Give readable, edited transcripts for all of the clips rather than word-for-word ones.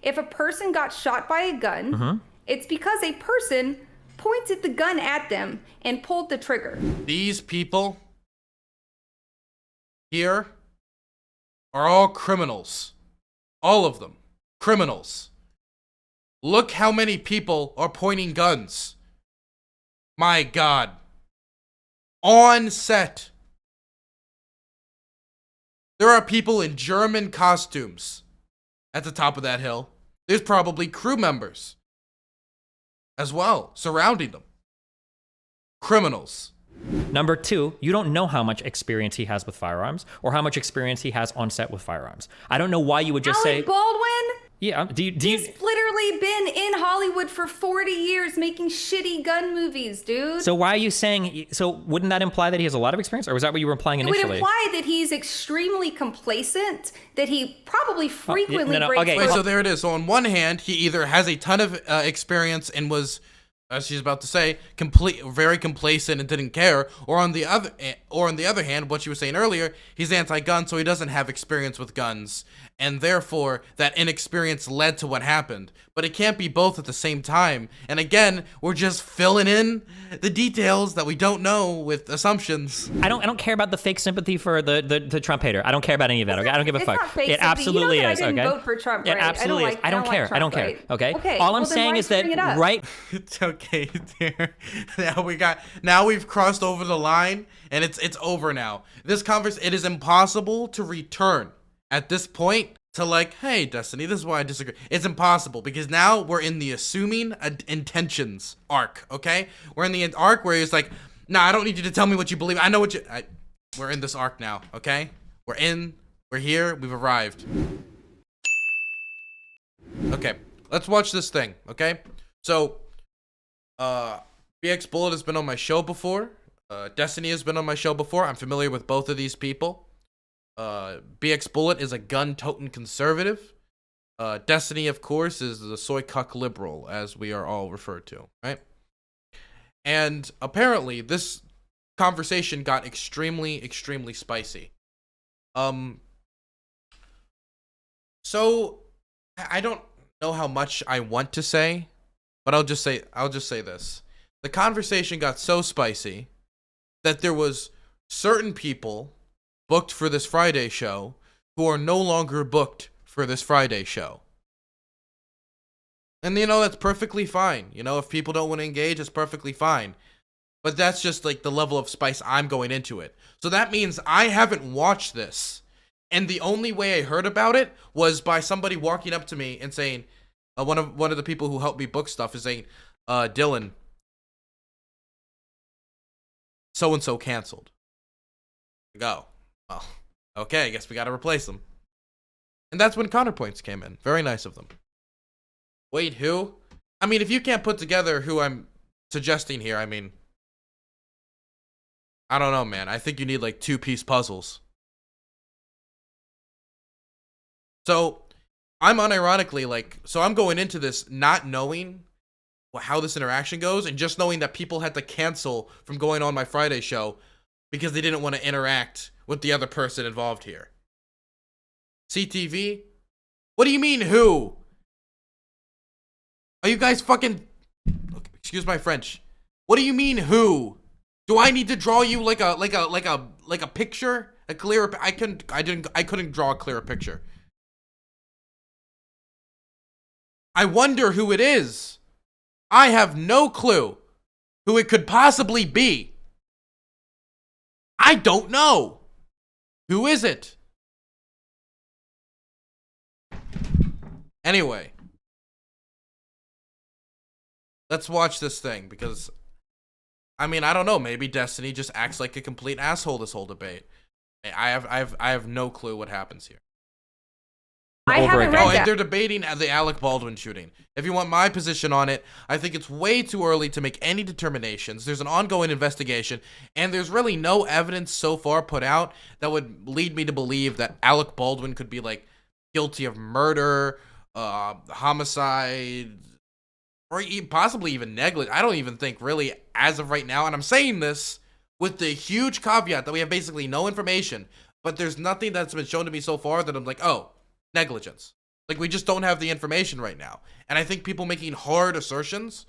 if a person got shot by a gun, it's because a person pointed the gun at them and pulled the trigger. These people here are all criminals. All of them. Criminals. Look how many people are pointing guns. My God. On set. There are people in German costumes at the top of that hill. There's probably crew members as well surrounding them. Criminals. Number two, you don't know how much experience he has with firearms or how much experience he has on set with firearms. I don't know why you would just say... Alec Baldwin? Yeah, He's literally been in Hollywood for 40 years making shitty gun movies, dude. So why are you saying... So wouldn't that imply that he has a lot of experience? Or was that what you were implying initially? It would imply that he's extremely complacent, that he probably frequently breaks... Okay. Wait, so there it is. So on one hand, he either has a ton of experience and was, as she's about to say, very complacent and didn't care, or on the other hand, what she was saying earlier, he's anti-gun, so he doesn't have experience with guns, and therefore that inexperience led to what happened. But it can't be both at the same time. And again, we're just filling in the details that we don't know with assumptions. I don't care about the fake sympathy for the Trump hater. I don't care about any of that. Okay, I don't give a fuck. Not fake It sympathy. absolutely you know that is. I didn't Okay, vote for Trump, it right? absolutely is. I don't care. I don't care. Right? Okay. Okay. All I'm well, saying is that right. It's okay, dear. Now we've crossed over the line, and it's over now. This it is impossible to return at this point to like, hey, Destiny, this is why I disagree. It's impossible because now we're in the assuming intentions arc. Okay, we're in the arc where it's like, nah, I don't need you to tell me what you believe. I know what we're in this arc now. Okay, we're here. We've arrived. Okay, let's watch this thing. Okay, so BX Bullet has been on my show before. Destiny has been on my show before. I'm familiar with both of these people. BX Bullet is a gun-toting conservative. Destiny, of course, is the soy cuck liberal, as we are all referred to, right? And apparently, this conversation got extremely, extremely spicy. So I don't know how much I want to say, but I'll just say this. The conversation got so spicy that there was certain people booked for this Friday show who are no longer booked for this Friday show. And that's perfectly fine. If people don't want to engage, it's perfectly fine. But that's just like the level of spice I'm going into it. So that means I haven't watched this. And the only way I heard about it was by somebody walking up to me and saying, one of the people who helped me book stuff is saying, Dylan, so-and-so canceled. Go. Well, okay, I guess we gotta replace them. And that's when counterpoints came in. Very nice of them. Wait, who? I mean, if you can't put together who I'm suggesting here, I mean, I don't know, man. I think you need like 2-piece puzzles. So, I'm unironically I'm going into this not knowing how this interaction goes and just knowing that people had to cancel from going on my Friday show because they didn't want to interact with the other person involved here. CTV? What do you mean who? Are you guys fucking... Excuse my French. What do you mean who? Do I need to draw you like a picture? A clearer... I couldn't draw a clearer picture. I wonder who it is. I have no clue who it could possibly be. I don't know. Who is it? Anyway. Let's watch this thing because, I mean, I don't know. Maybe Destiny just acts like a complete asshole this whole debate. I have no clue what happens here. I haven't read that. And they're debating the Alec Baldwin shooting. If you want my position on it, I think it's way too early to make any determinations. There's an ongoing investigation, and there's really no evidence so far put out that would lead me to believe that Alec Baldwin could be, like, guilty of murder, homicide, or possibly even negligence. I don't even think, really, as of right now, and I'm saying this with the huge caveat that we have basically no information, but there's nothing that's been shown to me so far that I'm like, oh, negligence. Like, we just don't have the information right now. And I think people making hard assertions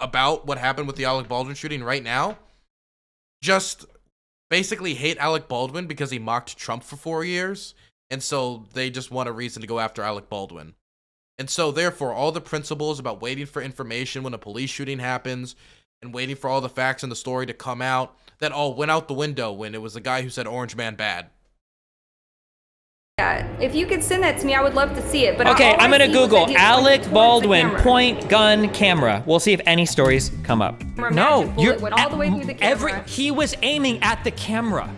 about what happened with the Alec Baldwin shooting right now just basically hate Alec Baldwin because he mocked Trump for 4 years. And so they just want a reason to go after Alec Baldwin. And so, therefore, all the principles about waiting for information when a police shooting happens and waiting for all the facts in the story to come out, that all went out the window when it was the guy who said Orange Man bad. Yeah, if you could send that to me, I would love to see it. But Okay, all I'm I gonna see was Google that he pointed Alec towards the Baldwin camera. point gun camera. We'll see if any stories come up. Magic No, bullet you're went all the way through the camera. he was aiming at the camera.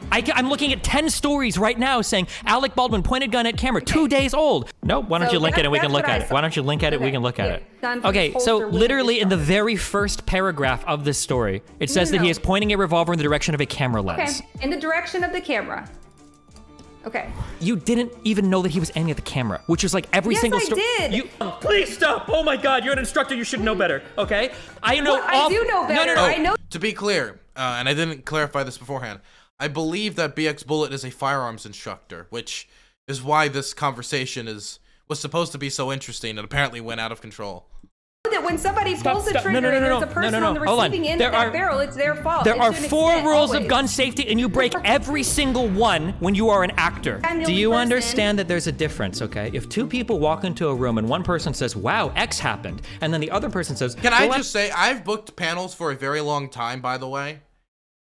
I'm looking at 10 stories right now saying Alec Baldwin pointed gun at camera, 2 days old. No, why don't So you link it and we can that's look what I at it? saw. Why don't you link at it? We Okay, can look at yeah, it. gun from Okay, so holster with literally a in the pistol. very first paragraph of this story, it says that No. he is pointing a revolver in the direction of a camera lens. Okay, in the direction of the camera. Okay. You didn't even know that he was aiming at the camera, which is like every Yes, single I story. did. Please stop! Oh my God, you're an instructor. You should know better. Okay, I know. Well, I do know better. No. I know. To be clear, and I didn't clarify this beforehand, I believe that BX Bullet is a firearms instructor, which is why this conversation was supposed to be so interesting and apparently went out of control. That when somebody pulls the stop. trigger No. and there's a person on the Hold on. receiving end of that barrel, it's their fault. There It are shouldn't 4 extend rules of always. gun safety, and you break every single one when you are an actor. I'm the Do only you person. understand that there's a difference, okay? If 2 people walk into a room and one person says, wow, X happened, and then the other person says, Can I well, just say, I've booked panels for a very long time, by the way.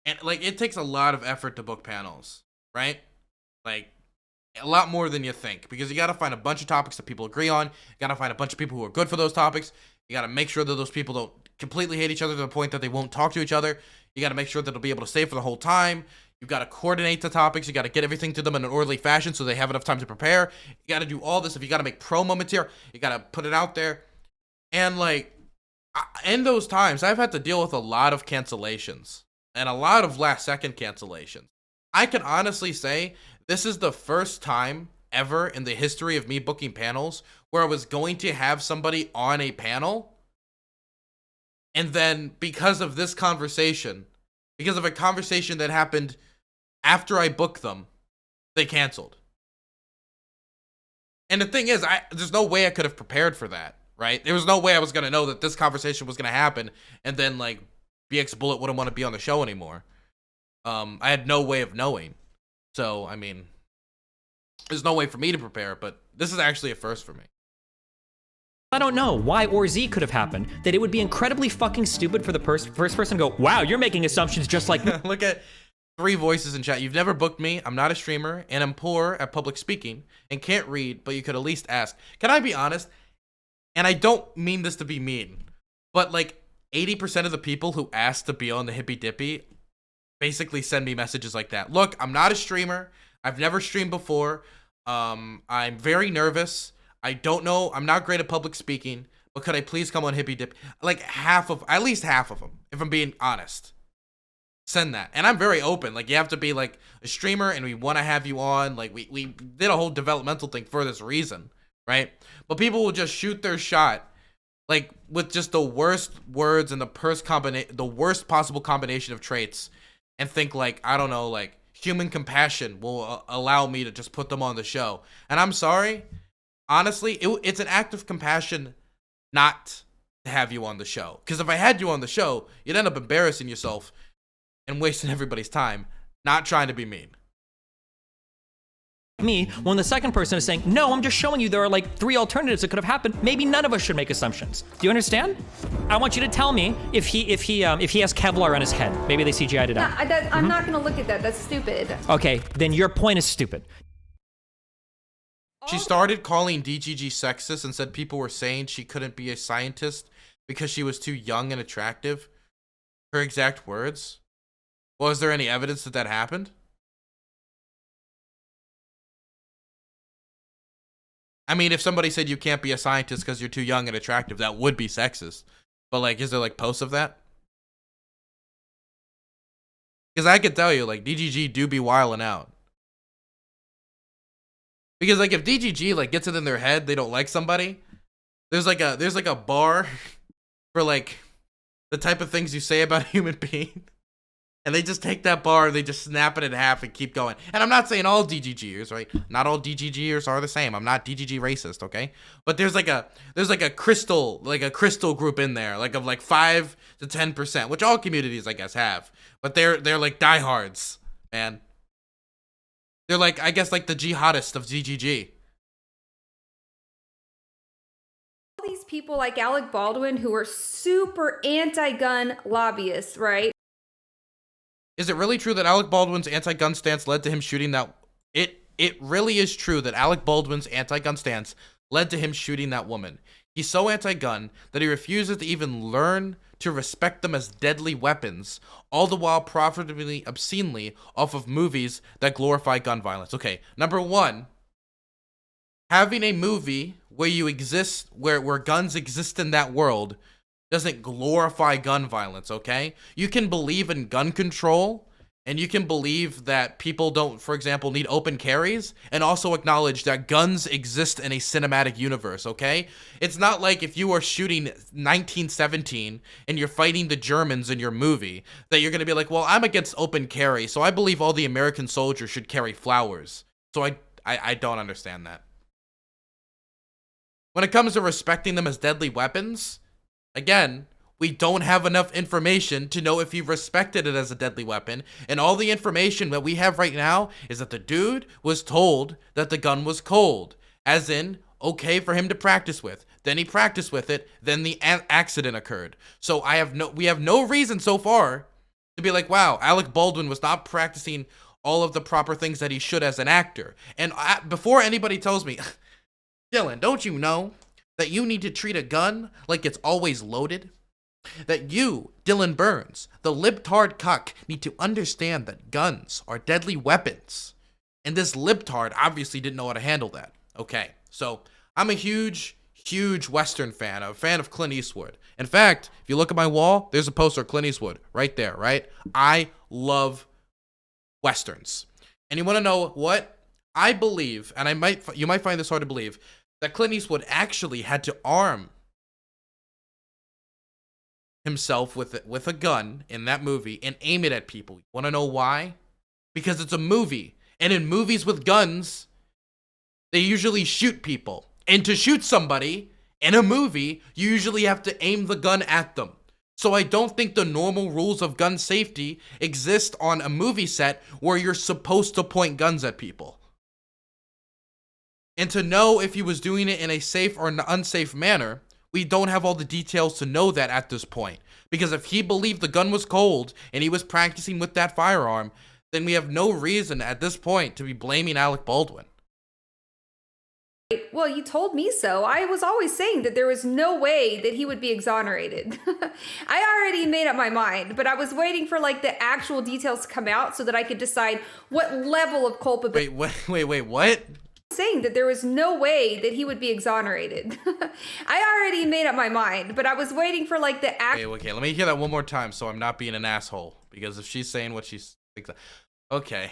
And, like, it takes a lot of effort to book panels, right? Like, a lot more than you think. Because you gotta find a bunch of topics that people agree on. You gotta find a bunch of people who are good for those topics. You gotta make sure that those people don't completely hate each other to the point that they won't talk to each other. You gotta make sure that they'll be able to stay for the whole time. You've gotta coordinate the topics. You gotta get everything to them in an orderly fashion so they have enough time to prepare. You gotta do all this. If you gotta make promo material, you gotta put it out there. And, like, in those times, I've had to deal with a lot of cancellations and a lot of last-second cancellations. I can honestly say this is the first time ever in the history of me booking panels where I was going to have somebody on a panel, and then because of this conversation, because of a conversation that happened after I booked them, they canceled. And the thing is, there's no way I could have prepared for that, right? There was no way I was going to know that this conversation was going to happen, and then, like, BX Bullet wouldn't want to be on the show anymore. I had no way of knowing. So, I mean, there's no way for me to prepare, but this is actually a first for me. I don't know Y or Z could have happened, that it would be incredibly fucking stupid for the first person to go, wow, you're making assumptions just like me. Look at 3 voices in chat. You've never booked me. I'm not a streamer, and I'm poor at public speaking and can't read, but you could at least ask. Can I be honest? And I don't mean this to be mean, but like 80% of the people who ask to be on the Hippy Dippy basically send me messages like that. Look, I'm not a streamer. I've never streamed before. I'm very nervous. I don't know. I'm not great at public speaking, but could I please come on Hippy Dip? Like at least half of them, if I'm being honest. Send that. And I'm very open. Like, you have to be like a streamer and we want to have you on. Like, we did a whole developmental thing for this reason, right? But people will just shoot their shot, like, with just the worst words and the worst possible combination of traits, and think like, I don't know, like, human compassion will allow me to just put them on the show. And I'm sorry. Honestly, it's an act of compassion not to have you on the show. Because if I had you on the show, you'd end up embarrassing yourself and wasting everybody's time, not trying to be mean. Me, when the second person is saying, no, I'm just showing you there are like 3 alternatives that could have happened. Maybe none of us should make assumptions. Do you understand? I want you to tell me if he has Kevlar on his head. Maybe they CGI'd it out. I'm not going to look at that. That's stupid. Okay, then your point is stupid. She started calling DGG sexist and said people were saying she couldn't be a scientist because she was too young and attractive. Her exact words. Well, is there any evidence that happened? I mean, if somebody said you can't be a scientist because you're too young and attractive, that would be sexist. But, like, is there, like, posts of that? Because I could tell you, like, DGG do be wilding out. Because, like, if DGG, like, gets it in their head they don't like somebody, there's like a bar for, like, the type of things you say about a human being. And they just take that bar, they just snap it in half and keep going. And I'm not saying all DGGers, right? Not all DGGers are the same. I'm not DGG racist, okay? But there's like a crystal group in there, like of like 5 to 10%, which all communities I guess have. But they're like diehards, man. They're like, I guess, like the jihadists of DGG. All these people like Alec Baldwin who are super anti-gun lobbyists, right? Is it really true that Alec Baldwin's anti-gun stance led to him shooting that? It really is true that Alec Baldwin's anti-gun stance led to him shooting that woman. He's so anti-gun that he refuses to even learn to respect them as deadly weapons, all the while profitably obscenely off of movies that glorify gun violence. Okay, number one, having a movie where you exist, where guns exist in that world doesn't glorify gun violence, okay? You can believe in gun control, and you can believe that people don't, for example, need open carries, and also acknowledge that guns exist in a cinematic universe, okay? It's not like if you are shooting 1917 and you're fighting the Germans in your movie, that you're gonna be like, well, I'm against open carry, so I believe all the American soldiers should carry flowers. So I don't understand that. When it comes to respecting them as deadly weapons, again, we don't have enough information to know if he respected it as a deadly weapon, and all the information that we have right now is that the dude was told that the gun was cold, as in, okay for him to practice with. Then he practiced with it, then the accident occurred. So we have no reason so far to be like, wow, Alec Baldwin was not practicing all of the proper things that he should as an actor. And before anybody tells me, Dylan, don't you know that you need to treat a gun like it's always loaded? That you, Dylan Burns, the libtard cuck, need to understand that guns are deadly weapons. And this libtard obviously didn't know how to handle that. Okay, so I'm a huge Western fan, a fan of Clint Eastwood. In fact, if you look at my wall, there's a poster of Clint Eastwood right there, right? I love Westerns. And you want to know what? I believe, and you might find this hard to believe, that Clint Eastwood actually had to arm himself with a gun in that movie and aim it at people. You want to know why? Because it's a movie, and in movies with guns, they usually shoot people. And to shoot somebody in a movie, you usually have to aim the gun at them. So I don't think the normal rules of gun safety exist on a movie set where you're supposed to point guns at people. And to know if he was doing it in a safe or an unsafe manner, we don't have all the details to know that at this point. Because if he believed the gun was cold and he was practicing with that firearm, then we have no reason at this point to be blaming Alec Baldwin. Well, you told me so. I was always saying that there was no way that he would be exonerated. I already made up my mind, but I was waiting for like the actual details to come out so that I could decide what level of culpability. Wait, what? Saying that there was no way that he would be exonerated. I already made up my mind, but I was waiting for like the Okay, let me hear that one more time so I'm not being an asshole. Because if she's saying what she's... Okay.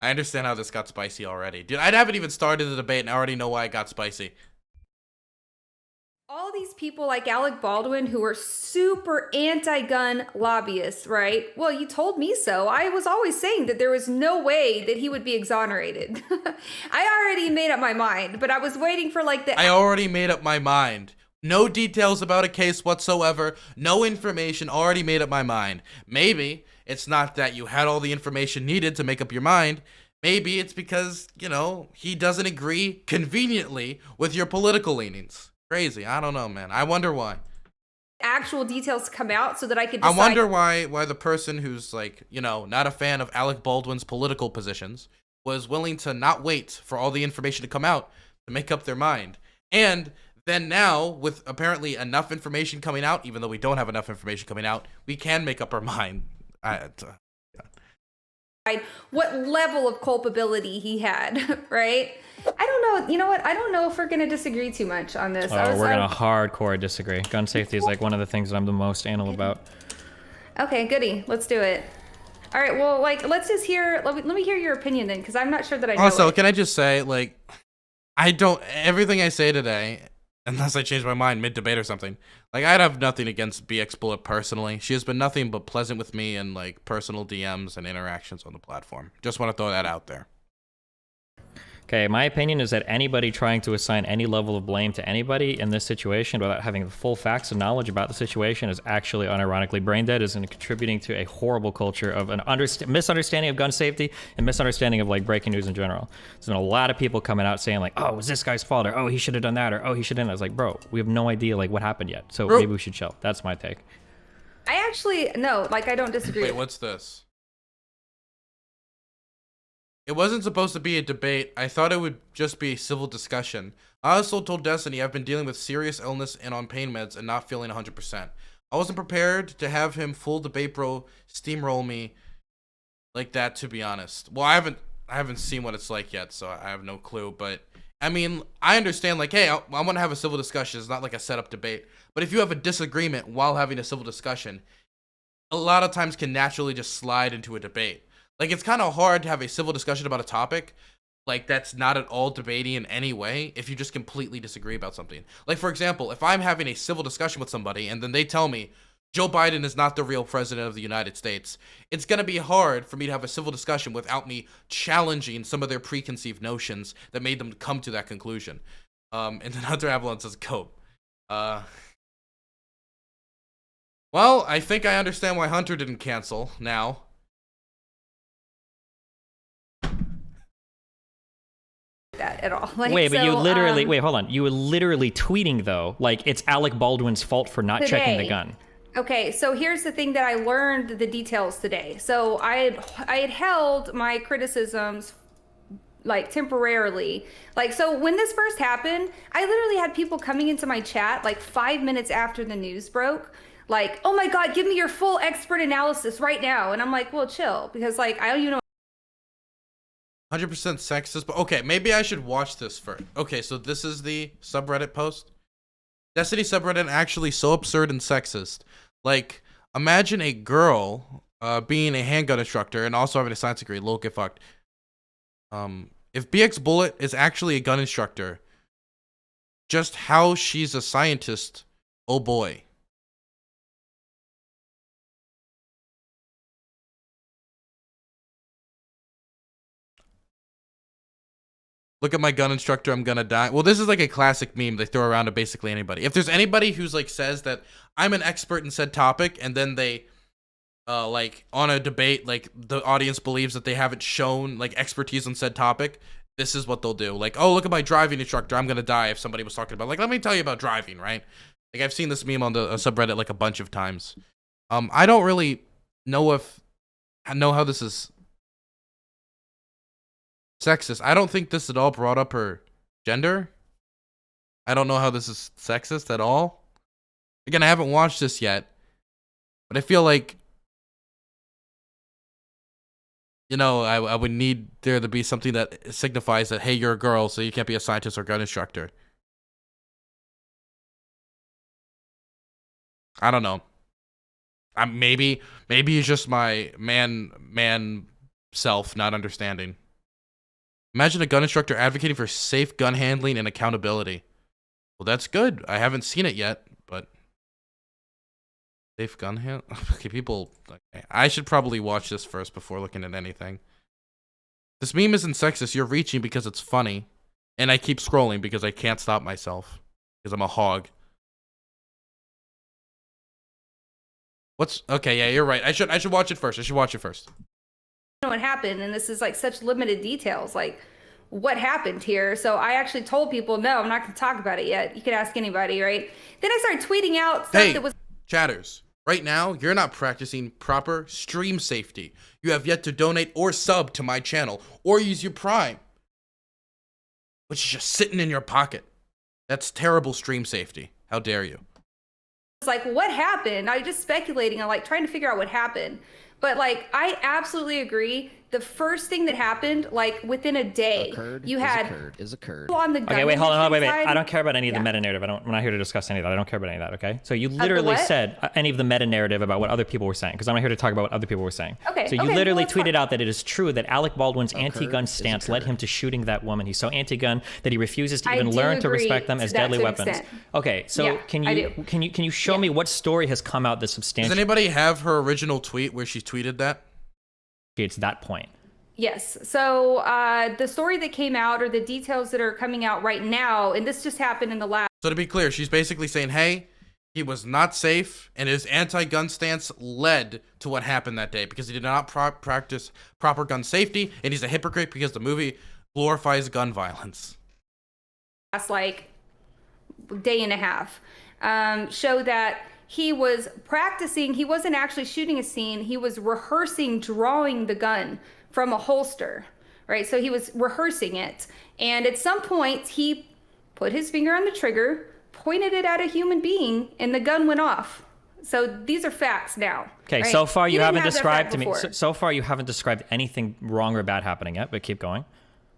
I understand how this got spicy already. Dude, I haven't even started the debate and I already know why it got spicy. All these people like Alec Baldwin who are super anti-gun lobbyists, right? Well, you told me so. I was always saying that there was no way that he would be exonerated. I already made up my mind, but I was waiting for like the... I already made up my mind. No details about a case whatsoever. No information. Already made up my mind. Maybe it's not that you had all the information needed to make up your mind. Maybe it's because, you know, he doesn't agree conveniently with your political leanings. Crazy. I don't know, man. I wonder why. Actual details come out so that I could decide. I wonder why the person who's like, you know, not a fan of Alec Baldwin's political positions was willing to not wait for all the information to come out to make up their mind. And then now, with apparently enough information coming out, even though we don't have enough information coming out, we can make up our mind. What level of culpability he had, right? I don't know. You know what? I don't know if we're going to disagree too much on this. Oh, we're going to hardcore disagree. Gun safety is like one of the things that I'm the most anal about. Okay, goody. Let's do it. All right, well, like, let's just hear, let me hear your opinion then, because I'm not sure that I know Also, it. Can I just say, like, everything I say today, unless I change my mind mid-debate or something. Like, I'd have nothing against BXBullet personally. She has been nothing but pleasant with me in, like, personal DMs and interactions on the platform. Just want to throw that out there. Okay, my opinion is that anybody trying to assign any level of blame to anybody in this situation without having the full facts and knowledge about the situation is actually unironically brain dead, is contributing to a horrible culture of an misunderstanding of gun safety and misunderstanding of like breaking news in general. There's been a lot of people coming out saying like, oh, it was this guy's fault, or oh, he should have done that, or oh, he should have done that. I was like, bro, we have no idea like what happened yet, so maybe we should chill. That's my take. I actually, no, like I don't disagree. Wait, what's this? It wasn't supposed to be a debate. I thought it would just be a civil discussion. I also told Destiny I've been dealing with serious illness and on pain meds and not feeling 100%. I wasn't prepared to have him full debate bro steamroll me like that, to be honest. Well, I haven't seen what it's like yet, so I have no clue. But I mean, I understand like, hey, I want to have a civil discussion. It's not like a setup debate. But if you have a disagreement while having a civil discussion, a lot of times can naturally just slide into a debate. Like, it's kind of hard to have a civil discussion about a topic, like, that's not at all debating in any way if you just completely disagree about something. Like, for example, if I'm having a civil discussion with somebody and then they tell me Joe Biden is not the real president of the United States, it's going to be hard for me to have a civil discussion without me challenging some of their preconceived notions that made them come to that conclusion. And then Hunter Avalon says, "Cope." Well, I think I understand why Hunter didn't cancel now. That at all. Like, wait, but so, you literally wait, hold on. You were literally tweeting though, like it's Alec Baldwin's fault for not checking the gun. Okay, so here's the thing that I learned the details today. So I had held my criticisms like temporarily. Like, so when this first happened, I literally had people coming into my chat like 5 minutes after the news broke. Like, oh my God, give me your full expert analysis right now. And I'm like, well, chill, because like I don't even know. 100% sexist, but okay, maybe I should watch this first. Okay, so this is the subreddit post. Destiny subreddit actually so absurd and sexist. Like, imagine a girl being a handgun instructor and also having a science degree. Lol, get fucked. If BXBullet is actually a gun instructor, just how she's a scientist, oh boy. Look at my gun instructor, I'm gonna die. Well, this is like a classic meme they throw around to basically anybody. If there's anybody who's like says that I'm an expert in said topic, and then they like on a debate, like the audience believes that they haven't shown like expertise on said topic, this is what they'll do. Like, oh, look at my driving instructor, I'm gonna die, if somebody was talking about, like, let me tell you about driving, right? Like, I've seen this meme on the subreddit like a bunch of times. I don't really know how this is sexist. I don't think this at all brought up her gender. I don't know how this is sexist at all. Again, I haven't watched this yet, but I feel like, you know, I would need there to be something that signifies that, hey, you're a girl, so you can't be a scientist or gun instructor. I don't know. Maybe it's just my man self not understanding. Imagine a gun instructor advocating for safe gun handling and accountability. Well, that's good. I haven't seen it yet, but safe gun hand. Okay, people. Okay. I should probably watch this first before looking at anything. This meme isn't sexist. You're reaching because it's funny, and I keep scrolling because I can't stop myself because I'm a hog. What's okay? Yeah, you're right. I should watch it first. I should watch it first. Know what happened, and this is like such limited details, like what happened here. So I actually told people, no, I'm not going to talk about it yet. You can ask anybody, right? Then I started tweeting out stuff that was chatters. Right now, you're not practicing proper stream safety. You have yet to donate or sub to my channel or use your Prime, which is just sitting in your pocket. That's terrible stream safety. How dare you? It's like, what happened? I was just speculating and like trying to figure out what happened. But like, I absolutely agree the first thing that happened, like within a day, you had on the gun. Okay, wait, hold on, wait. side. I don't care about any of the meta narrative. I'm not here to discuss any of that. I don't care about any of that. Okay. So you literally what? said any of the meta narrative about what other people were saying, because I'm not here to talk about what other people were saying. Okay. So you okay, literally well, tweeted out that it is true that Alec Baldwin's anti-gun stance led him to shooting that woman. He's so anti-gun that he refuses to even learn to respect them as deadly weapons. Okay. So Yeah, can you show me what story has come out that substantiates? Does anybody have her original tweet where she tweeted that? It's that point. Yes. So the story that came out, or the details that are coming out right now, and this just happened in the last. So to be clear, she's basically saying, hey, he was not safe, and his anti-gun stance led to what happened that day because he did not practice proper gun safety, and he's a hypocrite because the movie glorifies gun violence. Last like day and a half, show that he was practicing. He wasn't actually shooting a scene. He was rehearsing drawing the gun from a holster, right? So he was rehearsing it. And at some point he put his finger on the trigger, pointed it at a human being, and the gun went off. So these are facts now. Okay, right? so far you haven't have described to me, before. so far you haven't described anything wrong or bad happening yet, but keep going.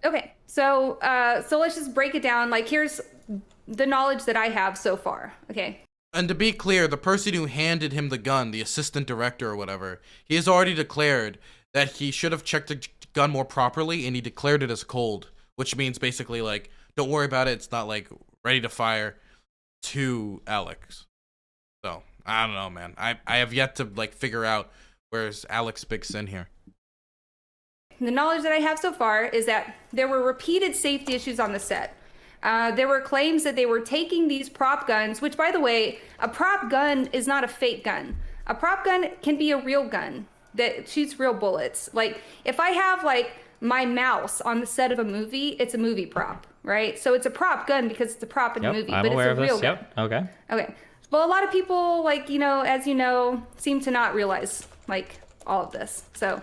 Okay, so let's just break it down. Like, here's the knowledge that I have so far, okay? And to be clear, the person who handed him the gun, the assistant director or whatever, he has already declared that he should have checked the gun more properly, and he declared it as cold, which means basically, like, don't worry about it. It's not, like, ready to fire to Alex. So, I don't know, man. I have yet to, like, figure out where's Alex big sin here. The knowledge that I have so far is that there were repeated safety issues on the set. There were claims that they were taking these prop guns, which, by the way, a prop gun is not a fake gun. A prop gun can be a real gun that shoots real bullets. Like, if I have, like, my mouse on the set of a movie, it's a movie prop, right? So it's a prop gun because it's a prop in a movie, I'm but aware it's a of real this. gun. Yep. Okay. Okay. Well, a lot of people, like, you know, as you know, seem to not realize, like, all of this. So,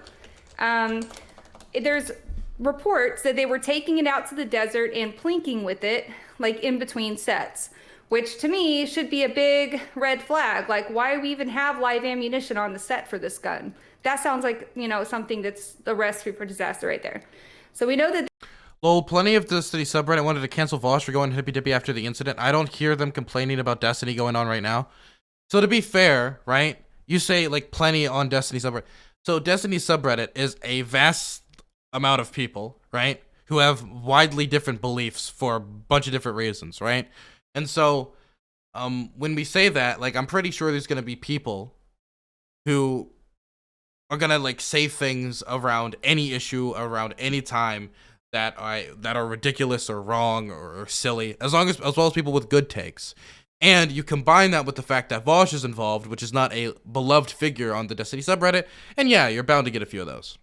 there's reports that they were taking it out to the desert and plinking with it, like, in between sets, which to me should be a big red flag. Like, why we even have live ammunition on the set for this gun? That sounds like, you know, something that's a recipe for disaster right there. So we know that. Lol, plenty of Destiny subreddit wanted to cancel Vosh for going hippy-dippy after the incident. I don't hear them complaining about Destiny going on right now. So to be fair, right, you say, like, plenty on Destiny subreddit. So Destiny subreddit is a vast amount of people, right, who have widely different beliefs for a bunch of different reasons, right? And so when we say that, like, I'm pretty sure there's going to be people who are going to, like, say things around any issue, around any time that are ridiculous or wrong or silly, as well as people with good takes. And you combine that with the fact that Vosh is involved, which is not a beloved figure on the Destiny subreddit, and yeah, you're bound to get a few of those.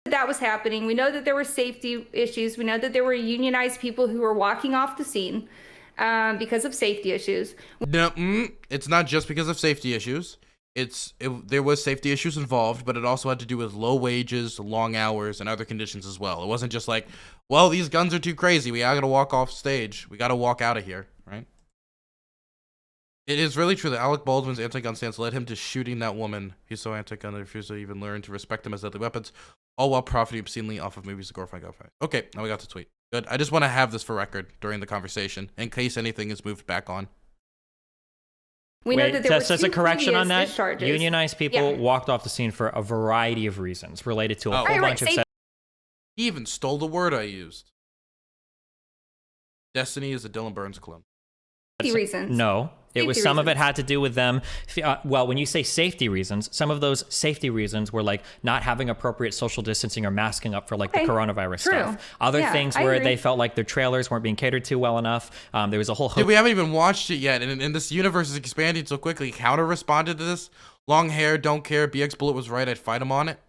That was happening. We know that there were safety issues. We know that there were unionized people who were walking off the scene because of safety issues. No, it's not just because of safety issues. There was safety issues involved, but it also had to do with low wages, long hours, and other conditions as well. It wasn't just like, well, these guns are too crazy. We gotta walk off stage. We gotta walk out of here, right? It is really true that Alec Baldwin's anti-gun stance led him to shooting that woman. He's so anti-gun that he refused to even learn to respect them as deadly weapons, all while profiting obscenely off of movies that glorify gunfight. Okay, now we got the tweet. Good. I just want to have this for record during the conversation, in case anything is moved back on. We know that there Just were as a correction on that, discharges. unionized people walked off the scene for a variety of reasons related to a whole bunch of. He even stole the word I used. Destiny is a Dylan Burns clone. Reasons. No. It was Safety some of it reasons. had to do with them. Well, when you say safety reasons, some of those safety reasons were like not having appropriate social distancing or masking up for like the coronavirus stuff. Other things where they felt like their trailers weren't being catered to well enough. There was a whole. Dude, we haven't even watched it yet, and this universe is expanding so quickly. Counter responded to this. Long hair, don't care. BX Bullet was right. I'd fight him on it.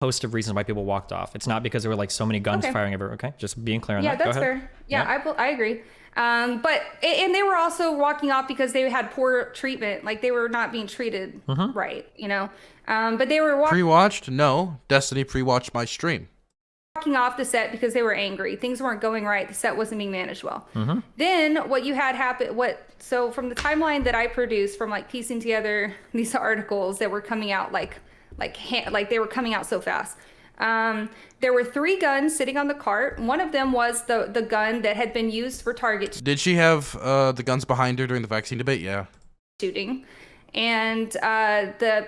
Host of reasons why people walked off. It's not because there were like so many guns firing everywhere. Okay, just being clear on that. Yeah, that's fair. Yeah, I agree. But they were also walking off because they had poor treatment. Like, they were not being treated right, you know. But they were walking. Pre-watched? No. Destiny pre-watched my stream. walking off the set because they were angry. Things weren't going right. The set wasn't being managed well. Then what you had happen, so from the timeline that I produced from like piecing together these articles that were coming out like they were coming out so fast. There were 3 guns sitting on the cart. One of them was the gun that had been used for target Did she have the guns behind her during the vaccine debate? Yeah. shooting. And the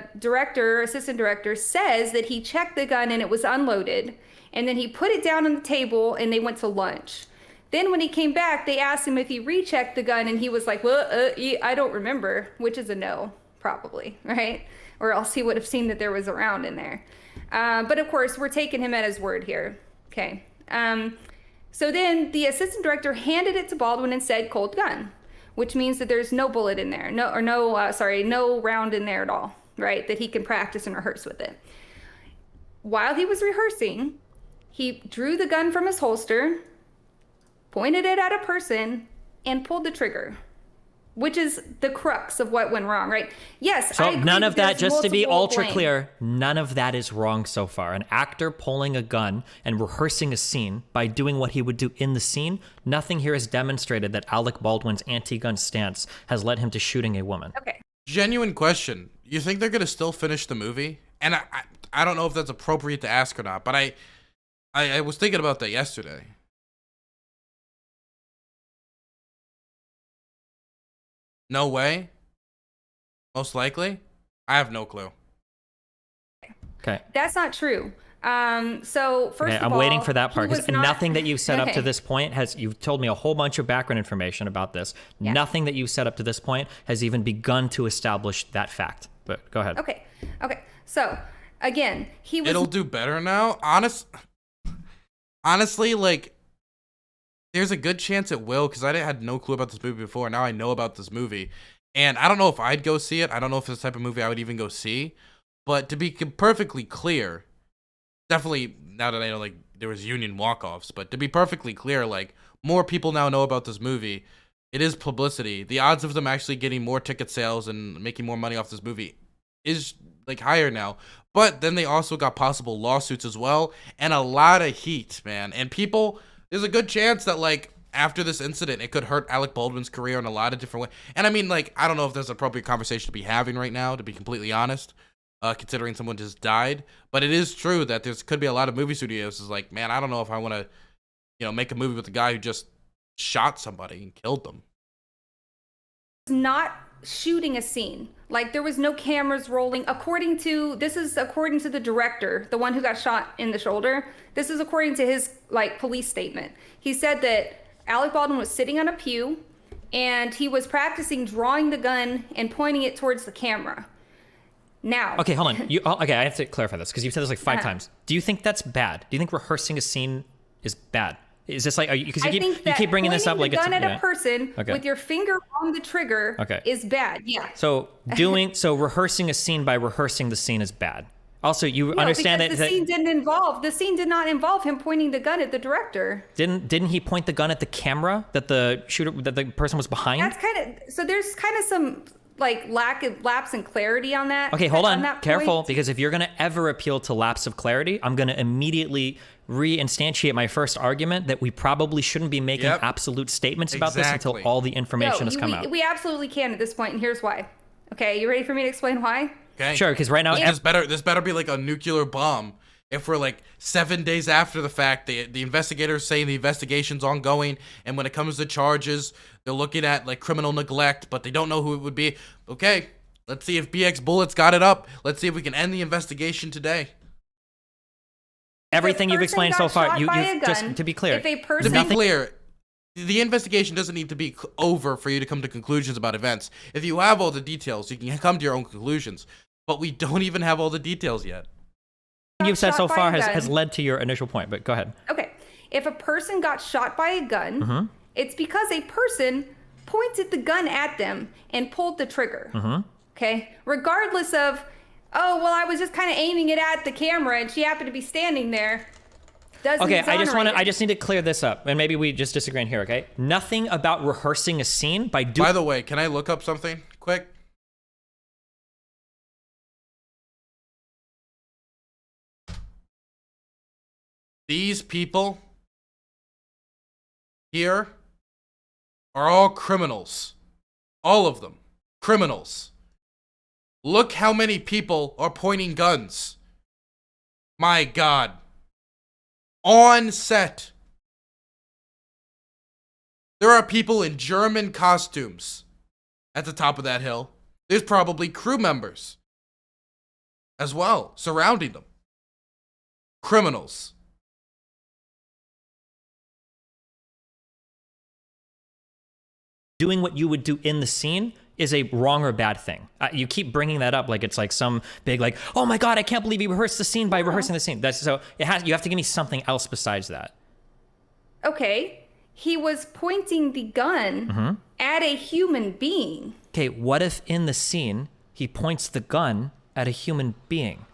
assistant director says that he checked the gun and it was unloaded. And then he put it down on the table and they went to lunch. Then when he came back, they asked him if he rechecked the gun and he was like, well, I don't remember, which is a no, probably, right? Or else he would have seen that there was a round in there. But of course, we're taking him at his word here. Okay. So then the assistant director handed it to Baldwin and said, cold gun, which means that there's no bullet in there, no round in there at all, right? That he can practice and rehearse with it. While he was rehearsing, he drew the gun from his holster, pointed it at a person, and pulled the trigger, which is the crux of what went wrong, right? Yes, So I agree none of that, just to be multiple ultra blame. clear, none of that is wrong so far. An actor pulling a gun and rehearsing a scene by doing what he would do in the scene, nothing here has demonstrated that Alec Baldwin's anti-gun stance has led him to shooting a woman. Okay. Genuine question. You think they're gonna still finish the movie? And I don't know if that's appropriate to ask or not, but I was thinking about that yesterday. No way? Most likely? I have no clue. Okay. That's not true. So first Okay, of I'm all, waiting for that part he because was not- nothing that you've set up to Okay. this point you've told me a whole bunch of background information about this. Yeah. Nothing that you've set up to this point has even begun to establish that fact. But go ahead. Okay. So again, he was It'll do better now. Honestly, like, there's a good chance it will, because I had no clue about this movie before. Now I know about this movie, and I don't know if I'd go see it. I don't know if it's the type of movie I would even go see. But to be perfectly clear, definitely now that I know, like, there was union walk-offs, but to be perfectly clear, like, more people now know about this movie. It is publicity. The odds of them actually getting more ticket sales and making more money off this movie is, like, higher now. But then they also got possible lawsuits as well, and a lot of heat, man. And people, there's a good chance that, like, after this incident, it could hurt Alec Baldwin's career in a lot of different ways. And I mean, like, I don't know if there's an appropriate conversation to be having right now, to be completely honest, considering someone just died. But it is true that there could be a lot of movie studios is like, man, I don't know if I want to, make a movie with a guy who just shot somebody and killed them. not shooting a scene. Like there was no cameras rolling. This is according to the director, the one who got shot in the shoulder. This is according to his police statement. He said that Alec Baldwin was sitting on a pew and he was practicing drawing the gun and pointing it towards the camera. Now. Okay, hold on. Okay, I have to clarify this because you've said this like 5 times. Do you think that's bad? Do you think rehearsing a scene is bad? Is this like, because you keep bringing this up like it's pointing the gun at a person Okay. with your finger on the trigger is bad. Yeah. So rehearsing a scene by rehearsing the scene is bad. Also, you No, understand because that the scene did not involve him pointing the gun at the director. didn't he point the gun at the camera that the person was behind? That's there's kind of some lapse in clarity on that. Okay, hold on. That Careful, point. because if you're going to ever appeal to lapse of clarity, I'm going to immediately reinstantiate my first argument that we probably shouldn't be making absolute statements about this until all the information has come out. We absolutely can at this point, and here's why. Okay, you ready for me to explain why? Okay. Sure, because right now... This better be like a nuclear bomb. If we're like 7 days after the fact, the investigators say the investigation's ongoing, and when it comes to charges, they're looking at like criminal neglect, but they don't know who it would be. Okay, let's see if BX Bullets got it up. Let's see if we can end the investigation today. Everything you've explained so far, you just to be clear. If a person To be clear, the investigation doesn't need to be over for you to come to conclusions about events. If you have all the details, you can come to your own conclusions. But we don't even have all the details yet. You've said so shot by far a has gun. led to your initial point, but go ahead. Okay, if a person got shot by a gun, it's because a person pointed the gun at them and pulled the trigger. Okay, regardless of, oh well, I was just kind of aiming it at the camera and she happened to be standing there. Okay, I just need to clear this up, and maybe we just disagree in here. Okay, nothing about rehearsing a scene by doing. By the way, can I look up something quick? These people here are all criminals. All of them. Criminals. Look how many people are pointing guns. My God. On set. There are people in German costumes at the top of that hill. There's probably crew members as well surrounding them. Criminals. Doing what you would do in the scene is a wrong or bad thing. You keep bringing that up like it's like some big like, oh my God, I can't believe you rehearsed the scene by rehearsing the scene. That's so you have to give me something else besides that. Okay, he was pointing the gun at a human being. Okay, what if in the scene he points the gun at a human being?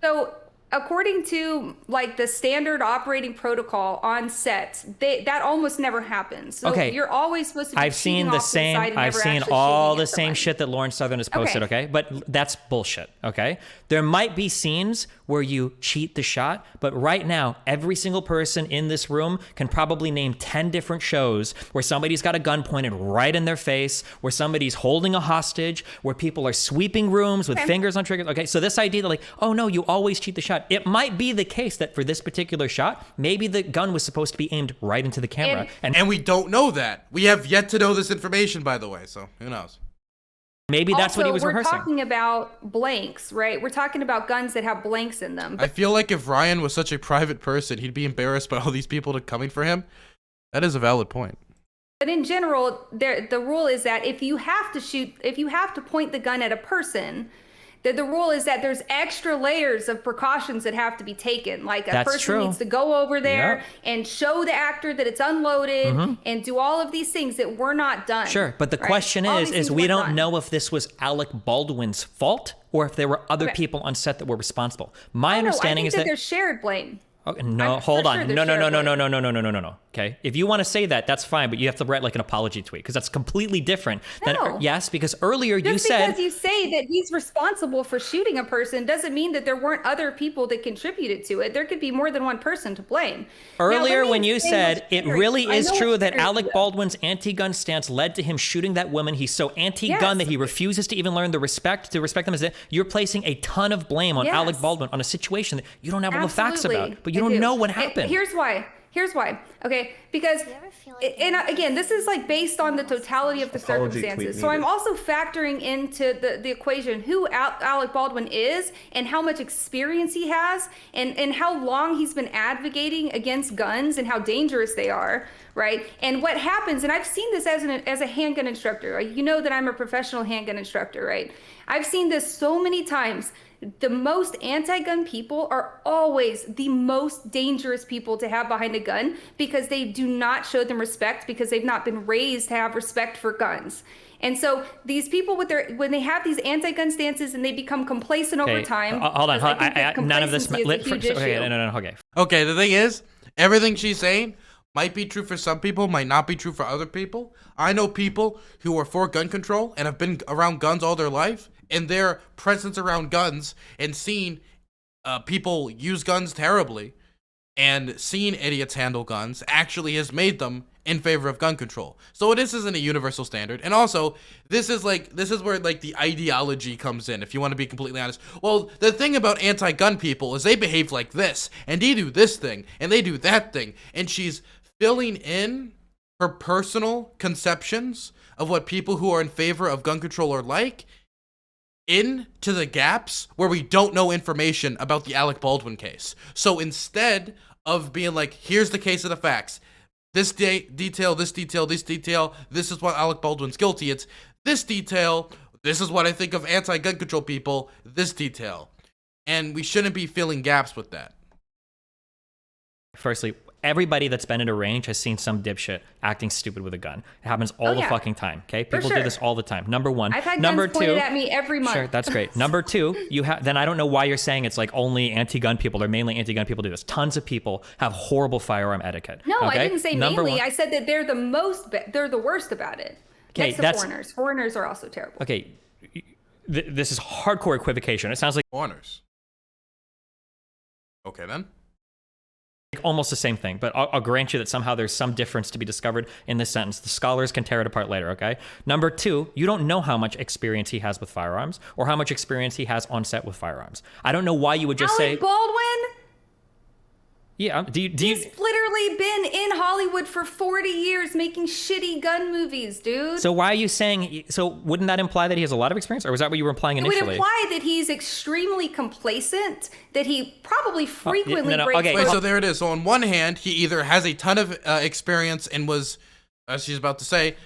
So, according to like the standard operating protocol on set, that almost never happens. So Okay. you're always supposed to be I've seen the same. I've seen all the same shit that Lauren Southern has posted. Okay, but that's bullshit. Okay, there might be scenes where you cheat the shot, but right now, every single person in this room can probably name 10 different shows where somebody's got a gun pointed right in their face, where somebody's holding a hostage, where people are sweeping rooms with fingers on triggers. Okay, so this idea that like, oh no, you always cheat the shot. It might be the case that for this particular shot, maybe the gun was supposed to be aimed right into the camera. And we don't know that. We have yet to know this information, by the way, so who knows? Maybe that's what he was rehearsing. We're talking about blanks, right? We're talking about guns that have blanks in them. I feel like if Ryan was such a private person, he'd be embarrassed by all these people coming for him. That is a valid point. But in general, the rule is that if you have to point the gun at a person, the rule is that there's extra layers of precautions that have to be taken. Like a person needs to go over there and show the actor that it's unloaded and do all of these things that were not done. Sure, but the question is we don't know if this was Alec Baldwin's fault or if there were other people on set that were responsible. My understanding is that there's shared blame. Okay, no, hold on. No. Okay, if you want to say that, that's fine, but you have to write like an apology tweet because that's completely different. Yes, because earlier you said because you say that he's responsible for shooting a person doesn't mean that there weren't other people that contributed to it. There could be more than one person to blame. Earlier when you said it really is true that Alec Baldwin's anti-gun stance led to him shooting that woman. He's so anti-gun that he refuses to even learn to respect them. As you're placing a ton of blame on Alec Baldwin on a situation that you don't have all the facts about, but you don't know what happened. Here's why. Okay, because and again, this is like based on the totality of the circumstances. So I'm also factoring into the equation who Alec Baldwin is and how much experience he has and how long he's been advocating against guns and how dangerous they are, right? And what happens, and I've seen this as a handgun instructor. You know that I'm a professional handgun instructor, right? I've seen this so many times. The most anti-gun people are always the most dangerous people to have behind a gun because they do not show them respect because they've not been raised to have respect for guns. And so these people when they have these anti-gun stances and they become complacent over time. Hold on. None of this. Okay, the thing is, everything she's saying might be true for some people, might not be true for other people. I know people who are for gun control and have been around guns all their life, and their presence around guns and seeing people use guns terribly and seeing idiots handle guns actually has made them in favor of gun control. So this isn't a universal standard. And also, this is where like the ideology comes in, if you want to be completely honest. Well, the thing about anti-gun people is they behave like this, and they do this thing, and they do that thing. And she's filling in her personal conceptions of what people who are in favor of gun control are like into the gaps where we don't know information about the Alec Baldwin case. So instead of being like, here's the case of the facts, this detail, this is what Alec Baldwin's guilty, it's this detail, this is what I think of anti-gun control people, this detail. And we shouldn't be filling gaps with that. Firstly, everybody that's been in a range has seen some dipshit acting stupid with a gun. It happens all the fucking time, okay? People do this all the time. Number one. I've had guns pointed at me every month. Sure, that's great. Number two, then I don't know why you're saying it's like only anti-gun people or mainly anti-gun people do this. Tons of people have horrible firearm etiquette. No, okay? I didn't say mainly. I said that they're the worst about it. Okay, next to foreigners. Foreigners are also terrible. Okay, this is hardcore equivocation. It sounds like Foreigners. Okay, then. almost the same thing, but I'll grant you that somehow there's some difference to be discovered in this sentence. The scholars can tear it apart later, okay? Number 2, you don't know how much experience he has with firearms or how much experience he has on set with firearms. I don't know why you would just say... Alec Baldwin? Yeah, do you... He's literally been in Hollywood for 40 years making shitty gun movies, dude. So why are you saying... So wouldn't that imply that he has a lot of experience? Or was that what you were implying initially? It would imply that he's extremely complacent, that he probably frequently breaks... Okay. Wait, so there it is. So on one hand, he either has a ton of experience and was, as she's about to say,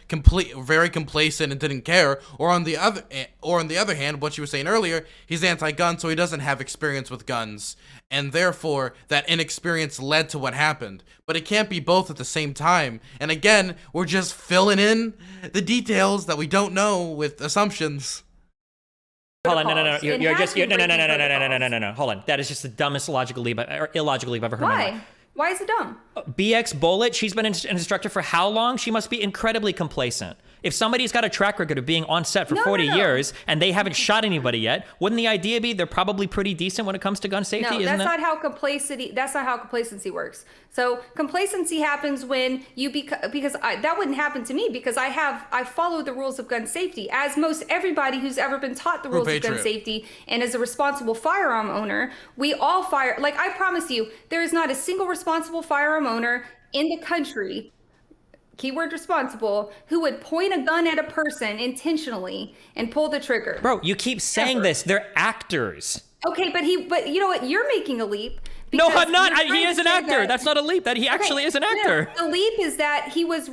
very complacent and didn't care, or on the other hand, what she was saying earlier, he's anti-gun, so he doesn't have experience with guns, and therefore that inexperience led to what happened. But it can't be both at the same time. And again, we're just filling in the details that we don't know with assumptions. Hold on, no. You're just no. Hold on. That is just the dumbest logical leap or illogical leap I've ever heard in my life. Why? Why is it dumb? BX Bullet, she's been an instructor for how long? She must be incredibly complacent. If somebody's got a track record of being on set for 40 years and they haven't shot anybody yet, wouldn't the idea be they're probably pretty decent when it comes to gun safety? No, that's not how complacency works. So complacency happens when you that wouldn't happen to me because I follow the rules of gun safety, as most everybody who's ever been taught the rules of gun safety, and as a responsible firearm owner, we all fire. Like, I promise you, there is not a single responsible firearm owner in the country, keyword responsible, who would point a gun at a person intentionally and pull the trigger. Bro, you keep saying this. They're actors. Okay, but you know what? You're making a leap. No, I'm not. He is an actor. That's not a leap. That he actually is an actor. No, the leap is that he was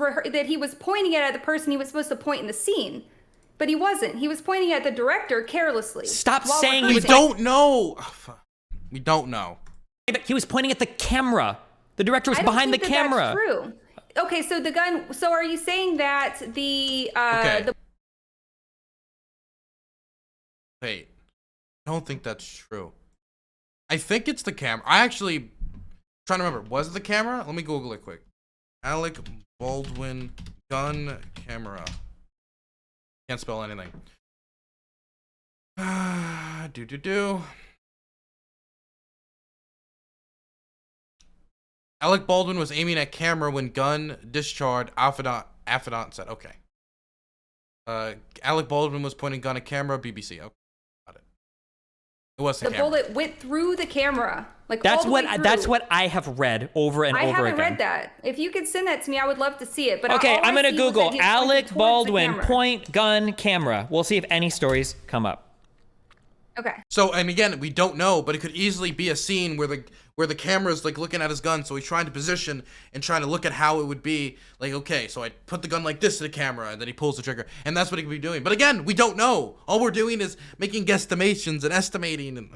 pointing it at the person he was supposed to point in the scene, but he wasn't. He was pointing at the director carelessly. Stop saying we don't know. We don't know. He was pointing at the camera. The director was behind the camera. That's true. Okay, so the gun. So are you saying that Wait, I don't think that's true. I think it's the camera. I actually trying to remember. Was it the camera? Let me Google it quick. Alec Baldwin gun camera. Can't spell anything. Alec Baldwin was aiming at camera when gun discharged. Affidavit said, okay. Alec Baldwin was pointing gun at camera. BBC. Okay, got it. It was the camera. Bullet went through the camera. Like, that's what I have read over and over again. I haven't read that. If you could send that to me, I would love to see it. But okay, I'm gonna Google Alec Baldwin point gun camera. We'll see if any stories come up. Okay. So, and again, we don't know, but it could easily be a scene where the camera's like looking at his gun, so he's trying to position and trying to look at how it would be. Like, okay, so I put the gun like this to the camera, and then he pulls the trigger, and that's what he could be doing. But again, we don't know. All we're doing is making guesstimations and estimating.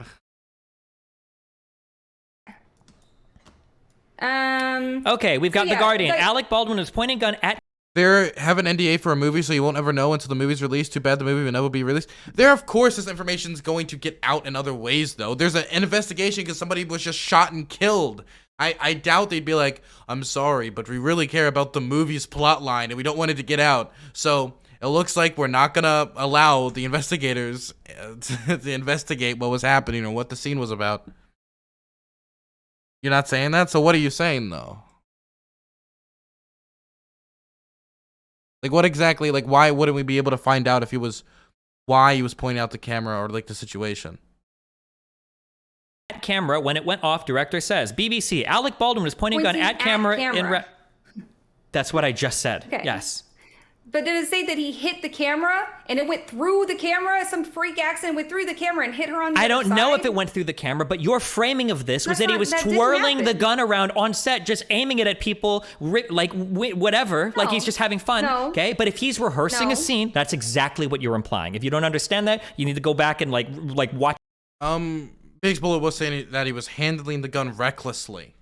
And okay, we've got The Guardian. Alec Baldwin is pointing gun at. They have an NDA for a movie, so you won't ever know until the movie's released. Too bad the movie will never be released. There, of course, this information is going to get out in other ways, though. There's an investigation because somebody was just shot and killed. I doubt they'd be like, I'm sorry, but we really care about the movie's plot line, and we don't want it to get out. So it looks like we're not going to allow the investigators to investigate what was happening or what the scene was about. You're not saying that? So what are you saying, though? Like, what exactly, like, why wouldn't we be able to find out if why he was pointing out the camera or, like, the situation? Camera, when it went off, director says, BBC, Alec Baldwin was pointing gun at camera. That's what I just said. Okay. Yes. But did it say that he hit the camera and it went through the camera? Some freak accident went through the camera and hit her on the I don't know if it went through the camera, but your framing of this was that he was twirling the gun around on set, just aiming it at people, like whatever, like he's just having fun. No. Okay, but if he's rehearsing a scene, that's exactly what you're implying. If you don't understand that, you need to go back and like watch. Biggs Bullet was saying that he was handling the gun recklessly.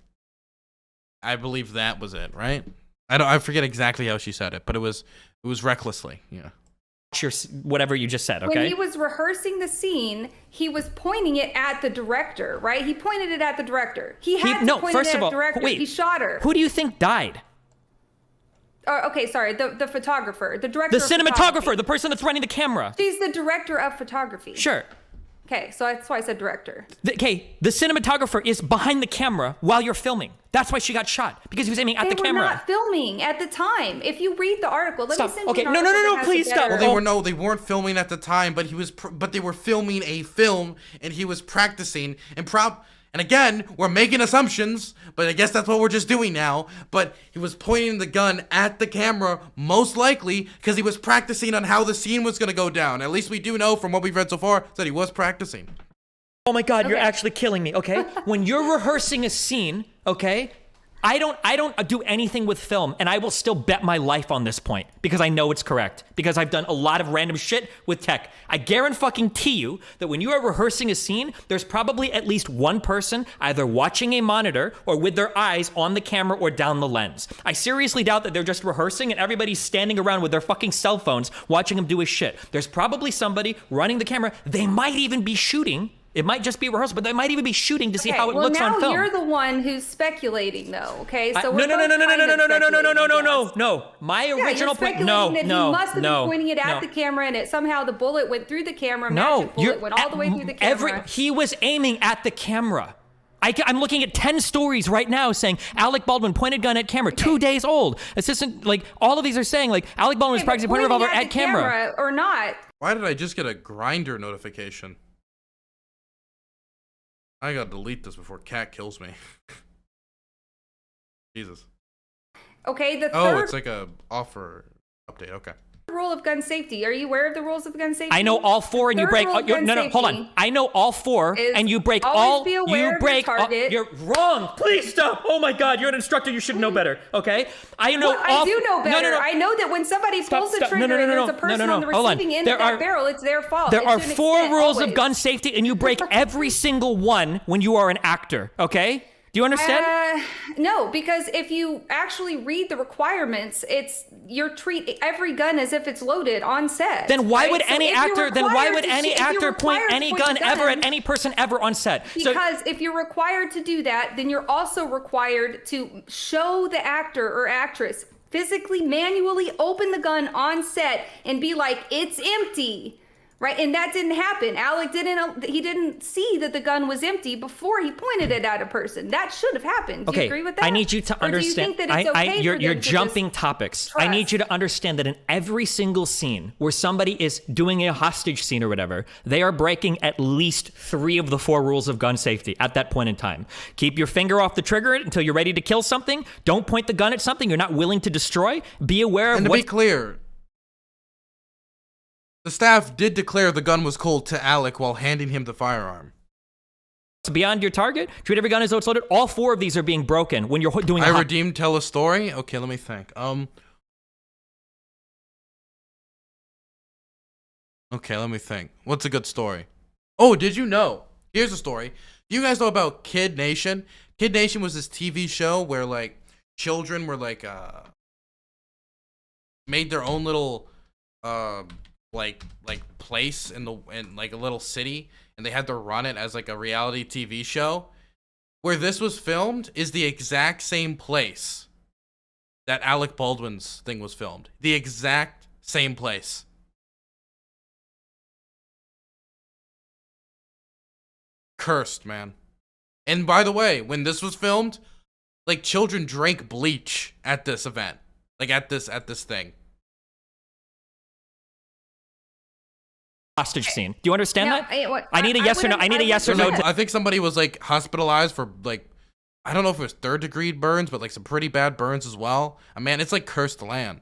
I believe that was it, right? I forget exactly how she said it, but it was recklessly, yeah. Whatever you just said, okay? When he was rehearsing the scene, he was pointing it at the director, right? He pointed it at the director. He had to point it at the director. Wait, he shot her. Who do you think died? Okay, sorry, the photographer, the director. The cinematographer, the person that's running the camera. She's the director of photography. Sure. Okay, so that's why I said director. Okay, the cinematographer is behind the camera while you're filming. That's why she got shot, because he was aiming at the camera. They were not filming at the time. If you read the article, let me send Okay, you an no, article that has please a stop. better- They weren't filming at the time, but but they were filming a film, and he was practicing and again, we're making assumptions, but I guess that's what we're just doing now. But he was pointing the gun at the camera, most likely, because he was practicing on how the scene was going to go down. At least we do know from what we've read so far that he was practicing. Oh my God, you're actually killing me, okay? When you're rehearsing a scene, okay? I don't do anything with film, and I will still bet my life on this point because I know it's correct, because I've done a lot of random shit with tech. I guarantee you that when you are rehearsing a scene, there's probably at least one person either watching a monitor or with their eyes on the camera or down the lens. I seriously doubt that they're just rehearsing and everybody's standing around with their fucking cell phones watching them do his shit. There's probably somebody running the camera. They might even be shooting. It might just be rehearsal, but they might even be shooting to see how it looks on film. Now you're the one who's speculating, though. Okay, so No. My original point. No. He must have been pointing it at the camera, and somehow the bullet went through the camera. Magic bullet went all the way through the camera. He was aiming at the camera. I'm looking at 10 stories right now saying Alec Baldwin pointed gun at camera, 2 days old. Assistant, like all of these are saying like Alec Baldwin was practicing pointing revolver at camera or not. Why did I just get a Grindr notification? I gotta delete this before Cat kills me. Jesus. Okay, the Oh, third it's like a offer update. Okay. rule of gun safety. Are you aware of the rules of gun safety? I know all four, and you break. No, hold on. I know all four, and you break all. You break. You're wrong. Please stop. Oh my God, you're an instructor. You should know better. Okay. I know. I do know better. No. I know that when somebody pulls the trigger and there's a person on the receiving end of that barrel, it's their fault. There are 4 rules of gun safety, and you break every single one when you are an actor. Okay. Do you understand? No, because if you actually read the requirements, you treat every gun as if it's loaded on set. Then why would any actor? Then why would any actor point any gun ever at any person ever on set? Because if you're required to do that, then you're also required to show the actor or actress physically, manually open the gun on set and be like, "It's empty." Right, and that didn't happen. Alec didn't see that the gun was empty before he pointed it at a person. That should have happened. Do you agree with that? I need you to understand. Do you think that it's okay you're jumping topics. Trust? I need you to understand that in every single scene where somebody is doing a hostage scene or whatever, they are breaking at least 3 of the 4 rules of gun safety at that point in time. Keep your finger off the trigger until you're ready to kill something. Don't point the gun at something you're not willing to destroy. Be aware of And to be clear, the staff did declare the gun was cold to Alec while handing him the firearm. It's beyond your target. Treat every gun as though it's loaded. All 4 of these are being broken when you're doing I redeemed tell a story? Okay, let me think. Okay, let me think. What's a good story? Oh, did you know? Here's a story. Do you guys know about Kid Nation? Kid Nation was this TV show where like children were like made their own little like place in like a little city, and they had to run it as like a reality TV show. Where this was filmed is the exact same place that Alec Baldwin's thing was filmed. The exact same place. Cursed, man. And by the way, when this was filmed, like children drank bleach at this event. Like at this thing. Hostage scene. Do you understand that? I need a yes or no. I need a yes or no. I think somebody was like hospitalized for like, I don't know if it was 3rd-degree burns, but like some pretty bad burns as well. Man, it's like cursed land.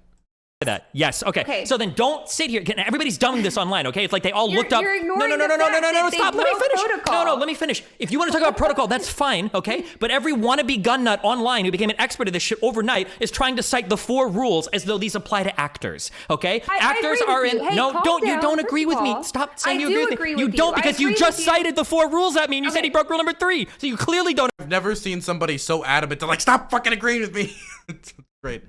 That. Yes. Okay. So then don't sit here. Everybody's dumbing this online. Okay. It's like they all looked up. You're ignoring no. Stop. Let me finish. Protocol. No. Let me finish. If you want to talk about protocol, that's fine. Okay. But every wannabe gun nut online who became an expert at this shit overnight is trying to cite the 4 rules as though these apply to actors. Okay. Actors are in. Hey, no. Don't. You don't agree with me. Stop saying you agree with me. You don't, because you just cited the 4 rules at me and you said he broke rule number 3. So you clearly don't. I've never seen somebody so adamant to like stop fucking agreeing with me. It's great.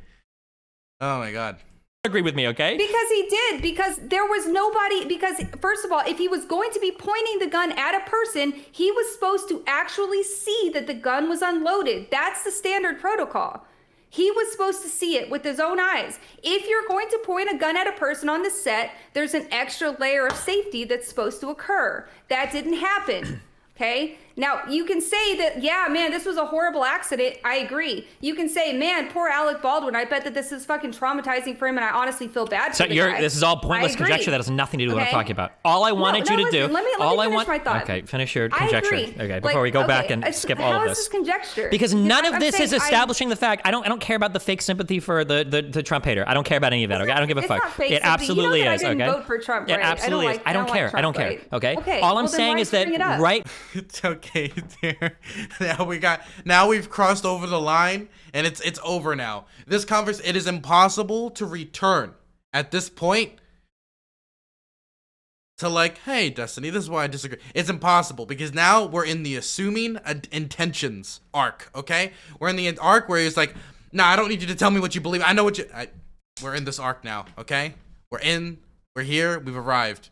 Oh my God. Agree with me, okay? Because he did, because there was nobody, because first of all, if he was going to be pointing the gun at a person, he was supposed to actually see that the gun was unloaded. That's the standard protocol. He was supposed to see it with his own eyes. If you're going to point a gun at a person on the set, there's an extra layer of safety that's supposed to occur. That didn't happen. Okay? Now, you can say that, yeah, man, this was a horrible accident. I agree. You can say, man, poor Alec Baldwin. I bet that this is fucking traumatizing for him, and I honestly feel bad for the guy. This is all pointless conjecture that has nothing to do with what I'm talking about. All I wanted you to do. Let me finish my thought. Okay, finish your conjecture. I agree. Okay, before we go back and skip all of this. How is this conjecture? Because none of this is establishing the fact. I don't care about the fake sympathy for the Trump hater. I don't care about any of that. Okay, I don't give a fuck. It absolutely is. Okay. I didn't vote for Trump. It absolutely is. I don't care. I don't care. Okay. All I'm saying is that right. It's okay, dear. Now we've crossed over the line, and it's over now. This conversation, it is impossible to return at this point to like, hey, Destiny, this is why I disagree. It's impossible because now we're in the assuming intentions arc. Okay, we're in the arc where it's like, nah, I don't need you to tell me what you believe. I know what you. We're in this arc now. Okay, we're here. We've arrived.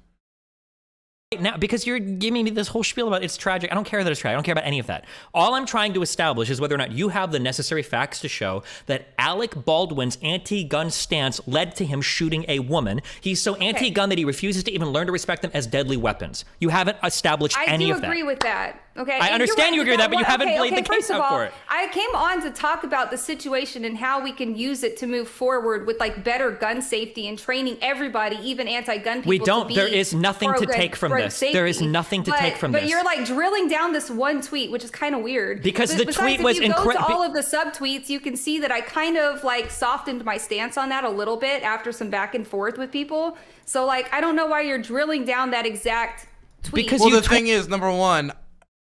Now, because you're giving me this whole spiel about it's tragic. I don't care that it's tragic. I don't care about any of that. All I'm trying to establish is whether or not you have the necessary facts to show that Alec Baldwin's anti-gun stance led to him shooting a woman. He's so anti-gun that he refuses to even learn to respect them as deadly weapons. You haven't established any of that. I do agree with that. Okay. I understand you agree with that, but you haven't laid the case out for it. I came on to talk about the situation and how we can use it to move forward with like better gun safety and training everybody, even anti-gun people. We don't. There is nothing to take from this. There is nothing to take from this. But you're like drilling down this one tweet, which is kind of weird. Because the tweet was incredible. If you go to all of the subtweets, you can see that I kind of like softened my stance on that a little bit after some back and forth with people. So like, I don't know why you're drilling down that exact tweet. Because the thing is, number one,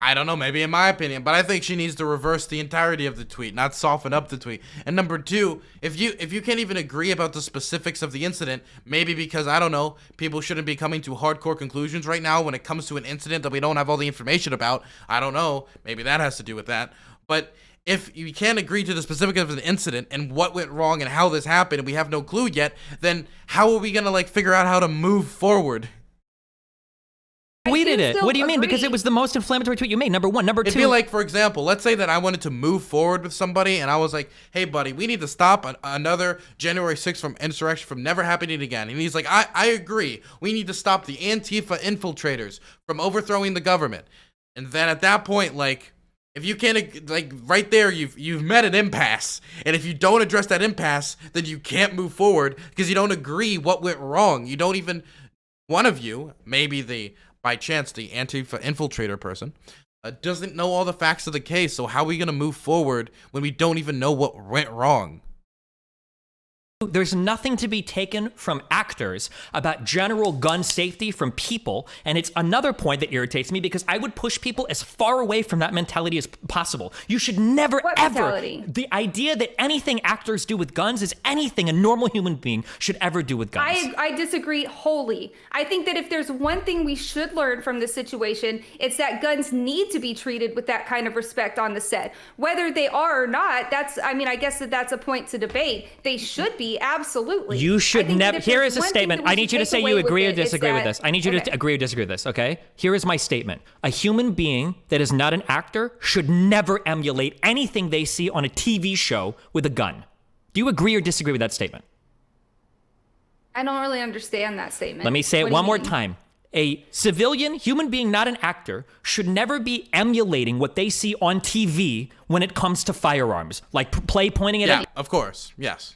I don't know, maybe in my opinion, but I think she needs to reverse the entirety of the tweet, not soften up the tweet. And number two, if you can't even agree about the specifics of the incident, maybe because, I don't know, people shouldn't be coming to hardcore conclusions right now when it comes to an incident that we don't have all the information about. I don't know, maybe that has to do with that. But if you can't agree to the specifics of the incident and what went wrong and how this happened and we have no clue yet, then how are we gonna like figure out how to move forward? Tweeted it. What do you mean? Because it was the most inflammatory tweet you made. Number one. Number two. It'd be like, for example, let's say that I wanted to move forward with somebody and I was like, hey, buddy, we need to stop another January 6th from insurrection from never happening again. And he's like, I agree. We need to stop the Antifa infiltrators from overthrowing the government. And then at that point, like, if you can't, like, right there, you've met an impasse. And if you don't address that impasse, then you can't move forward because you don't agree what went wrong. You don't even, one of you, maybe by chance, the Antifa infiltrator person, doesn't know all the facts of the case. So how are we going to move forward when we don't even know what went wrong? There's nothing to be taken from actors about general gun safety from people, and it's another point that irritates me because I would push people as far away from that mentality as possible. You should never, mentality? The idea that anything actors do with guns is anything a normal human being should ever do with guns. I disagree wholly. I think that if there's one thing we should learn from this situation, it's that guns need to be treated with that kind of respect on the set. Whether they are or not, I guess that's a point to debate. They should be. Absolutely. You should never. Here is a statement. I need you to say you agree or disagree with this. I need you to agree or disagree with this, okay? Here is my statement. A human being that is not an actor should never emulate anything they see on a TV show with a gun. Do you agree or disagree with that statement? I don't really understand that statement. Let me say it one more time. A civilian, human being, not an actor, should never be emulating what they see on TV when it comes to firearms. Like pointing it at... Yeah, of course. Yes.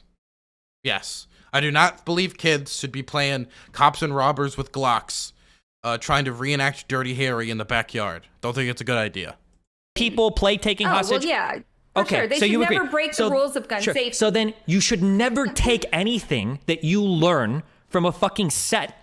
Yes. I do not believe kids should be playing cops and robbers with Glocks, trying to reenact Dirty Harry in the backyard. Don't think it's a good idea. People play taking hostage. Well, yeah. Okay, sure. They should never break the rules of gun safety. So then you should never take anything that you learn from a fucking set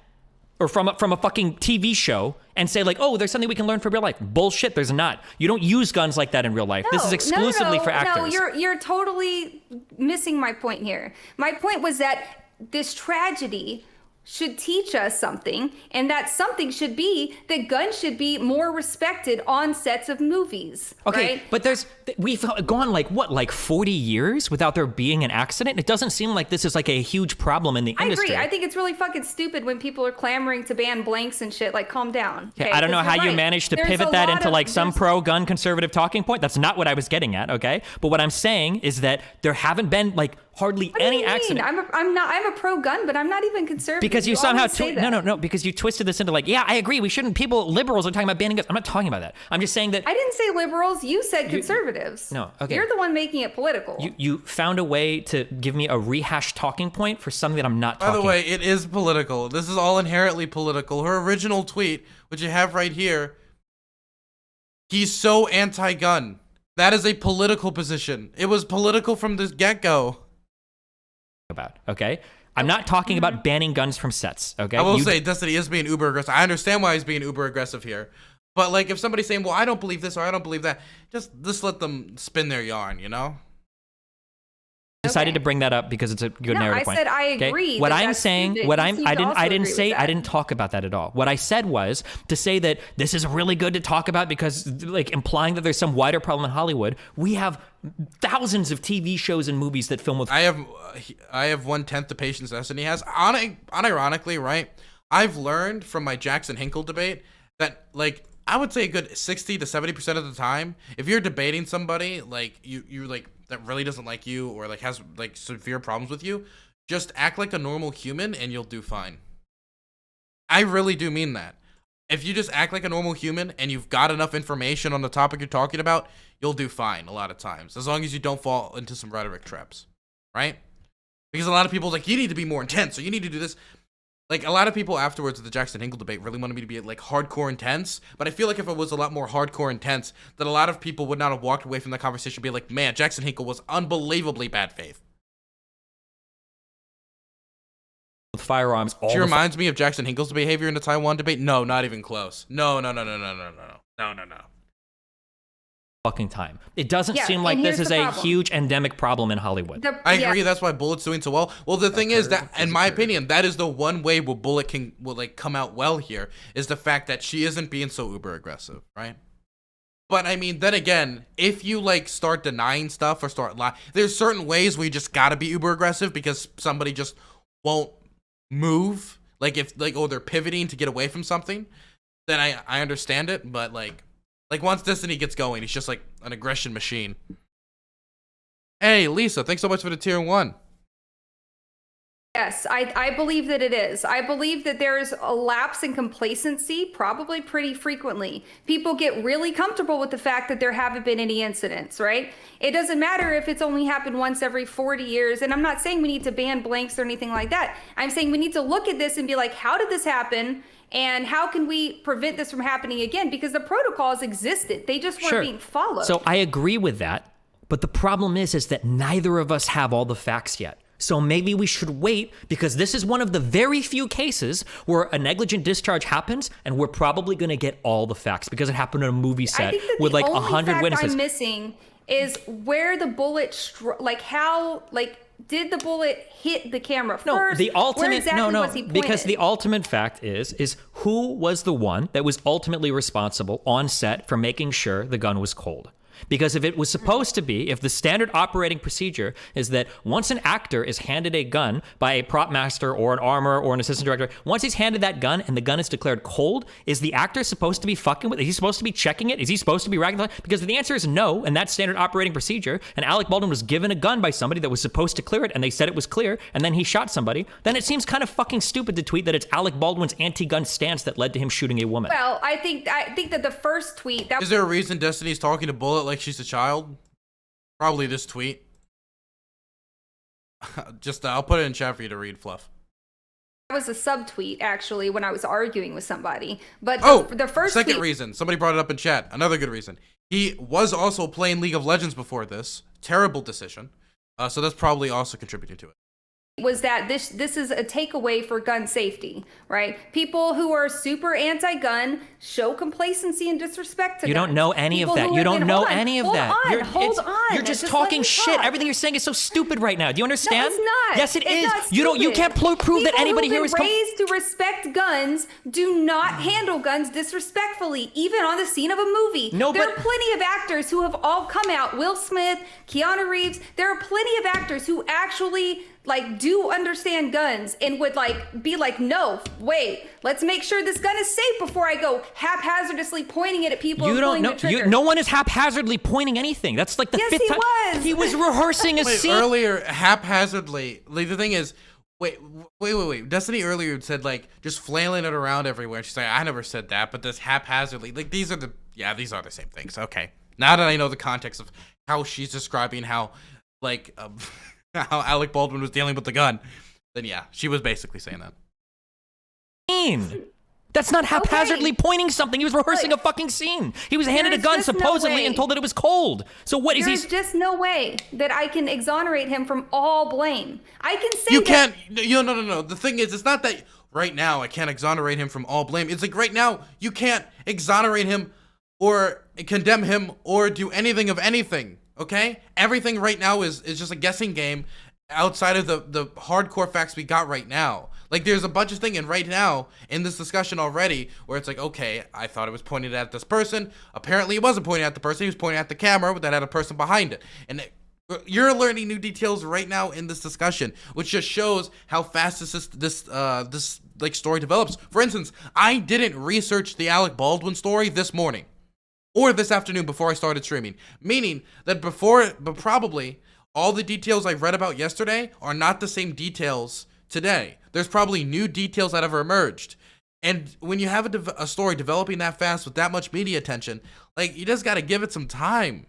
or from a fucking TV show and say like, oh, there's something we can learn from real life. Bullshit, there's not. You don't use guns like that in real life. This is exclusively for actors. No, you're totally missing my point here. My point was that this tragedy should teach us something, and that something should be that guns should be more respected on sets of movies. Okay, right? but we've gone like 40 years without there being an accident. It doesn't seem like this is like a huge problem in the industry. I agree. I think it's really fucking stupid when people are clamoring to ban blanks and shit. Like, calm down. Okay, I don't know how you managed to pivot that into like some pro-gun conservative talking point. That's not what I was getting at, okay? But what I'm saying is that there haven't been like hardly any accident. I'm a pro-gun, but I'm not even conservative. Because you somehow no, because you twisted this into like, yeah, I agree. We shouldn't. Liberals are talking about banning guns. I'm not talking about that. I'm just saying that I didn't say liberals. You said conservatives. No, okay. You're the one making it political. You found a way to give me a rehashed talking point for something that I'm not talking. By the way, it is political. This is all inherently political. Her original tweet, which you have right here, he's so anti-gun. That is a political position. It was political from the get-go. About, okay? I'm not talking about banning guns from sets, okay? I will say Destiny is being uber aggressive. I understand why he's being uber aggressive here. But like if somebody's saying, well, I don't believe this or I don't believe that, just let them spin their yarn, you know? Decided to bring that up because it's a good narrative point. I said I agree. Okay? What I'm saying, I didn't talk about that at all. What I said was to say that this is really good to talk about because like implying that there's some wider problem in Hollywood. We have thousands of TV shows and movies that film with. I have 1/10 the patience Destiny has. Unironically, right? I've learned from my Jackson Hinkle debate that like I would say a good 60 to 70% of the time, if you're debating somebody like you like that really doesn't like you or like has like severe problems with you, just act like a normal human and you'll do fine. I really do mean that. If you just act like a normal human and you've got enough information on the topic you're talking about, you'll do fine a lot of times, as long as you don't fall into some rhetoric traps, right? Because a lot of people are like, you need to be more intense or you need to do this. Like a lot of people afterwards at the Jackson Hinkle debate really wanted me to be like hardcore intense, but I feel like if it was a lot more hardcore intense, that a lot of people would not have walked away from the conversation being like, man, Jackson Hinkle was unbelievably bad faith. With firearms. She reminds me of Jackson Hinkle's behavior in the Taiwan debate. No, not even close. No. Fucking time. It doesn't seem like this is a huge endemic problem in Hollywood. I agree. That's why Bullet's doing so well. Well, the thing is that, in my opinion, that is the one way where Bullet will like come out well here is the fact that she isn't being so uber aggressive, right? But I mean, then again, if you like start denying stuff or start lying, there's certain ways where you just gotta be uber aggressive because somebody just won't move. Like if like they're pivoting to get away from something, then I understand it. But like once Destiny gets going, he's just like an aggression machine. Hey, Lisa, thanks so much for the tier 1. Yes, I believe that it is. I believe that there's a lapse in complacency, probably pretty frequently. People get really comfortable with the fact that there haven't been any incidents, right? It doesn't matter if it's only happened once every 40 years. And I'm not saying we need to ban blanks or anything like that. I'm saying we need to look at this and be like, how did this happen? And how can we prevent this from happening again? Because the protocols existed. They just weren't being followed. So I agree with that. But the problem is that neither of us have all the facts yet. So maybe we should wait because this is one of the very few cases where a negligent discharge happens and we're probably going to get all the facts because it happened on a movie set with like 100 witnesses. I'm missing is where the bullet, did the bullet hit the camera first? No, the ultimate exactly was he pointed? Because the ultimate fact is who was the one that was ultimately responsible on set for making sure the gun was cold. Because if it was supposed to be, if the standard operating procedure is that once an actor is handed a gun by a prop master or an armorer or an assistant director, once he's handed that gun and the gun is declared cold, is the actor supposed to be fucking with it? Is he supposed to be checking it? Is he supposed to be ragdoll? Because if the answer is no, and that's standard operating procedure, and Alec Baldwin was given a gun by somebody that was supposed to clear it, and they said it was clear, and then he shot somebody, then it seems kind of fucking stupid to tweet that it's Alec Baldwin's anti-gun stance that led to him shooting a woman. Well, I think that the first tweet... Is there a reason Destiny's talking to Bullet like she's a child? Probably this tweet. Just I'll put it in chat for you to read, Fluff. That was a subtweet actually when I was arguing with somebody. But the first second reason. Somebody brought it up in chat. Another good reason. He was also playing League of Legends before this. Terrible decision. So that's probably also contributing to it. was that this is a takeaway for gun safety, right? People who are super anti-gun show complacency and disrespect to You guns. don't know any People of that. who You have don't been- know hold on, any of hold that. on, You're, hold on. You're just let talking me shit. talk. Everything you're saying is so stupid right now. Do you understand? No, it's not. Yes, it is. Not You don't. You stupid. can't prove that People anybody who've here been is. raised to respect guns do not handle guns disrespectfully, even on the scene of a movie. No, there but- are plenty of actors who have all come out. Will Smith, Keanu Reeves. There are plenty of actors who actually do understand guns and would be like, no, wait, let's make sure this gun is safe before I go haphazardly pointing it at people. You and don't pulling know. the trigger. No one is haphazardly pointing anything. That's like the Yes, fifth he time. was. He was rehearsing a Wait, scene. earlier, haphazardly. The thing is, wait. Destiny earlier said just flailing it around everywhere. She's like, I never said that, but this haphazardly, these are the same things. Okay, now that I know the context of how she's describing how how Alec Baldwin was dealing with the gun, then yeah, she was basically saying that. That's not haphazardly pointing something. He was rehearsing a fucking scene. He was handed a gun supposedly and told that it was cold. So what is he? There's just no way that I can exonerate him from all blame. I can say You that- can't. No. The thing is, it's not that right now I can't exonerate him from all blame. It's right now you can't exonerate him or condemn him or do anything of anything. Okay? Everything right now is just a guessing game outside of the hardcore facts we got right now. There's a bunch of things in right now in this discussion already where it's okay, I thought it was pointed at this person. Apparently it wasn't pointing at the person. He was pointing at the camera that had a person behind it. And you're learning new details right now in this discussion, which just shows how fast this story develops. For instance, I didn't research the Alec Baldwin story this morning or this afternoon before I started streaming, meaning that probably all the details I read about yesterday are not the same details today. There's probably new details that have emerged. And when you have a story developing that fast with that much media attention, you just got to give it some time.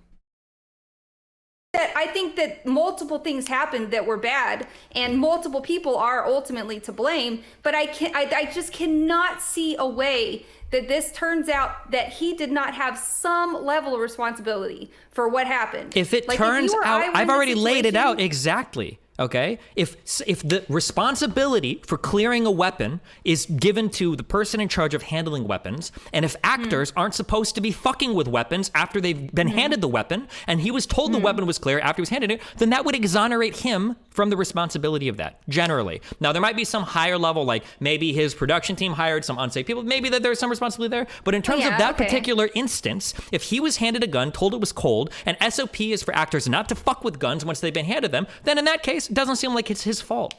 I think that multiple things happened that were bad and multiple people are ultimately to blame, but I just cannot see a way that this turns out that he did not have some level of responsibility for what happened. If it Like, turns you or out, I were I've in the already laid it situation- out exactly. Okay, if the responsibility for clearing a weapon is given to the person in charge of handling weapons, and if actors aren't supposed to be fucking with weapons after they've been handed the weapon, and he was told the weapon was clear after he was handed it, then that would exonerate him from the responsibility of that, generally. Now, there might be some higher level, maybe his production team hired some unsafe people, maybe that there's some responsibility there, but in terms of that particular instance, if he was handed a gun, told it was cold, and SOP is for actors not to fuck with guns once they've been handed them, then in that case, it doesn't seem like it's his fault.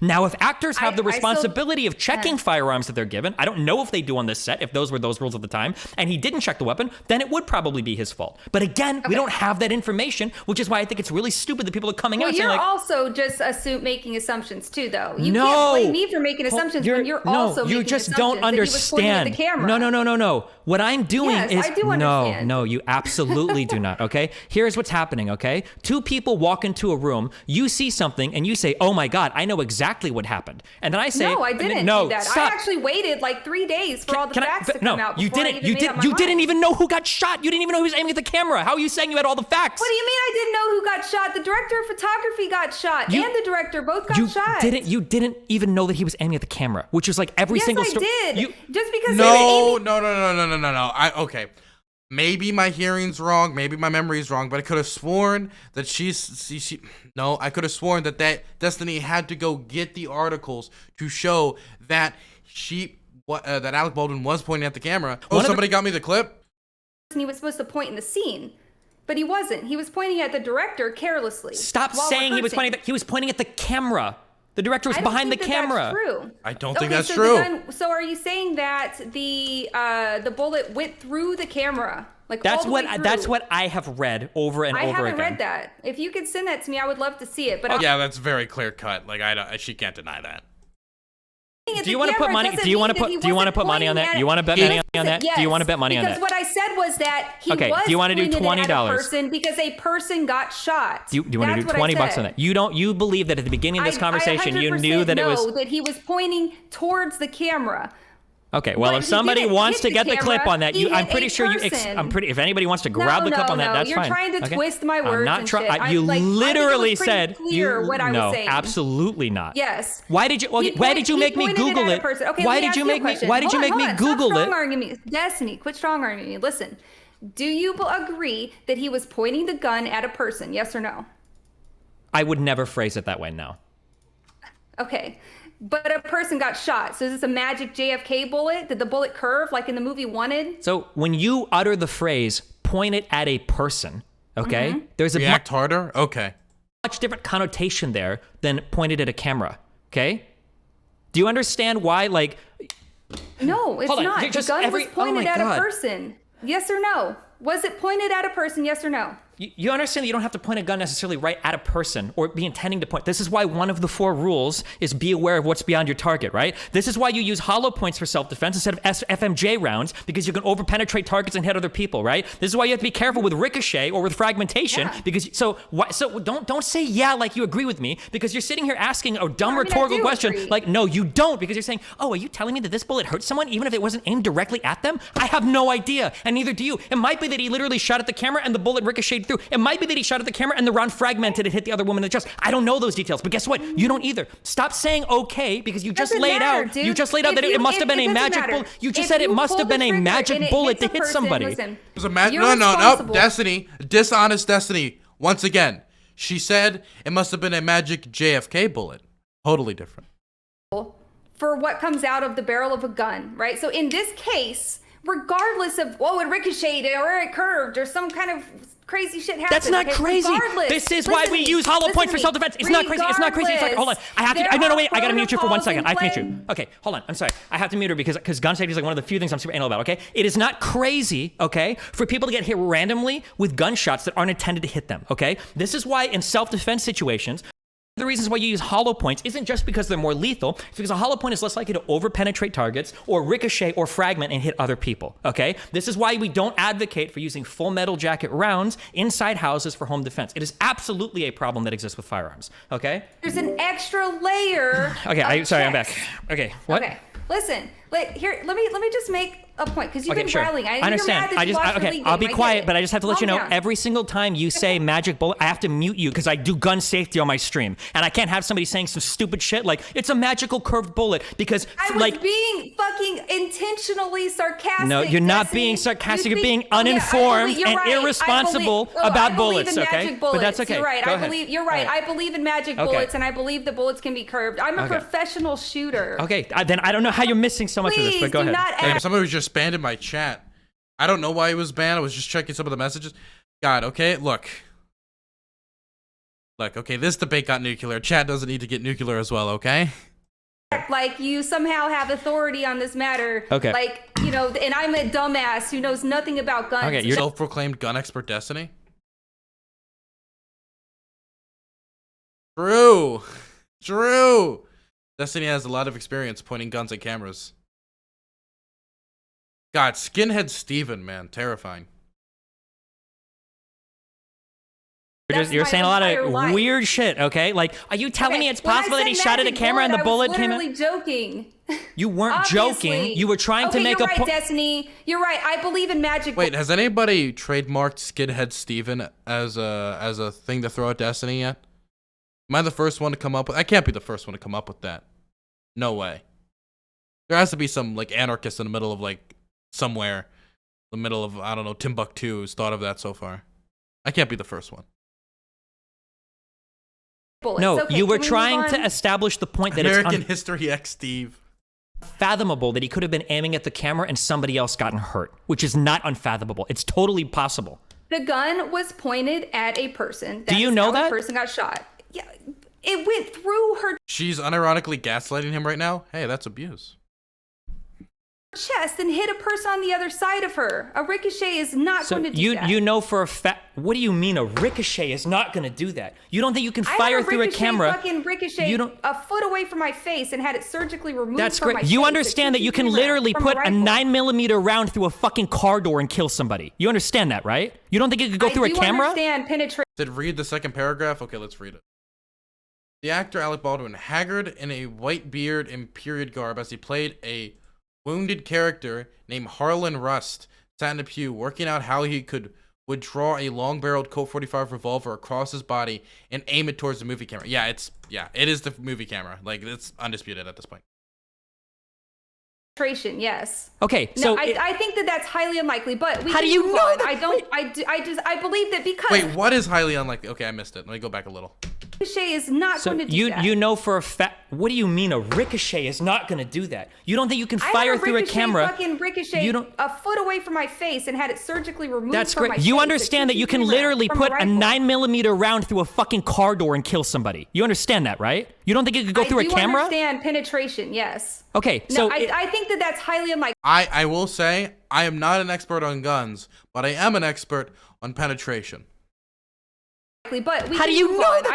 Now, if actors have the responsibility of checking firearms that they're given, I don't know if they do on this set, if those were those rules at the time, and he didn't check the weapon, then it would probably be his fault. But again, we don't have that information, which is why I think it's really stupid that people are coming out saying you're also just making assumptions too, though. You no, can't blame me for making assumptions when you're also making you just assumptions don't that he was pointing at understand. the camera. No. What I'm doing Yes, is I do understand. No, you absolutely do not. Okay, here's what's happening. Okay, two people walk into a room, you see something, and you say, "Oh my God, I know exactly what happened." And then I say, No, I didn't no, do that. stop. I actually waited 3 days for all the facts to come out. You before I didn't. even made up my You didn't mind. even know who got shot. You didn't even know who was aiming at the camera. How are you saying you had all the facts? What do you mean I didn't know who got shot? The director of photography got shot, and the director both got shot. You didn't even know that he was aiming at the camera, which was every single story. Yes, I did. Just because No. Okay. Maybe my hearing's wrong. Maybe my memory's wrong. But I could have sworn that I could have sworn that Destiny had to go get the articles to show that that Alec Baldwin was pointing at the camera. Somebody got me the clip. he was supposed to point in the scene, but he wasn't. He was pointing at the director carelessly. Stop while saying he was rehearsing. pointing. He was pointing at the camera. The director was behind the camera. That's true. I don't think Okay, that's so true. So are you saying that the bullet went through the camera? That's all the way that's through? what I have read over and I over haven't again. read that. If you could send that to me, I would love to see it. But Yeah, that's very clear cut. She can't deny that. Do you want to put money? Do you want to put money on that? You want to bet money on that? Yes, Do you want to bet money on that? Because what I said was that he Okay, was do you want to do pointing it at a $20? person because a person got shot. Do you want to do That's what I $20 on said. that? You believe that at the beginning of this conversation you knew that it was. that he was pointing towards the camera. Okay, well, But if he somebody didn't wants hit to get the clip camera, on that, he I'm hit pretty a sure person. if anybody wants to grab the clip on that, that's You're fine. trying to Okay? twist my words I'm not and trying. shit. You literally I think it was said pretty clear what I was saying. No, absolutely not. Yes. Why did you? Okay, He why did you make me pointed Google at a it? person. Okay, Why let me did ask you a make me? question. Why did you Hold make on, me Stop Google it? strong-arming me. Destiny, quit strong-arming me. Listen, do you agree that he was pointing the gun at a person? Yes or no? I would never phrase it that way. No. Okay. But a person got shot. So is this a magic JFK bullet? Did the bullet curve like in the movie Wanted? So when you utter the phrase "point it at a person," okay, there's a React harder? Okay. much different connotation there than pointed at a camera. Okay. Do you understand why? Like, No, it's Hold on, not. you The just- gun every- was pointed oh my at God. a person. Yes or no? Was it pointed at a person? Yes or no? you understand that you don't have to point a gun necessarily right at a person or be intending to point. This is why one of the 4 rules is be aware of what's beyond your target, right? This is why you use hollow points for self-defense instead of FMJ rounds, because you can over-penetrate targets and hit other people, right? This is why you have to be careful with ricochet or with fragmentation, because so don't say yeah like you agree with me, because you're sitting here asking a dumb I mean, I rhetorical do question agree. like, no, you don't, because you're saying, oh, are you telling me that this bullet hurt someone even if it wasn't aimed directly at them? I have no idea, and neither do you. It might be that he literally shot at the camera and the bullet ricocheted through. It might be that he shot at the camera and the round fragmented and hit the other woman in the chest. I don't know those details, but guess what? You don't either. Stop saying okay, because you just Doesn't laid matter, out. dude. You just laid out If that it must have been a doesn't magic matter. bullet. You just If said it you must pull have the been a trigger magic and it bullet hits to a hit person, somebody. listen, It was a you're no, responsible. Destiny. Dishonest Destiny. Once again, she said it must have been a magic JFK bullet. Totally different. For what comes out of the barrel of a gun, right? So in this case, regardless of, it ricocheted or it curved or some kind of crazy shit happened. That's not okay? crazy. Regardless, This is why we use hollow points for self-defense. It's not crazy. It's not crazy. It's like, hold on. I have to. No, wait. I gotta mute you for 1 second. I have to mute you. Okay, hold on. I'm sorry. I have to mute her because gun safety is like one of the few things I'm super anal about. Okay, it is not crazy. Okay, for people to get hit randomly with gunshots that aren't intended to hit them. Okay, this is why in self-defense situations, the reasons why you use hollow points isn't just because they're more lethal. It's because a hollow point is less likely to over-penetrate targets or ricochet or fragment and hit other people, okay? This is why we don't advocate for using full metal jacket rounds inside houses for home defense. It is absolutely a problem that exists with firearms, okay? There's an extra layer. Okay, I'm checks. back. Okay, what? Okay, listen. Here, let me just make a point because you've Okay, been sure. growling. I understand. I'll be quiet, but I just have to let you know, every single time you say magic bullet, I have to mute you because I do gun safety on my stream. And I can't have somebody saying some stupid shit like, it's a magical curved bullet because, I was being fucking intentionally sarcastic. No, you're not Destiny. being sarcastic. You You're being think- oh, yeah, uninformed you're and right. irresponsible I about believe bullets, in okay? magic bullets. But that's okay. You're right. Go ahead. You're right. All right. I believe in magic Okay. bullets, and I believe the bullets can be curved. I'm a Okay. professional shooter. Okay, then I don't know how you're missing so much of this, Please but go do ahead. not Damn, somebody was just banned in my chat. I don't know why he was banned. I was just checking some of the messages. God, okay, look, okay, this debate got nuclear. Chat doesn't need to get nuclear as well, okay? Like you somehow have authority on this matter. Okay. Like, and I'm a dumbass who knows nothing about guns. Okay, you're Self-proclaimed gun expert Destiny? True. Destiny has a lot of experience pointing guns at cameras. God, Skinhead Steven, man, terrifying. You're saying a lot of weird shit, okay? Like, are you telling me it's possible that he shot at a camera and the bullet came in? I was literally joking. You weren't joking. You were trying to make you're a right, point. Destiny. You're right. I believe in magic. Wait, has anybody trademarked Skinhead Steven as a thing to throw at Destiny yet? Am I the first one to come up with? I can't be the first one to come up with that. No way. There has to be some like anarchist in the middle of like somewhere, the middle of I don't know Timbuktu who's thought of that so far. I can't be the first one. bullets. No, Okay, you were can we trying move to on? establish the point that American it's History X Steve. unfathomable that he could have been aiming at the camera and somebody else gotten hurt, which is not unfathomable. It's totally possible. The gun was pointed at a person. Do you know how that? The person got shot. Yeah, it went through her She's unironically gaslighting him right now. Hey, that's abuse. chest and hit a person on the other side of her. A ricochet is not So going to do that. you know for a fact. What do you mean a ricochet is not going to do that? You don't think you can I fire had through a camera? Fucking ricochet You don't. a foot away from my face and had it surgically removed. That's from great. My You face. understand that you can It's literally from put a rifle. 9mm round through a fucking car door and kill somebody. You understand that, right? You don't think it could go through a camera? I do understand penetration. Did read the second paragraph? Okay, let's read it. The actor Alec Baldwin, haggard in a white beard and period garb as he played a wounded character named Harlan Rust sat in a pew working out how he would draw a long-barreled Colt 45 revolver across his body and aim it towards the movie camera. Yeah, it is the movie camera. Like, it's undisputed at this point. Yes. Okay, No, so I think that that's highly unlikely, but we How can do you move know on. that? I believe that because Wait, what is highly unlikely? Okay, I missed it. Let me go back a little. Ricochet is not so going to do that. you know for a fact. What do you mean a ricochet is not going to do that? You don't think you can fire through a camera? Fucking ricochet You don't- a foot away from my face and had it surgically removed. That's from great. my You face understand at that you can 2 literally from put a rifle. 9mm round through a fucking car door and kill somebody. You understand that, right? You don't think it could go through a camera? I do understand penetration. Yes. Okay, No, so I think that that's highly unlikely. I will say I am not an expert on guns, but I am an expert on penetration. But we How can do you move know on. that?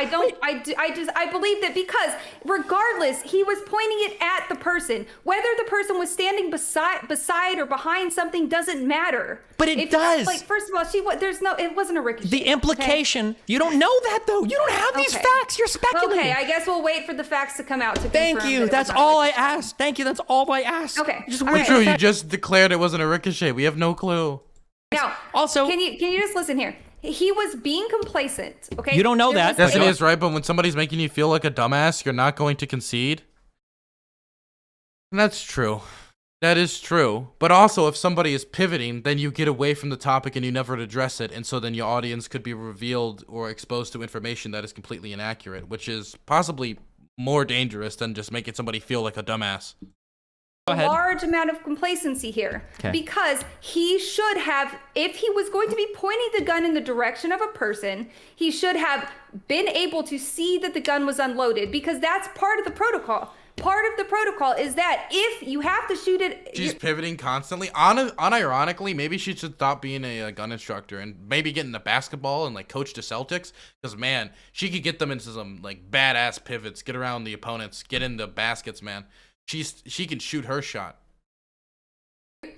I believe that because regardless, he was pointing it at the person. Whether the person was standing beside or behind something doesn't matter. But it does. Like, first of all, it wasn't a ricochet. the implication, you don't know that though. You don't have these Okay. facts. You're speculating. Okay, I guess we'll wait for the facts to come out to Thank confirm you. that it That's was not all I ricochet. asked. Thank you. That's all I asked. Okay. Just All wait right. for True, the you fact- just declared it wasn't a ricochet. We have no clue. Now, Also- can you just listen here? He was being complacent. Okay. You don't know There that, was- but Destiny you're- is right, but when somebody's making you feel like a dumbass, you're not going to concede. And that's true. That is true. But also, if somebody is pivoting, then you get away from the topic and you never address it. And so then your audience could be revealed or exposed to information that is completely inaccurate, which is possibly more dangerous than just making somebody feel like a dumbass. Go ahead. large amount of complacency here Okay. because he should have, if he was going to be pointing the gun in the direction of a person, he should have been able to see that the gun was unloaded, because that's part of the protocol. Part of the protocol is that if you have to shoot it, She's pivoting constantly. Unironically, maybe she should stop being a gun instructor and maybe get into basketball and like coach the Celtics. Because man, she could get them into some like badass pivots, get around the opponents, get into baskets, man. She can shoot her shot.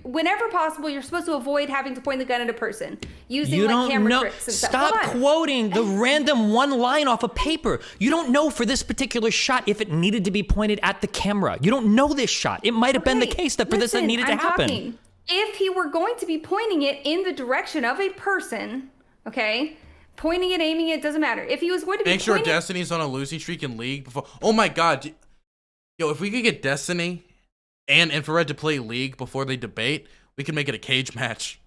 whenever possible, you're supposed to avoid having to point the gun at a person using You like don't camera know. tricks and stuff. Stop Hold on. quoting the random one line off of paper. You don't know for this particular shot if it needed to be pointed at the camera. You don't know this shot. It might have been the Okay, case that for this it listen, needed to I'm happen. talking. If he were going to be pointing it in the direction of a person, okay, pointing it, aiming it, doesn't matter. If he was going to be Make sure pointing, Destiny's on a losing streak in League before. Oh my God, yo! If we could get Destiny and Infrared to play League before they debate, we could make it a cage match.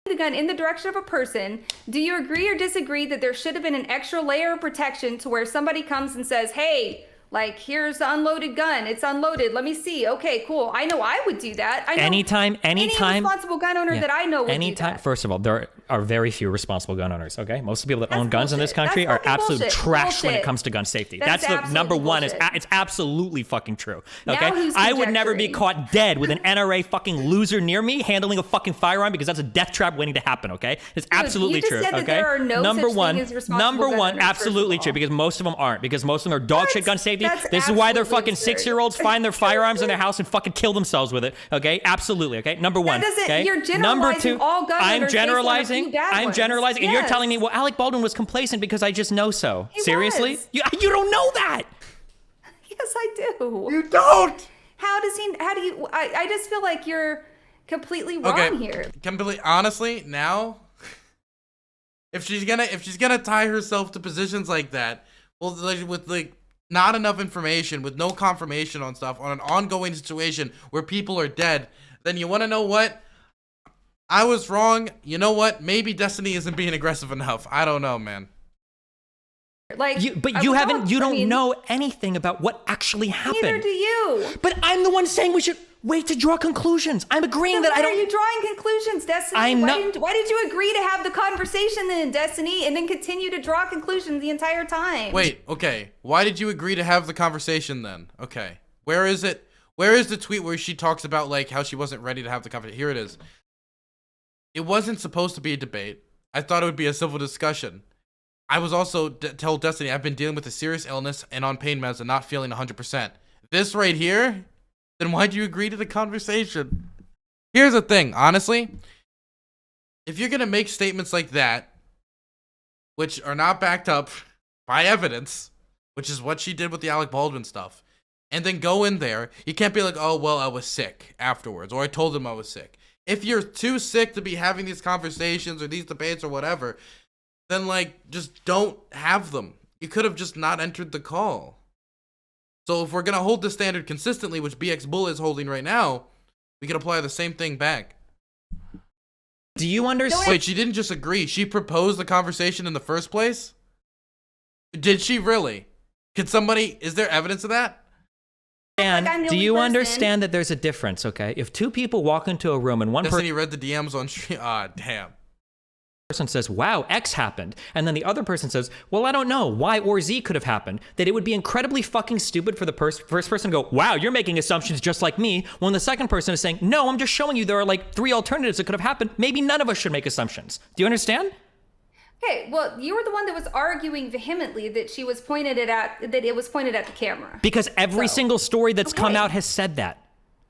the gun in the direction of a person, do you agree or disagree that there should have been an extra layer of protection to where somebody comes and says, hey, like, here's the unloaded gun. It's unloaded. Let me see. Okay, cool. I know I would do that. I know Anytime. any responsible gun owner Yeah. that I know would do Anytime. that. First of all, there are very few responsible gun owners. Okay, most of the people that That's own guns in this bullshit. country That's are fucking absolute bullshit. trash when it Bullshit. comes to gun safety. That's That's the absolute number one. bullshit. It's absolutely fucking true. Now Okay, who's I would never be conjecturing? caught dead with an NRA fucking loser near me handling a fucking firearm because that's a death trap waiting to happen. Okay, it's absolutely just true. said that Okay, there are no number such one, thing as responsible number gun one, owners, first of absolutely all. true because most of them aren't because most of them are dog shit gun safety. that's This is why they're absolutely fucking absurd. 6-year-olds find their firearms in their house and fucking kill themselves with it. Okay, absolutely. Okay, number one. doesn't- Okay, you're number generalizing two. all gun I'm owners based on a generalizing. few bad I'm ones. generalizing, and you're Yes. telling me, well, Alec Baldwin was complacent because I just know so. He Seriously? was. You don't know that. Yes, I do. You don't. How do you, I just feel like you're completely wrong Okay. here. Completely. Honestly, now, if she's gonna tie herself to positions like that, well, like, with like not enough information, with no confirmation on stuff, on an ongoing situation where people are dead, then you want to know what? I was wrong. You know what? Maybe Destiny isn't being aggressive enough. I don't know, man. Like, But I you would haven't. hope- You I don't mean, know anything about what actually happened. Neither do you. But I'm the one saying we should wait to draw conclusions. I'm agreeing that Why I are don't. you drawing conclusions, Destiny? I'm why, not- why did you agree to have the conversation then, Destiny, and then continue to draw conclusions the entire time? Wait, okay. Why did you agree to have the conversation then? Okay. Where is it? Where is the tweet where she talks about like how she wasn't ready to have the conversation? Here it is. It wasn't supposed to be a debate. I thought it would be a civil discussion. I was also tell Destiny I've been dealing with a serious illness and on pain meds and not feeling 100%. This right here? Then why'd you agree to the conversation? Here's the thing, honestly. If you're going to make statements like that, which are not backed up by evidence, which is what she did with the Alec Baldwin stuff, and then go in there. You can't be like, oh, well, I was sick afterwards, or I told them I was sick. If you're too sick to be having these conversations or these debates or whatever, then like just don't have them. You could have just not entered the call. So if we're gonna hold the standard consistently, which BXBullet is holding right now, we can apply the same thing back. Do you understand? Wait, she didn't just agree. She proposed the conversation in the first place? Did she really? Is there evidence of that? And Like I'm the do only you person. understand that there's a difference, okay? If two people walk into a room and one Destiny read the DMs on stream. Ah, damn. person says, wow, X happened, and then the other person says, well, I don't know, Y or Z could have happened, that it would be incredibly fucking stupid for the first person to go, wow, you're making assumptions just like me, when the second person is saying, no, I'm just showing you there are like 3 alternatives that could have happened. Maybe none of us should make assumptions. Do you understand? Okay, well, you were the one that was arguing vehemently that it was pointed at the camera. Because every single story that's come out has said that.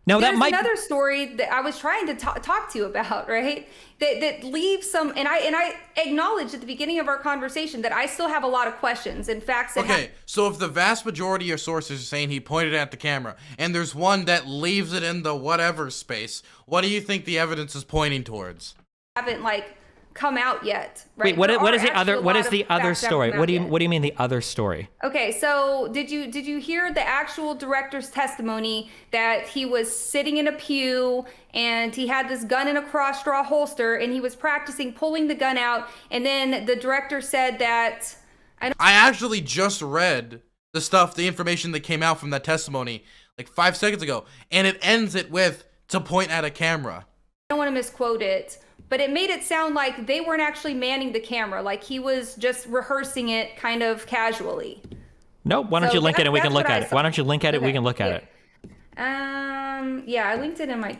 Now There's that might another story that I was trying to talk to you about, right? That leaves some, and I acknowledged at the beginning of our conversation that I still have a lot of questions and facts. That Okay, so if the vast majority of sources are saying he pointed at the camera, and there's one that leaves it in the whatever space, what do you think the evidence is pointing towards? haven't like come out yet, right? wait, what There is are the other? actually a What lot is of the other facts that haven't story? come What out do you yet. What do you mean the other story? Okay, so did you hear the actual director's testimony that he was sitting in a pew and he had this gun in a cross draw holster and he was practicing pulling the gun out, and then the director said that I actually just read the information that came out from that testimony like 5 seconds ago, and it ends it with to point at a camera. I don't want to misquote it, but it made it sound like they weren't actually manning the camera, like he was just rehearsing it kind of casually. No, why don't So you link it and we that's can look what I at it? saw. Why don't you link at it? We Okay, can look at yeah. it. Yeah, I linked it in my.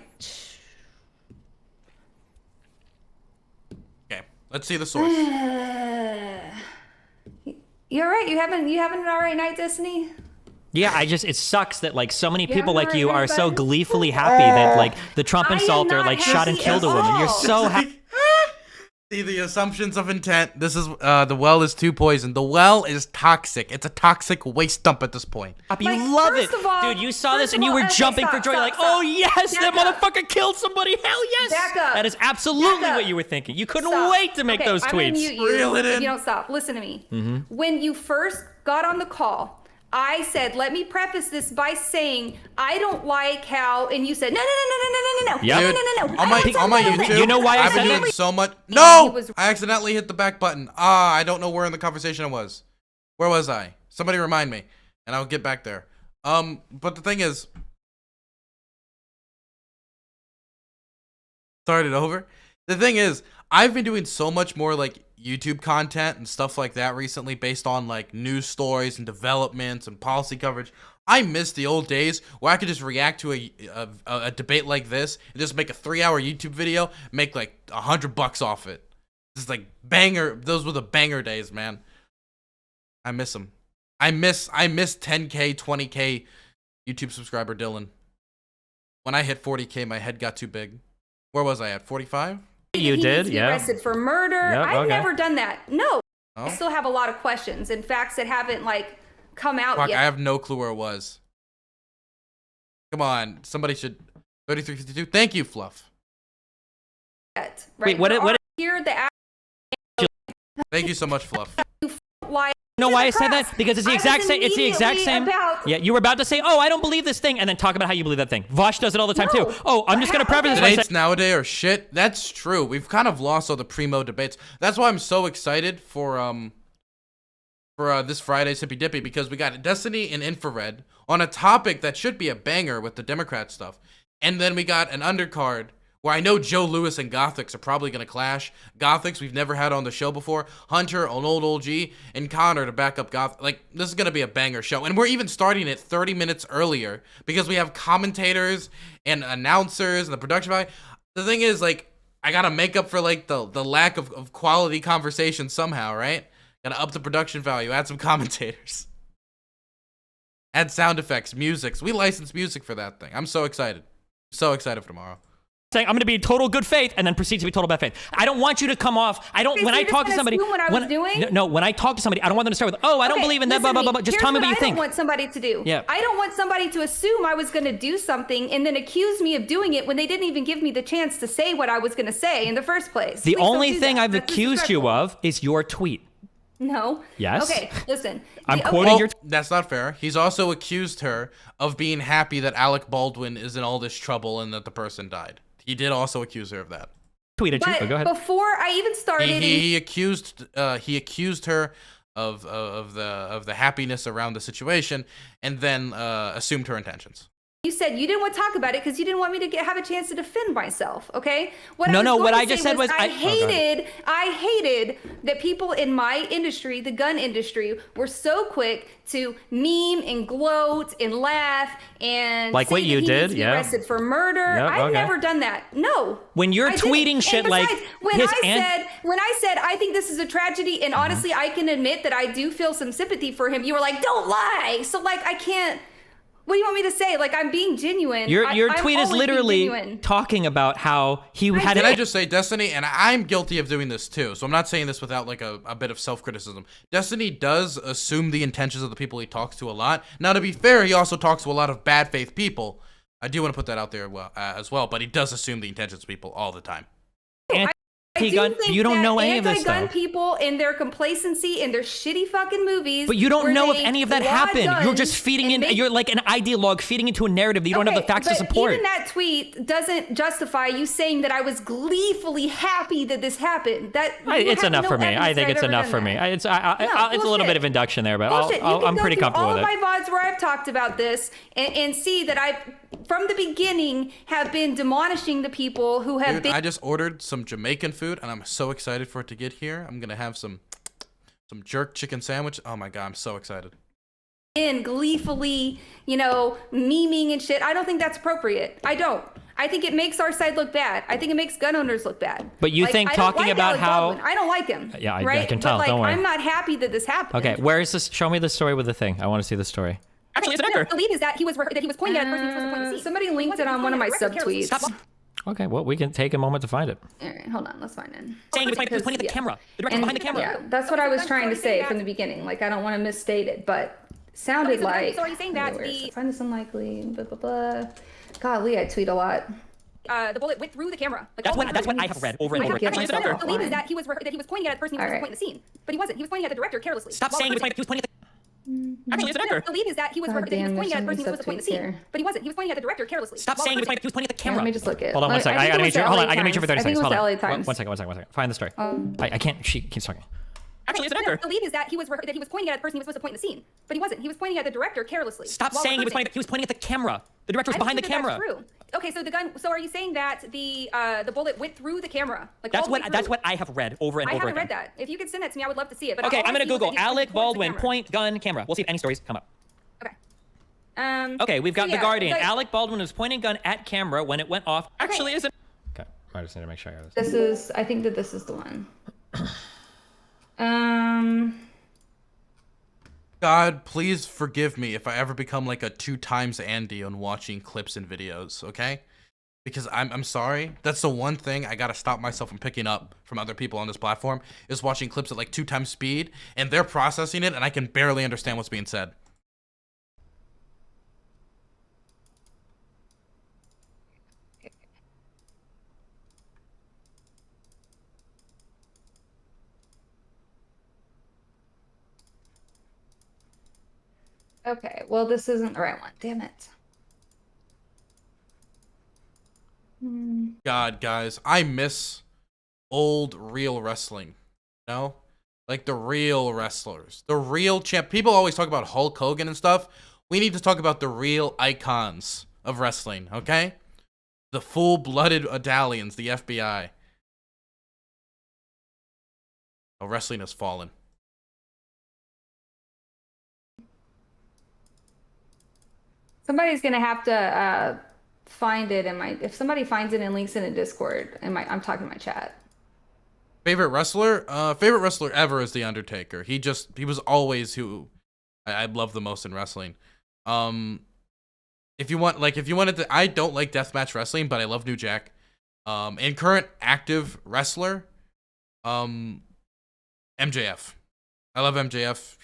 Okay, let's see the source. You're right. You having an all right night, Destiny? Yeah, it sucks that like so many people Yeah, like you are so everybody. gleefully happy that like the Trump I am insulter not like shot and happy killed a at woman. You're all. so happy. See the assumptions of intent. This is the well is too poisoned. The well is toxic. It's a toxic waste dump at this point. You Like, love it. first of all- Dude, you saw first this of and you all- were okay, jumping for stop, joy stop, like, stop. oh yes, Back that up. motherfucker killed somebody. Hell yes. Back up. That is absolutely Back up. what you were thinking. You couldn't Stop. wait to make Okay, those I'm gonna tweets. mute you Reel it if in. you don't stop. Listen to me. When you first got on the call, I said, let me preface this by saying I don't like how, and you said, no. Yep. No. Dude, I on don't my think YouTube, You know why I I've been said doing that? so much. He No, was- I accidentally hit the back button. I don't know where in the conversation I was. Where was I? Somebody remind me, and I'll get back there. But the thing is, start it over. The thing is, I've been doing so much more like YouTube content and stuff like that recently, based on like news stories and developments and policy coverage. I miss the old days where I could just react to a debate like this and just make a 3-hour YouTube video, make like $100 off it. Just like banger. Those were the banger days, man. I miss them. I miss 10K, 20K YouTube subscriber Dylan. When I hit 40K, my head got too big. Where was I at? 45? You he did, needs to be yeah. arrested for murder. Yep, I've okay. never done that. No. Oh. I still have a lot of questions and facts that haven't like come out Fuck, yet. I have no clue where it was. Come on, somebody should. 3352. Thank you, Fluff. Right? Wait, what- There what- are here the Thank you so much, Fluff. lie. You know why I the said press. that? Because it's the I exact was same. It's the exact immediately same. about- Yeah, you were about to say, "Oh, I don't believe this thing," and then talk about how you believe that thing. Vosh does it all the time No. too. Oh, I'm just gonna preface this by saying, Debates nowadays are shit. That's true. We've kind of lost all the primo debates. That's why I'm so excited for this Friday's Hippy Dippy, because we got Destiny and Infrared on a topic that should be a banger with the Democrat stuff, and then we got an undercard where I know Joe Lewis and Gothics are probably gonna clash. Gothics we've never had on the show before. Hunter, an old OG, and Connor to back up Goth. Like, this is gonna be a banger show, and we're even starting it 30 minutes earlier because we have commentators and announcers and the production value. The thing is, like, I gotta make up for like the lack of quality conversation somehow, right? Gotta up the production value, add some commentators, add sound effects, music. We license music for that thing. I'm so excited. So excited for tomorrow. saying I'm going to be total good faith and then proceed to be total bad faith. I don't want you to come off. I don't. Okay, when so I you're talk to just somebody, gonna assume what I was doing? no, when I talk to somebody, I don't want them to start with, "Oh, I don't believe in that." Blah blah blah. Just tell me what you I think. don't want somebody to do. Yeah. I don't want somebody to assume I was going to do something and then accuse me of doing it when they didn't even give me the chance to say what I was going to say in the first place. The Please don't only do thing that. I've That's accused you disrespectful. of is your tweet. No. Yes. Okay, listen. I'm The- quoting your. That's not fair. He's also accused her of being happy that Alec Baldwin is in all this trouble and that the person died. He did also accuse her of that. Tweeted you. But Go ahead. before I even started, He accused her of the happiness around the situation, and then assumed her intentions. you said you didn't want to talk about it because you didn't want me to have a chance to defend myself. Okay? What No, I was no, going what to I just say said was I I hated that people in my industry, the gun industry, were so quick to meme and gloat and laugh and Like say what that you he did, needs to be yeah. arrested for murder. Yep, I've okay. never done that. No. When you're I didn't. tweeting And shit like besides, when his I said I think this is a tragedy, and honestly I can admit that I do feel some sympathy for him, you were like, don't lie. So like I can't. What do you want me to say? Like, I'm being genuine. your I'm tweet is always being literally genuine. talking about how he had. Can I just say, Destiny, and I'm guilty of doing this too, so I'm not saying this without like a bit of self-criticism. Destiny does assume the intentions of the people he talks to a lot. Now, to be fair, he also talks to a lot of bad faith people. I do want to put that out there as well, but he does assume the intentions of people all the time. I do anti-gun. think You don't that know any of this anti-gun stuff. people in their complacency in their shitty fucking movies. But you don't where know if they any of that laud happened. You're guns just feeding and in. make- You're like an ideologue feeding into a narrative that you don't have the facts to but support. Even that tweet doesn't justify you saying that I was gleefully happy that this happened. It's enough for me. I think it's enough for me. It's a little bullshit. bit of induction there, but Bullshit. You can I'm go pretty through comfortable all with of it. my VODs where I've talked about this and see that I, from the beginning, have been demolishing the people who have Dude, been. I just ordered some Jamaican food, and I'm so excited for it to get here. I'm gonna have some jerk chicken sandwich. Oh my god, I'm so excited. In gleefully, memeing and shit. I don't think that's appropriate. I don't. I think it makes our side look bad. I think it makes gun owners look bad. But you think I don't talking like about Alec how- Baldwin. I don't like him. Yeah, I right? can tell, But, don't worry. I'm not happy that this happened. Okay, where is this? Show me the story with the thing. I want to see the story. Actually, it's an anchor. I believe is that he was pointing at a person he was supposed to point to see. Somebody linked it on one of my subtweets. Stop. Okay, well, we can take a moment to find it. All right, hold on. Let's find it. Saying he was pointing at the camera. The director was behind the camera. Yeah, that's what I was trying to say from the beginning. Like, I don't want to misstate it, but it sounded like. So are you saying that I find this unlikely? Blah blah blah. Golly, I tweet a lot. the bullet went through the camera? Like, That's all what the way I have read over and I over have again. given Actually, it it's an a actor. believe is that he was pointing at a person he was supposed to point in the scene, but he wasn't. He was pointing at the director carelessly. Stop saying he was pointing at the. Actually, it's an actor. Believe is that he was God damn, pointing at a there's person he so was supposed to point in the many scene, subtweets here. but he wasn't. He was pointing at the director carelessly. Stop saying he was pointing at the Here, camera. let me just look it. Hold on one second. I gotta make sure. Hold on. I gotta make sure for 30 I think seconds. it was Hold the on. LA Times. One second. Find the story. I can't. She keeps talking. Actually, it's an actor. Believe is that he was pointing at a person he was supposed to point in the scene, but he wasn't. He was pointing at the director carelessly. Stop while saying he was rehearsing. pointing at the camera. The director was I behind the think that camera. That's true. Okay, so the gun. So are you saying that the bullet went through the camera? Like all the way That's through? what I have read over and I over haven't again. read that. If you could send that to me, I would love to see it. But Okay, all I'm I gonna see was Google that he was Alec pointing towards the Baldwin camera. point gun camera. We'll see if any stories come up. Okay. Okay, we've got So The yeah, Guardian. like- Alec Baldwin was pointing gun at camera when it went off. Actually, isn't. Okay, I just need to make sure I got this. I think that this is the one. God, please forgive me if I ever become like a 2x Andy on watching clips and videos, okay? Because I'm sorry. That's the one thing I gotta stop myself from picking up from other people on this platform is watching clips at like 2x speed, and they're processing it, and I can barely understand what's being said. Okay, well, this isn't the right one. Damn it. God, guys, I miss old real wrestling. You know? Like the real wrestlers. The real champ. People always talk about Hulk Hogan and stuff. We need to talk about the real icons of wrestling, okay? The full-blooded Italians, the FBI. Oh, wrestling has fallen. Somebody's gonna have to find it in my. If somebody finds it and links it in Discord, I'm talking to my chat. Favorite wrestler? Favorite wrestler ever is The Undertaker. He was always who I love the most in wrestling. If you wanted to, I don't like deathmatch wrestling, but I love New Jack. And current active wrestler, MJF. I love MJF.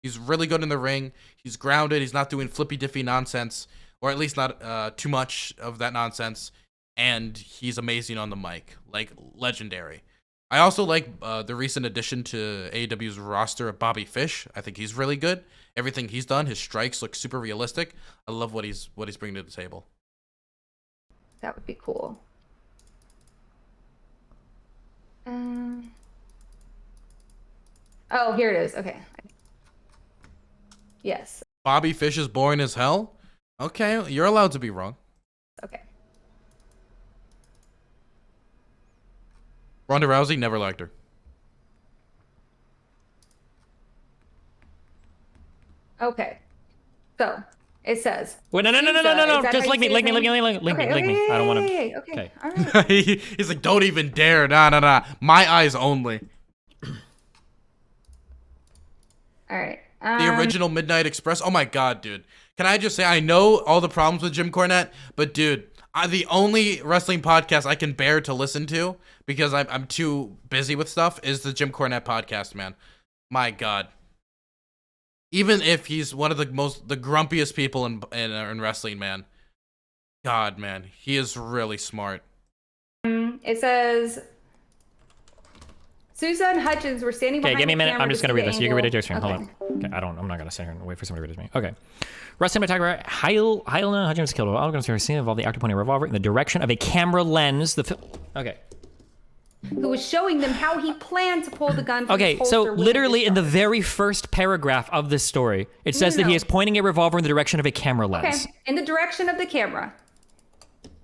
He's really good in the ring. He's grounded. He's not doing flippy diffy nonsense, or at least not too much of that nonsense. And he's amazing on the mic, like legendary. I also like the recent addition to AEW's roster of Bobby Fish. I think he's really good. Everything he's done, his strikes look super realistic. I love what he's bringing to the table. That would be cool. Oh, here it is. Okay. Yes. Bobby Fish is boring as hell? Okay, you're allowed to be wrong. Okay. Ronda Rousey, never liked her. Okay. So it says. Wait, no. Just link me. I don't want to. Okay. All right. He's like, don't even dare. Nah. My eyes only. All right. The original Midnight Express. Oh my god, dude. Can I just say, I know all the problems with Jim Cornette, but dude, the only wrestling podcast I can bear to listen to because I'm too busy with stuff is the Jim Cornette podcast, man. My god. Even if he's one of the grumpiest people in wrestling, man. God, man, he is really smart. It says Susan Hutchins were standing behind Okay, give me a minute. I'm just gonna read this. You can read it to your screen. Okay. Hold on. Okay, I'm not gonna sit here and wait for somebody to read it to me. Okay. Wrestling photographer Halyna Hutchins killed. All going to scene involved the actor pointing a revolver in the direction of a camera lens. Okay. Who was showing them how he planned to pull the gun from his Okay, so holster with literally his in the gun. very first paragraph of this story, it says that he is pointing a revolver in the direction of a camera lens. Okay, in the direction of the camera.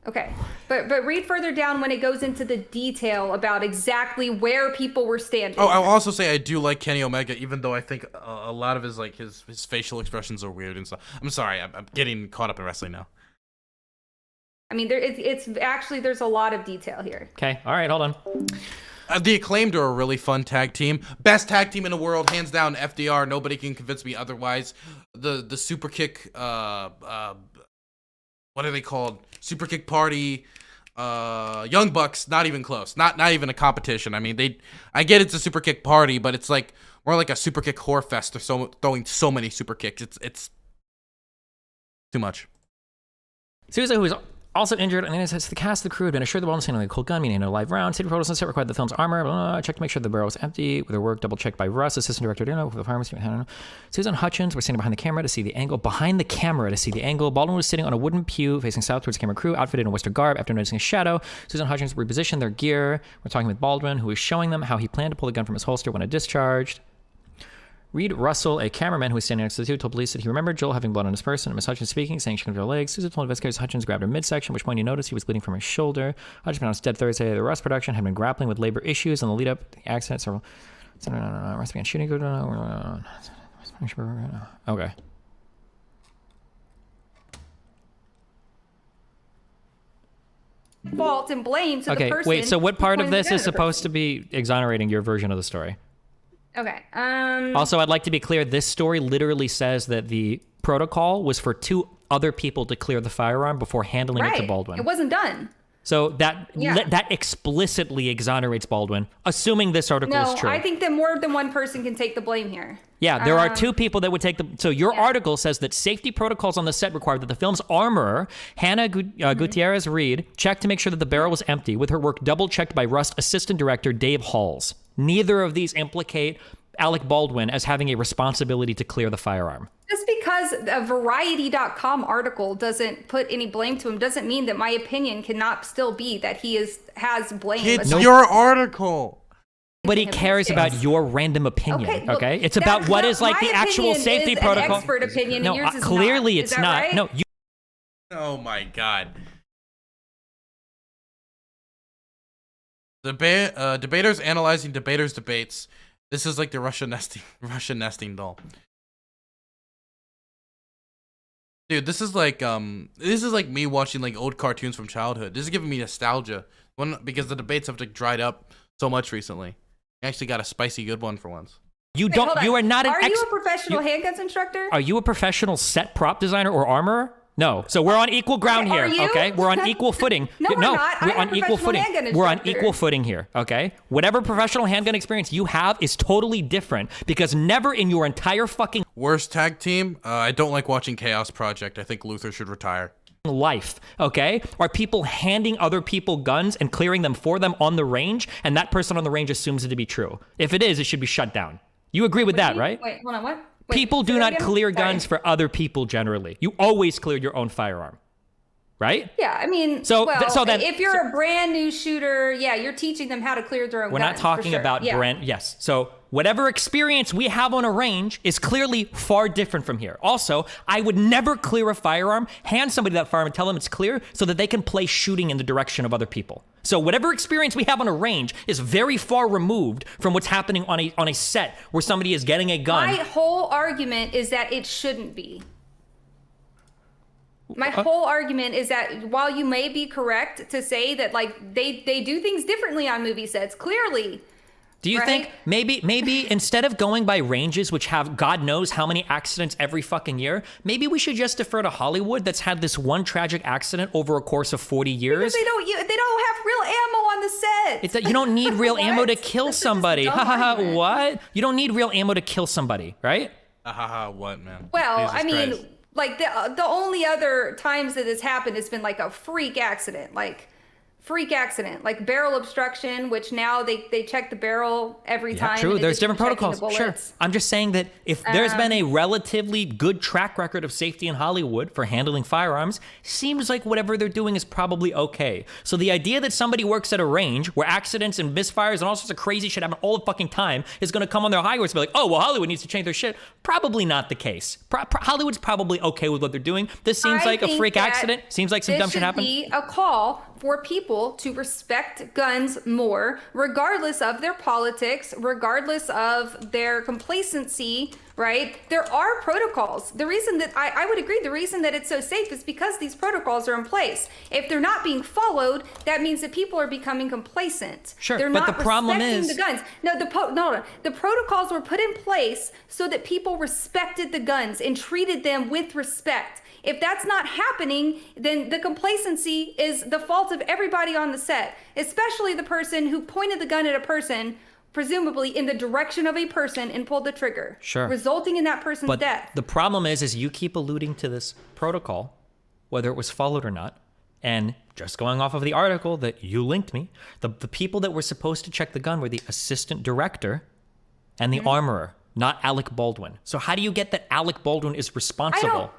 Okay, but read further down when it goes into the detail about exactly where people were standing. Oh, I'll also say I do like Kenny Omega, even though I think a lot of his his facial expressions are weird and stuff. I'm sorry, I'm getting caught up in wrestling now. I mean, it's actually, there's a lot of detail here. Okay, all right, hold on. The Acclaimed are a really fun tag team. Best tag team in the world, hands down, FDR. Nobody can convince me otherwise. The Super Kick, what are they called? Super Kick Party, Young Bucks, not even close. Not even a competition. I mean, I get it's a Super Kick Party, but it's like more like a Super Kick whore fest. They're throwing so many super kicks. It's too much. Susan, who is also injured, and then it says the cast of the crew had been assured the ball was handling a cold gun, meaning no live round. Safety protocols on set required the film's armor. Blah, blah, check to make sure the barrel was empty. With her work double checked by Russ, assistant director Dino, with the pharmacy. Susan Hutchins was standing behind the camera to see the angle. Baldwin was sitting on a wooden pew facing south towards the camera crew, outfitted in Western garb. After noticing a shadow, Susan Hutchins repositioned their gear. We're talking with Baldwin, who was showing them how he planned to pull the gun from his holster when it discharged. Reed Russell, a cameraman who was standing next to the two, told police that he remembered Joel having blood on his person, and Miss Hutchins speaking, saying she couldn't feel her legs. Susan told investigators Hutchins grabbed her midsection, which point he noticed he was bleeding from his shoulder. Hutchins announced dead Thursday. The Russ production had been grappling with labor issues on the lead up to the accident. Several Russ began shooting. Okay. Fault and blame to the Okay, person. wait, so what part of pointing the this gun is at the supposed to be exonerating your version of the story? Okay. Also, I'd like to be clear, this story literally says that the protocol was for two other people to clear the firearm before handling it to Baldwin. It wasn't done. So that explicitly exonerates Baldwin, assuming this article is true. I think that more than one person can take the blame here. Yeah, there are two people that would take the... So your article says that safety protocols on the set required that the film's armorer, Hannah Gutierrez Reed, checked to make sure that the barrel was empty, with her work double-checked by Rust assistant director Dave Halls. Neither of these implicate Alec Baldwin as having a responsibility to clear the firearm. Just because a Variety.com article doesn't put any blame to him doesn't mean that my opinion cannot still be that he has blame. It's your article. Nobody cares about your random opinion, okay? It's about what is like the actual safety protocol. An expert opinion, no, and yours is clearly not. it's Is that not. right? No, you. Oh my god. Debaters analyzing debaters' debates. This is like the Russian nesting doll. Dude, this is like me watching like old cartoons from childhood. This is giving me nostalgia. Because the debates have like dried up so much recently. I actually got a spicy good one for once. You Wait, don't. hold on. You are not an. Are you a professional handguns instructor? Are you a professional set prop designer or armorer? No. So we're on equal ground Okay, are here, you? okay? We're on equal footing. No, we're not. I We're am on a equal professional footing. handgun We're on instructor. equal footing here, okay? Whatever professional handgun experience you have is totally different because never in your entire fucking Worst tag team? I don't like watching Chaos Project. I think Luther should retire. life, okay, are people handing other people guns and clearing them for them on the range, and that person on the range assumes it to be true. If it is, it should be shut down. You agree with that, right? Wait, hold on, what? Wait, People say do that not again? clear Sorry. guns for other people generally. You always clear your own firearm, right? Yeah, I mean, So- well, so then- if you're a brand new shooter, yeah, you're teaching them how to clear their own We're guns. not talking for sure. about yeah. brand. Yes. So whatever experience we have on a range is clearly far different from here. Also, I would never clear a firearm, hand somebody that firearm and tell them it's clear so that they can play shooting in the direction of other people. So whatever experience we have on a range is very far removed from what's happening on a set where somebody is getting a gun. My whole argument is that it shouldn't be. My whole argument is that while you may be correct to say that like they do things differently on movie sets, clearly. Do you think maybe instead of going by ranges which have God knows how many accidents every fucking year, maybe we should just defer to Hollywood that's had this one tragic accident over a course of 40 years? Because they don't have real ammo on the set. It's that you don't need real ammo to What? kill That's just a somebody. dumb Ha ha ha, argument. what? You don't need real ammo to kill somebody, right? Haha, what, man? Well, Jesus I mean, Christ. like the only other times that this happened has been like a freak accident, like barrel obstruction, which now they check the barrel every time. True. in There's addition different to checking protocols. the Sure. bullets. I'm just saying that if there's been a relatively good track record of safety in Hollywood for handling firearms, seems like whatever they're doing is probably okay. So the idea that somebody works at a range where accidents and misfires and all sorts of crazy shit happen all the fucking time is going to come on their high horse and be like, oh, well, Hollywood needs to change their shit. Probably not the case. Hollywood's probably okay with what they're doing. This seems I like a think freak that accident. Seems like some dumb shit happened. This should be a call for people to respect guns more, regardless of their politics, regardless of their complacency, right? There are protocols. The reason that I would agree, the reason that it's so safe is because these protocols are in place. If they're not being followed, that means that people are becoming complacent. Sure, they're but not the problem respecting is- the guns. No, the protocols were put in place so that people respected the guns and treated them with respect. If that's not happening, then the complacency is the fault of everybody on the set, especially the person who pointed the gun at a person, presumably in the direction of a person, and pulled the trigger, Sure. resulting in that person's But death. the problem is you keep alluding to this protocol, whether it was followed or not. And just going off of the article that you linked me, the people that were supposed to check the gun were the assistant director and the armorer, not Alec Baldwin. So how do you get that Alec Baldwin is responsible?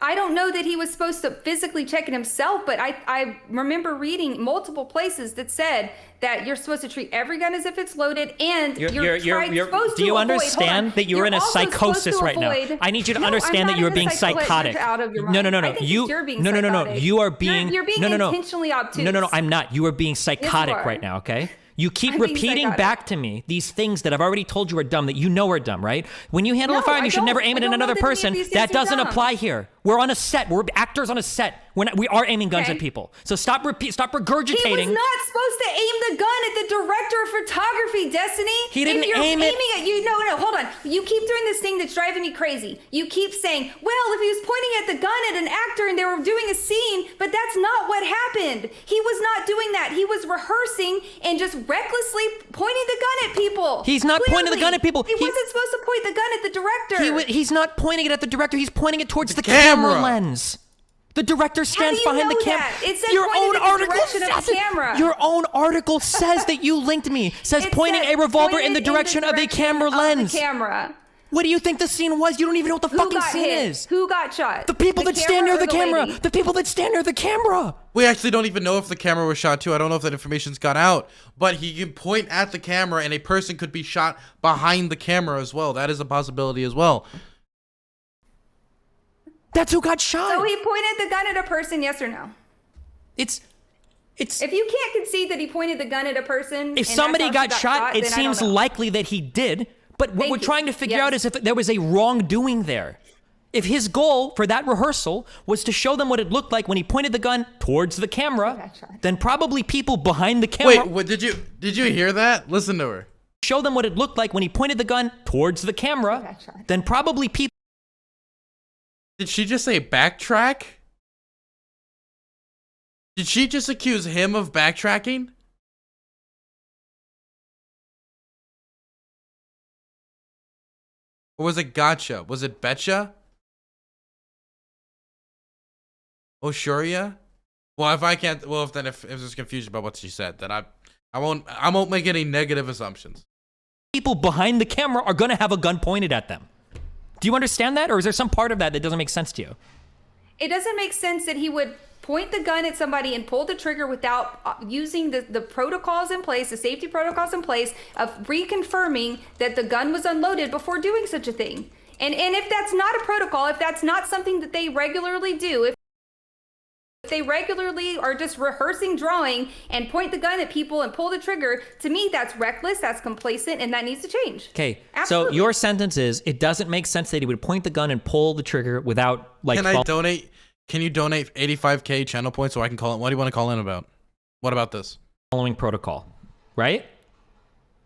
I don't know that he was supposed to physically check it himself, but I remember reading multiple places that said that you're supposed to treat every gun as if it's loaded, and you're supposed to do you avoid, understand that you're in a also supposed psychosis to right now? avoid- I need you to No, understand I'm that you're not in being a psychotic. Out of your No, mind. no. I think You're being no. psychotic. You are being You're being no. intentionally obtuse. No, I'm not. You are being psychotic are. right now, okay? You keep I'm being repeating psychotic. back to me these things that I've already told you are dumb, that you know are dumb, right? When you handle a No, firearm, I you should never don't. aim it I at don't know another that any of person. these That things are doesn't dumb. apply here. We're on a set. We're actors on a set. We are aiming guns Okay. at people. So stop He regurgitating. was not supposed to aim the gun at the director of photography, Destiny. He didn't if you're aim it- aiming at you. No, hold on. You keep doing this thing that's driving me crazy. You keep saying, well, if he was pointing at the gun at an actor and they were doing a scene, but that's not what happened. He was not doing that. He was rehearsing and just recklessly pointing the gun at people. He's not pointing the gun at people. He wasn't supposed to point the gun at the director. He's not pointing it at the director. He's pointing it towards the camera. camera lens. The director stands you behind the know camera. that? It says pointed at the direction of the camera. Your own article says that you linked me. Says It pointing said a revolver in the pointed direction of a camera of the lens. camera. What do you think the scene was? You don't even know what the Who fucking got scene hit? is. Who got shot? The people that stand near or the camera. lady? The people that stand near the camera. We actually don't even know if the camera was shot too. I don't know if that information's got out. But he can point at the camera and a person could be shot behind the camera as well. That is a possibility as well. That's who got shot. So he pointed the gun at a person, yes or no? It's If you can't concede that he pointed the gun at a person, if and somebody that's how got she shot, it then I don't seems know. likely that he did. But what Thank we're you. trying to figure Yes. out is if there was a wrongdoing there. If his goal for that rehearsal was to show them what it looked like when he pointed the gun towards the camera, got shot. then probably people behind the camera Wait, what did you hear that? Listen to her. show them what it looked like when he pointed the gun towards the camera, got shot. then probably people Did she just say backtrack? Did she just accuse him of backtracking? Or was it gotcha? Was it betcha? Oh, sure, yeah. Well, if I can't, well, if there's confusion about what she said, then I won't make any negative assumptions. People behind the camera are gonna have a gun pointed at them. Do you understand that, or is there some part of that that doesn't make sense to you? It doesn't make sense that he would point the gun at somebody and pull the trigger without using the protocols in place, the safety protocols in place of reconfirming that the gun was unloaded before doing such a thing. And if that's not a protocol, if that's not something that they regularly do, if they regularly are just rehearsing drawing and point the gun at people and pull the trigger, to me, that's reckless, that's complacent, and that needs to change. Okay, Absolutely. so your sentence is, it doesn't make sense that he would point the gun and pull the trigger without, like... Can you donate 85K channel points so I can call it? What do you want to call in about? What about this? Following protocol, right?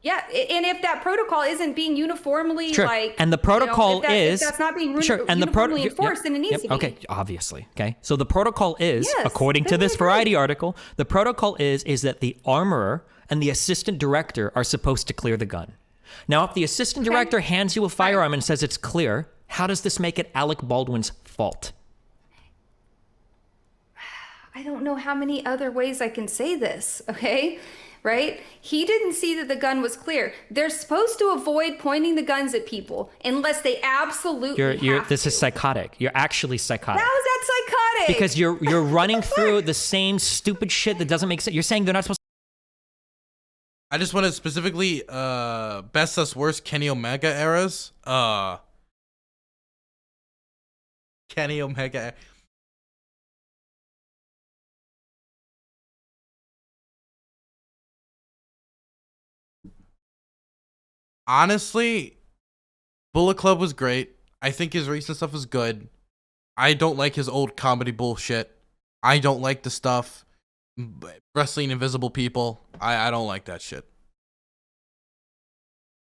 Yeah, and if that protocol isn't being uniformly Sure. like, And the protocol if that's not being uniformly enforced, then it needs to be. Okay, obviously. Okay, so the protocol is, Yes, according to then I this agree. Variety article, the protocol is that the armorer and the assistant director are supposed to clear the gun. Now, if the assistant director hands you a firearm and says it's clear, how does this make it Alec Baldwin's fault? I don't know how many other ways I can say this, okay? Right? He didn't see that the gun was clear. They're supposed to avoid pointing the guns at people unless they absolutely have This to. is psychotic. You're actually psychotic. How is that psychotic? Because you're running through the same stupid shit that doesn't make sense. You're saying they're not supposed I just want to specifically best us worst Kenny Omega eras. Kenny Omega. Honestly, Bullet Club was great. I think his recent stuff is good. I don't like his old comedy bullshit. I don't like the stuff wrestling invisible people. I don't like that shit.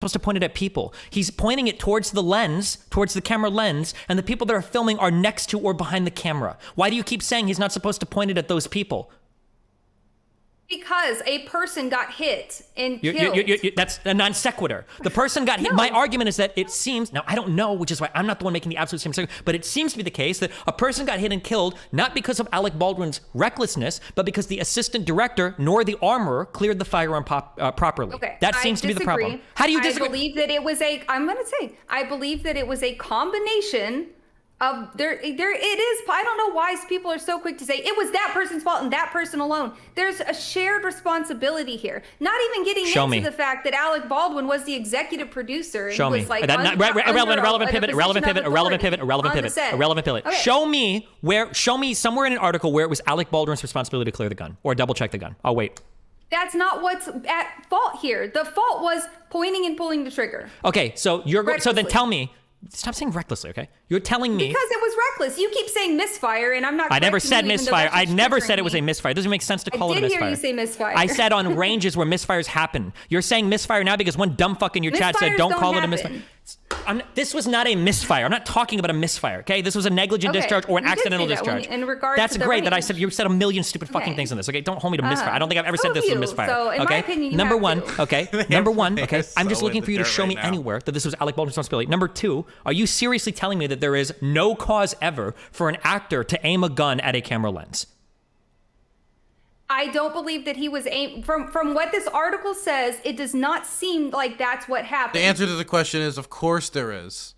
to point it at people. He's pointing it towards the lens, towards the camera lens, and the people that are filming are next to or behind the camera. Why do you keep saying he's not supposed to point it at those people? Because a person got hit and killed. That's a non sequitur. The person got hit. No. My argument is that it seems, now I don't know, which is why I'm not the one making the absolute same argument, but it seems to be the case that a person got hit and killed not because of Alec Baldwin's recklessness, but because the assistant director nor the armorer cleared the firearm properly. Okay, That seems to be the disagree. problem. How do you disagree? I believe that it was I believe that it was a combination of there it is. I don't know why people are so quick to say it was that person's fault and that person alone. There's a shared responsibility here. Not even getting into the fact that Alec Baldwin was the executive producer and Show was me. like Irrelevant pivot. Okay. Show me somewhere in an article where it was Alec Baldwin's responsibility to clear the gun or double check the gun. I'll wait. That's not what's at fault here. The fault was pointing and pulling the trigger. Okay, so so then Recklessly. tell me. Stop saying recklessly, okay? You're telling me Because it was reckless. You keep saying misfire, and I'm not. I never correcting said you, even though misfire. that's I what's never triggering said it was a me. misfire. It doesn't make sense to call I it a did misfire. hear you say misfire. I said on ranges where misfires happen. You're saying misfire now because one dumb fuck in your chat said Misfires don't don't call it a happen. misfire. This was not a misfire. I'm not talking about a misfire, okay? This was a negligent Okay, discharge or an you did accidental say that when- discharge. in regards That's to the great that I range. said you said a million stupid fucking Okay. things in this, okay? Don't hold me to misfire. I don't think I've ever said Prove this was a you. misfire. So, in my okay? opinion, you Number have one, to. okay? Number one, They're okay? I'm just so looking in for you the to dirt show right me now. anywhere that this was Alec Baldwin's responsibility. Number two, are you seriously telling me that there is no cause ever for an actor to aim a gun at a camera lens? I don't believe that he was from what this article says. It does not seem like that's what happened. The answer to the question is, of course there is.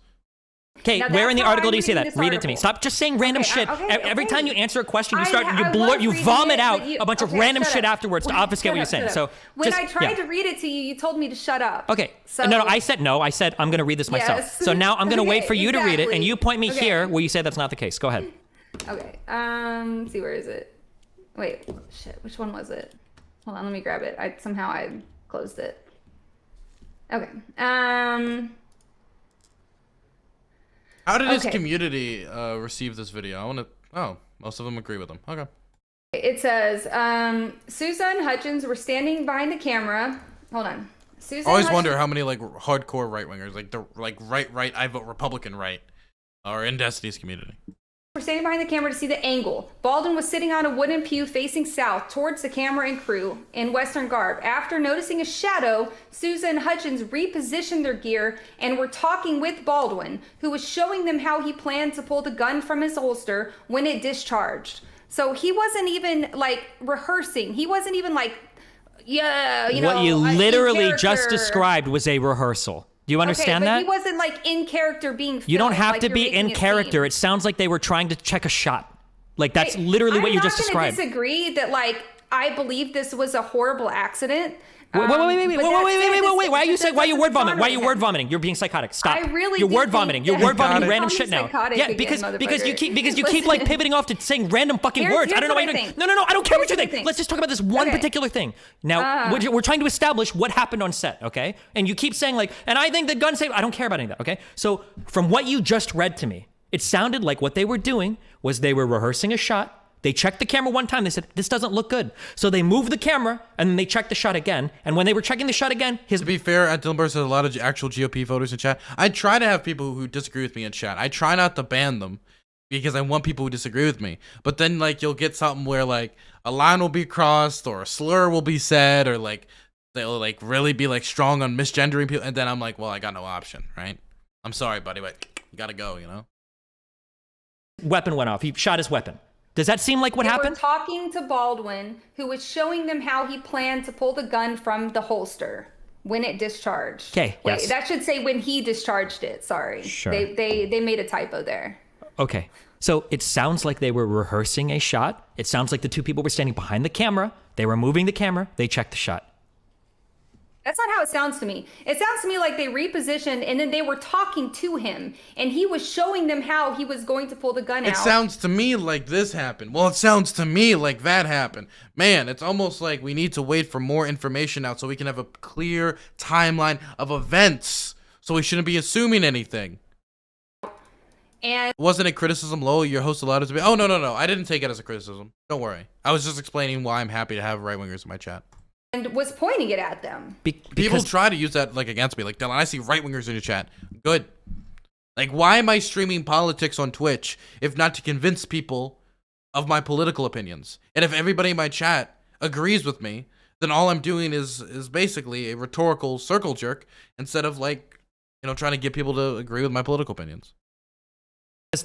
Okay, Now, where in that's the how article I'm do you say reading that? this Read it to me. article. Stop just saying random Okay, shit. okay, Every time you answer a question, you I was vomit reading it, out but a bunch of okay, random shut shit up. afterwards to obfuscate what you're saying. Shut So up. When just, I tried yeah. to read it to you, you told me to shut up. Okay. So No, I said no. I said I'm going to read this myself. Yes. So now I'm going to wait for you to read it, and exactly. you point me Okay. here where you say that's not the case. Go ahead. Okay. Let's see, where is it? Wait, shit. Which one was it? Hold on, let me grab it. I closed it. Okay. How did his Okay. community receive this video? I want to. Oh, most of them agree with him. Okay. It says, Susan Hutchins were standing behind the camera. Hold on. Susan I always Hutchins- wonder how many like hardcore right wingers, like the right, I vote Republican right, are in Destiny's community. We're standing behind the camera to see the angle. Baldwin was sitting on a wooden pew facing south towards the camera and crew in Western garb. After noticing a shadow, Sousa and Hutchins repositioned their gear and were talking with Baldwin, who was showing them how he planned to pull the gun from his holster when it discharged. So he wasn't even like rehearsing. He wasn't even like, yeah, you know. What you literally just described was a rehearsal. Do you understand that? He wasn't like in character being filmed. You don't have like to be in character. It sounds like they were trying to check a shot. Like that's literally what you just described. I'm not going to disagree that like I believe this was a horrible accident. Wait! Why are you word vomiting? Why are you word vomiting? You're being psychotic. Stop. I really You're do word think vomiting. You're that- word vomiting You're random calling shit me now. psychotic Yeah, again, because you keep motherfucker. like pivoting off to saying random fucking words. I don't know why you're doing. No, I don't care what you think. Let's just talk about this one particular thing. Now, we're trying to establish what happened on set, okay? And you keep saying like, and I think the gun saved. I don't care about any of that, okay? So from what you just read to me, it sounded like what they were doing was they were rehearsing a shot. They checked the camera one time. They said, this doesn't look good. So they moved the camera, and then they checked the shot again. And when they were checking the shot again, To be fair, at DylanBurns has a lot of actual GOP voters in chat. I try to have people who disagree with me in chat. I try not to ban them because I want people who disagree with me. But then, like, you'll get something where, like, a line will be crossed or a slur will be said or, like, they'll, like, really be, like, strong on misgendering people. And then I'm like, well, I got no option, right? I'm sorry, buddy, but you gotta go, you know? weapon went off. He shot his weapon. Does that seem like what happened? They were talking to Baldwin, who was showing them how he planned to pull the gun from the holster when it discharged. Okay, Wait, yes. that should say when he discharged it. Sorry. Sure. They made a typo there. Okay. So it sounds like they were rehearsing a shot. It sounds like the two people were standing behind the camera. They were moving the camera. They checked the shot. That's not how it sounds to me. It sounds to me like they repositioned and then they were talking to him and he was showing them how he was going to pull the gun out. It sounds to me like this happened. Well, it sounds to me like that happened. Man, it's almost like we need to wait for more information out so we can have a clear timeline of events. So we shouldn't be assuming anything. And wasn't it criticism, Lowell? Your host allowed it to be. Oh, no. I didn't take it as a criticism. Don't worry. I was just explaining why I'm happy to have right-wingers in my chat. and was pointing it at them. People try to use that like against me. Like, Dylan, I see right-wingers in your chat. Good. Like, why am I streaming politics on Twitch if not to convince people of my political opinions? And if everybody in my chat agrees with me, then all I'm doing is basically a rhetorical circle jerk instead of, like, you know, trying to get people to agree with my political opinions.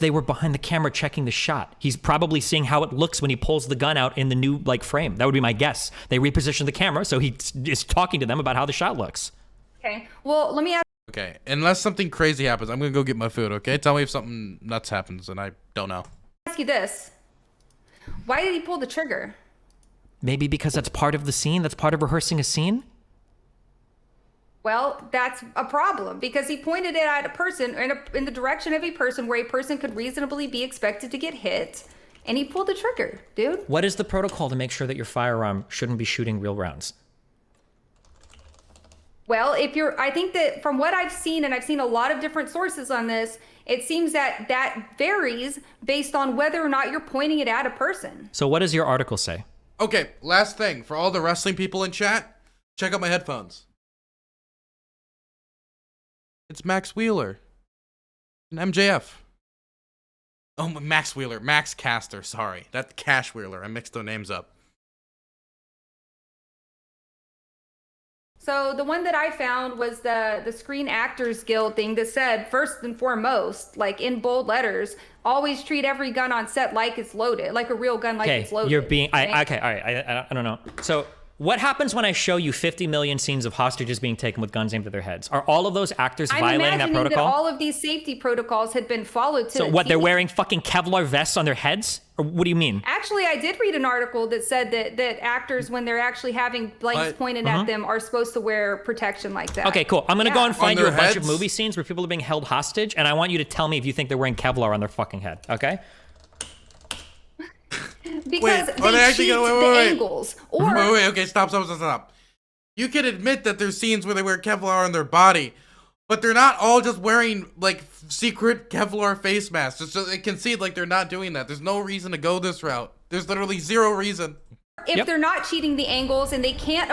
They were behind the camera checking the shot. He's probably seeing how it looks when he pulls the gun out in the new like frame. That would be my guess. They repositioned the camera, so he is talking to them about how the shot looks. Okay. Well, let me ask. Okay, unless something crazy happens, I'm gonna go get my food, okay? Tell me if something nuts happens, and I don't know. Ask you this. Why did he pull the trigger? Maybe because that's part of the scene. That's part of rehearsing a scene. Well, that's a problem because he pointed it at a person in the direction of a person where a person could reasonably be expected to get hit, and he pulled the trigger, dude. What is the protocol to make sure that your firearm shouldn't be shooting real rounds? Well, I think that from what I've seen, and I've seen a lot of different sources on this, it seems that varies based on whether or not you're pointing it at a person. So what does your article say? Okay, last thing. For all the wrestling people in chat, check out my headphones. It's Max Wheeler. An MJF. Oh, Max Wheeler. Max Caster, sorry. That's Cash Wheeler. I mixed their names up. So the one that I found was the Screen Actors Guild thing that said, first and foremost, like in bold letters, always treat every gun on set like it's loaded, like a real gun, like it's loaded. You're being, right? okay, all right, I don't know. So what happens when I show you 50 million scenes of hostages being taken with guns aimed at their heads? Are all of those actors violating that I'm imagining protocol? that all of these safety protocols had been followed to So a what, they're T. wearing fucking Kevlar vests on their heads? Or what do you mean? Actually, I did read an article that said that actors, when they're actually having blanks pointed at them, are supposed to wear protection like that. Okay, cool. I'm going to go and find On you a their bunch of heads? movie scenes where people are being held hostage, and I want you to tell me if you think they're wearing Kevlar on their fucking head, okay? Because are they actually cheat gonna- the wait. angles. Or Wait, okay, stop. You can admit that there's scenes where they wear Kevlar on their body, but they're not all just wearing, like, secret Kevlar face masks. Just so they can see, like, they're not doing that. There's no reason to go this route. There's literally zero reason. if they're not cheating the angles and they can't,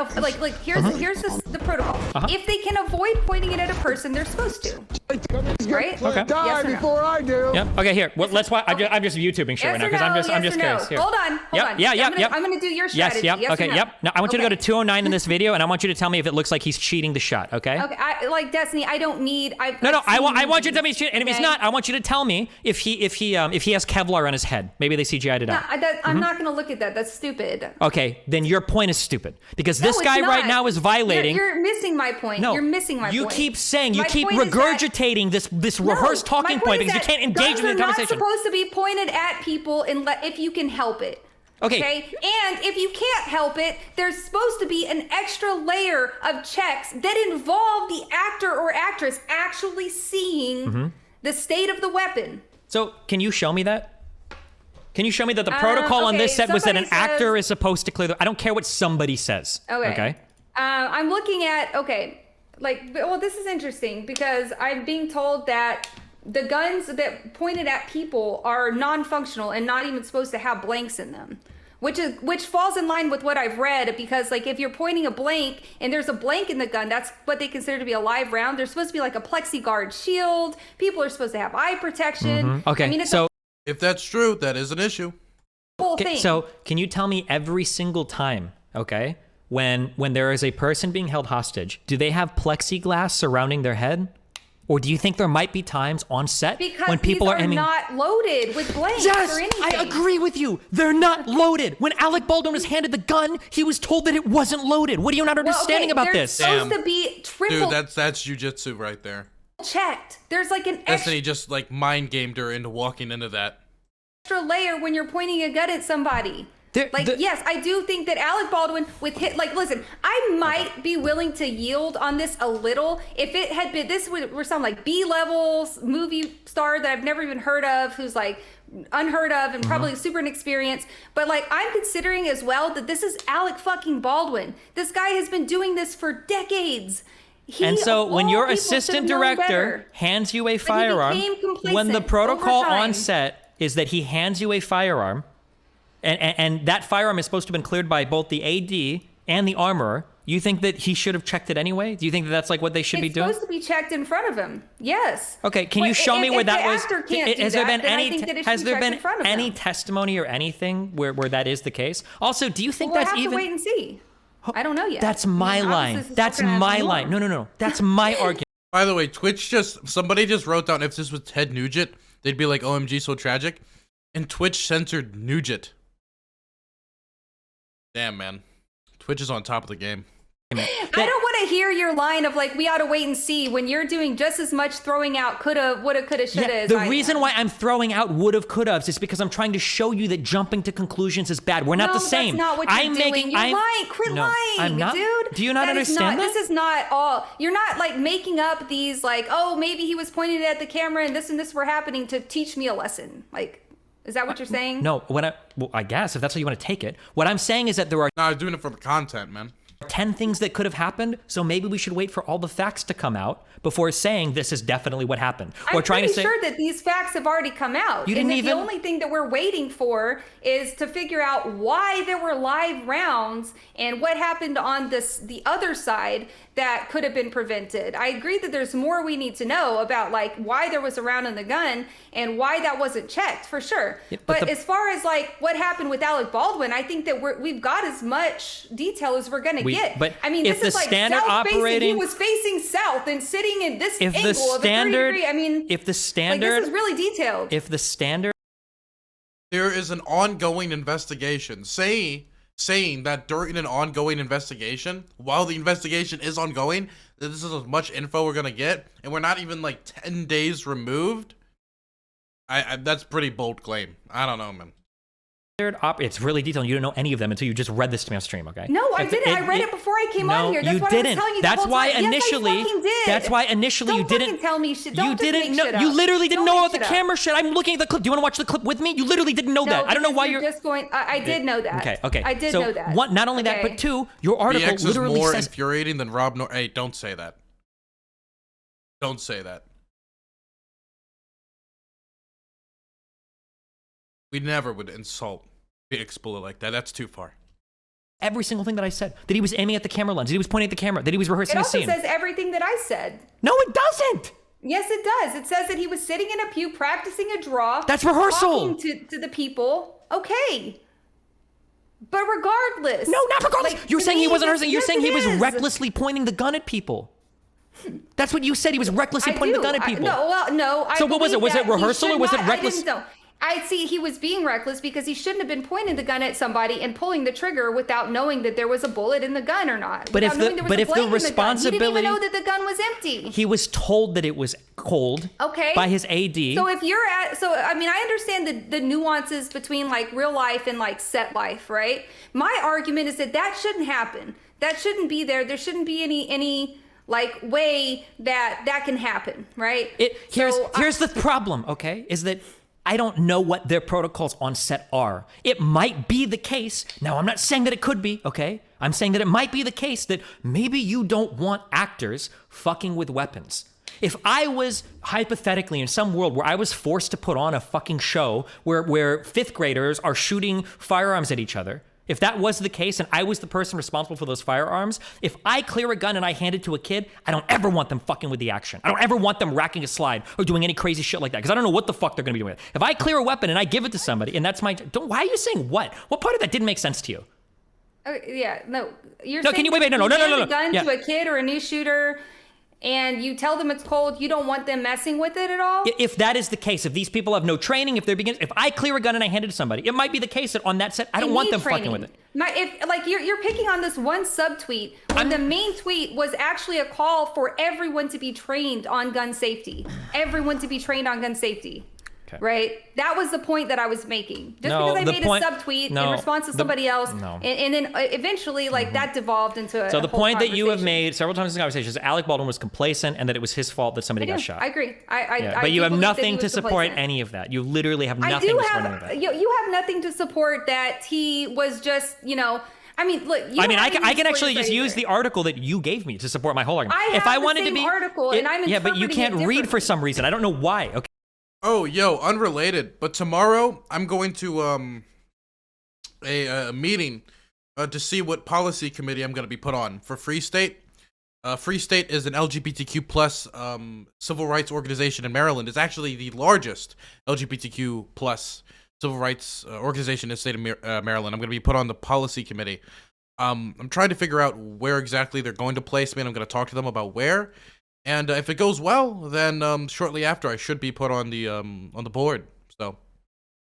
here's the protocol. If they can avoid pointing it at a person, they're supposed to. Right? Okay. Die Yes or no? before I do. Yep. Okay, here. Well, let's watch. I'm just YouTubing shit Yes right now or because no, I'm yes just or no? curious. Here. Hold on. I'm gonna do your Yes. strategy. Yep. Yes or Okay. no? Yep. Now I want you to go to Okay. 209 in this video, and I want you to tell me if it looks like he's cheating the shot. Okay. Okay, I like Destiny. I don't need. No. I want you to tell me he's cheating, and if he's not, I want you to tell me if he has Kevlar on his head. Maybe they CGI'd it out. I'm not gonna look at that. That's stupid. Okay, then your point is stupid because No, this it's guy not. right now is violating. You're missing my point. No, you're missing my point. You keep saying, you My keep point is that- regurgitating this rehearsed talking my point is because you that can't engage in the guns are conversation. not supposed to be pointed at people if you can help it. Okay. And if you can't help it, there's supposed to be an extra layer of checks that involve the actor or actress actually seeing the state of the weapon. So can you show me that? Can you show me that the protocol on okay, this set was that an somebody actor says- is supposed to clear the... I don't care what somebody says. Okay. I'm looking at, this is interesting because I'm being told that the guns that pointed at people are non-functional and not even supposed to have blanks in them. Which falls in line with what I've read, because like if you're pointing a blank and there's a blank in the gun, that's what they consider to be a live round. There's supposed to be like a plexiguard shield. People are supposed to have eye protection. Okay, I mean, it's so... If that's true, that is an issue. a whole thing. So can you tell me every single time, okay, when there is a person being held hostage, do they have plexiglass surrounding their head? Or do you think there might be times on set because when people these are aiming... not loaded with blanks Yes, or anything. I agree with you. They're not loaded. When Alec Baldwin was handed the gun, he was told that it wasn't loaded. What are you not understanding about they're this? supposed to be triple Dude, that's jujitsu right there. checked. There's like an Destiny just like mind gamed her into walking into that. extra layer when you're pointing a gun at somebody. Yes, I do think that Alec Baldwin listen, I might be willing to yield on this a little if it had been, this were some like B-levels movie star that I've never even heard of, who's like unheard of and probably super inexperienced. But like, I'm considering as well that this is Alec fucking Baldwin. This guy has been doing this for decades. And so when your assistant director hands you a firearm, when the protocol on set is that he hands you a firearm, and that firearm is supposed to have been cleared by both the AD and the armorer, you think that he should have checked it anyway? Do you think that that's like what they should be doing? It's supposed to be checked in front of him. Yes. Okay, can you show me where that was? Has there been any testimony or anything where that is the case? Also, do you think We'll that's have even... to wait and see. I don't know yet. That's my line. That's my line. No. That's my argument. By the way, somebody just wrote down if this was Ted Nugent, they'd be like, OMG, so tragic. And Twitch censored Nugent. Damn, man. Twitch is on top of the game. I don't want to hear your line of like, we ought to wait and see, when you're doing just as much throwing out coulda, woulda, coulda, shoulda. Yeah, the reason why I'm throwing out would-have, could-haves is because I'm trying to show you that jumping to conclusions is bad. We're not the same. That's not what you're doing. You're lying. Quit lying, I'm not, dude. Do you not understand that? This is not all. You're not like making up these like, oh, maybe he was pointing it at the camera and this were happening to teach me a lesson. Like, is that what you're saying? No, I guess if that's how you want to take it. What I'm saying is that there are No, I was doing it for the content, man. 10 things that could have happened, so maybe we should wait for all the facts to come out before saying this is definitely what happened. I'm pretty sure that these facts have already come out. The only thing that we're waiting for is to figure out why there were live rounds and what happened on the other side that could have been prevented. I agree that there's more we need to know about like why there was a round in the gun and why that wasn't checked for sure. Yeah, but as far as like what happened with Alec Baldwin, I think that we've got as much detail as we're going to get. But I mean, if this is like standard he was facing south and sitting in this angle of a 30 degree. I mean, if the standard, like, this is really detailed. If the standard, there is an ongoing investigation. Saying that during an ongoing investigation, while the investigation is ongoing, that this is as much info we're gonna get, and we're not even like 10 days removed. That's a pretty bold claim. I don't know, man. It's really detailed. You don't know any of them until you just read this to me on stream, okay? No, I didn't. I read it before I came on here. That's what I was telling you. That's why initially. Yes, I did. That's why initially you didn't. Don't tell me shit. Don't you didn't know. You literally didn't know about the camera shit. I'm looking at the clip. Do you want to watch the clip with me? You literally didn't know that. I don't know why you're just going. I did know that. Okay. I did know that. One, not only that, but two, your article BX literally is more says infuriating than Rob. Hey, don't say that. Don't say that. We never would insult BXBullet like that. That's too far. Every single thing that I said. That he was aiming at the camera lens. That he was pointing at the camera. That he was rehearsing a scene. It also says everything that I said. No, it doesn't. Yes, it does. It says that he was sitting in a pew practicing a draw. That's rehearsal. Talking to the people. Okay. But regardless. No, not regardless. Like, You're to saying me, he wasn't yes, rehearsing. You're yes, saying he it was is. recklessly pointing the gun at people. That's what you said. He was recklessly pointing the gun at people. No. So what was it? Was it rehearsal or was it reckless? I see he was being reckless because he shouldn't have been pointing the gun at somebody and pulling the trigger without knowing that there was a bullet in the gun or not. But if the responsibility, he didn't even know that the gun was empty. He was told that it was cold. Okay. By his AD. So if you're I mean, I understand the nuances between like real life and like set life, right? My argument is that shouldn't happen. That shouldn't be there. There shouldn't be any like way that can happen, right? Here's the problem, okay? Is that I don't know what their protocols on set are. It might be the case. Now, I'm not saying that it could be, okay? I'm saying that it might be the case that maybe you don't want actors fucking with weapons. If I was hypothetically in some world where I was forced to put on a fucking show where fifth graders are shooting firearms at each other, if that was the case and I was the person responsible for those firearms, if I clear a gun and I hand it to a kid, I don't ever want them fucking with the action. I don't ever want them racking a slide or doing any crazy shit like that because I don't know what the fuck they're gonna be doing with it. If I clear a weapon and I give it to somebody and that's my, why are you saying what? What part of that didn't make sense to you? Yeah, no. You're no, saying can you wait? No. a gun to a kid or a new shooter and you tell them it's cold, you don't want them messing with it at all? If that is the case, if these people have no training, if I clear a gun and I hand it to somebody, it might be the case that on that set, I don't want them fucking with it. You're picking on this one subtweet when the main tweet was actually a call for everyone to be trained on gun safety. Everyone to be trained on gun safety. Okay. Right? That was the point that I was making. Just because I made a subtweet in response to somebody else, and then eventually, that devolved into a So the whole point that you have made several times in the conversation is that Alec Baldwin was complacent and that it was his fault that somebody got shot. I agree. But you have nothing to support any of that. You literally have nothing to support any of that. You have nothing to support that he was just, I mean, look. I can actually just use the article that you gave me to support my whole argument. If I wanted to be article, and I'm but you can't read for some reason. I don't know why. Okay. Oh, yo, unrelated, but tomorrow I'm going to a meeting to see what policy committee I'm going to be put on for Free State. Free State is an LGBTQ plus civil rights organization in Maryland. It's actually the largest LGBTQ plus civil rights organization in the state of Maryland. I'm going to be put on the policy committee. I'm trying to figure out where exactly they're going to place me, and I'm going to talk to them about where. And if it goes well, then shortly after, I should be put on the board. So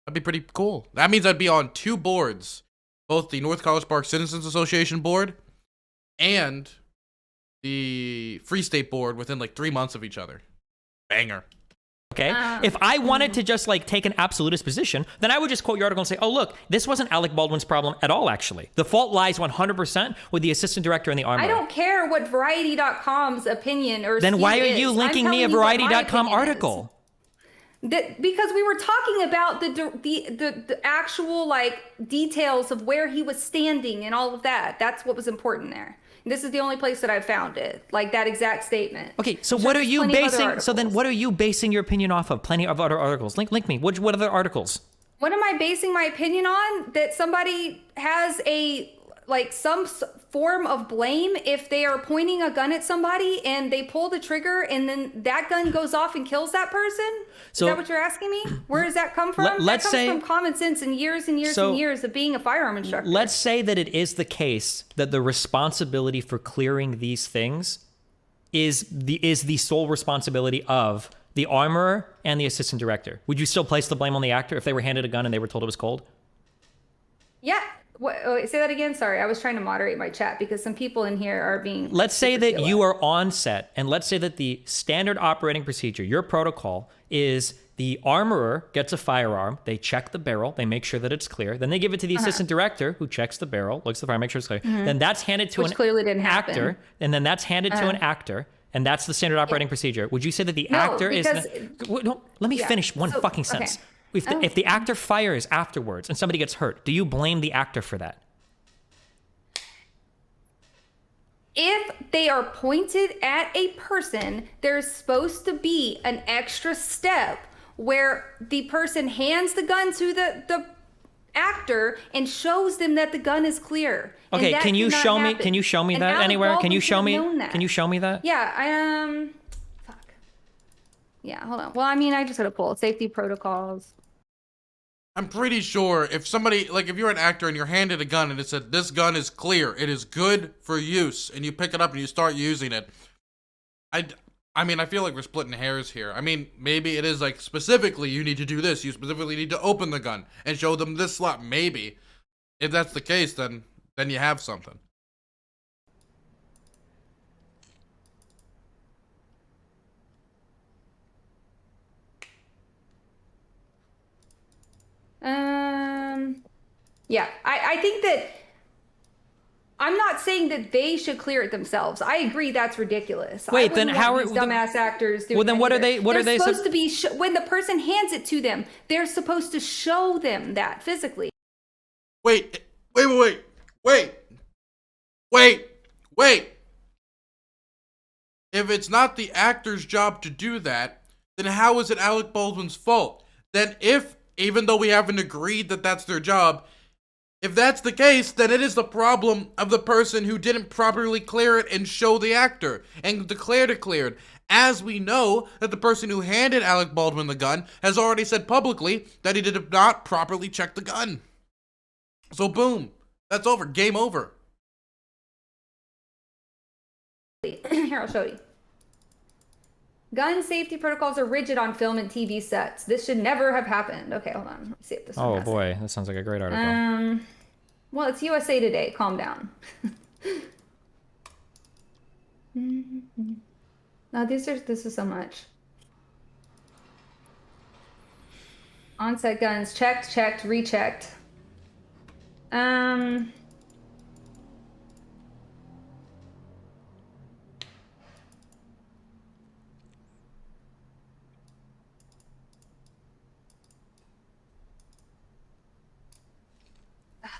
that'd be pretty cool. That means I'd be on 2 boards, both the North College Park Citizens Association board and the Free State board within 3 months of each other. Banger. Okay. If I wanted to just take an absolutist position, then I would just quote your article and say, oh, look, this wasn't Alec Baldwin's problem at all, actually. The fault lies 100% with the assistant director and the armorer. I don't care what Variety.com's opinion or then why are you linking me a Variety.com article? Because we were talking about the actual details of where he was standing and all of that. That's what was important there. This is the only place that I've found it, that exact statement. Okay, so what are you basing? So then, what are you basing your opinion off of? Plenty of other articles. Link me. What other articles? What am I basing my opinion on? That somebody has some form of blame if they are pointing a gun at somebody and they pull the trigger and then that gun goes off and kills that person? So, is that what you're asking me? Where does that come from? That comes from common sense and years and years and years of being a firearm instructor. Let's say that it is the case that the responsibility for clearing these things is the sole responsibility of the armorer and the assistant director. Would you still place the blame on the actor if they were handed a gun and they were told it was cold? Yeah. Say that again. Sorry, I was trying to moderate my chat because some people in here are being. Let's say that you are on set, and let's say that the standard operating procedure, your protocol, is the armorer gets a firearm, they check the barrel, they make sure that it's clear, then they give it to the assistant director who checks the barrel, looks at the fire, makes sure it's clear. Then that's handed to clearly didn't happen. Actor, and then that's handed to an actor. And that's the standard operating procedure. Would you say that the actor is? No, let me finish one fucking sentence. Okay. If the actor fires afterwards and somebody gets hurt, do you blame the actor for that? If they are pointed at a person, there's supposed to be an extra step where the person hands the gun to the actor and shows them that the gun is clear. Okay, can you show me? Can you show me that anywhere? Can you show me? Can you show me that? Yeah, Yeah, hold on. Well, I mean, I just gotta pull safety protocols. I'm pretty sure if somebody, like if you're an actor and you're handed a gun and it said, this gun is clear, it is good for use, and you pick it up and you start using it, I mean, I feel like we're splitting hairs here. I mean, maybe it is like specifically you need to do this. You specifically need to open the gun and show them this slot. Maybe. If that's the case, then you have something. Yeah, I think that I'm not saying that they should clear it themselves. I agree that's ridiculous. Wait, then how are these dumbass actors doing? Well, then what are they? What are they supposed to be? When the person hands it to them, they're supposed to show them that physically. Wait. If it's not the actor's job to do that, then how is it Alec Baldwin's fault? Then even though we haven't agreed that that's their job, if that's the case, then it is the problem of the person who didn't properly clear it and show the actor and declared it cleared. As we know that the person who handed Alec Baldwin the gun has already said publicly that he did not properly check the gun. So boom, that's over, game over. Here, I'll show you. Gun safety protocols are rigid on film and TV sets. This should never have happened. Okay, hold on. Let me see if this one Oh has boy, that sounds like a great article. Well, it's USA Today. Calm down. No, this is so much. Onset guns checked, rechecked.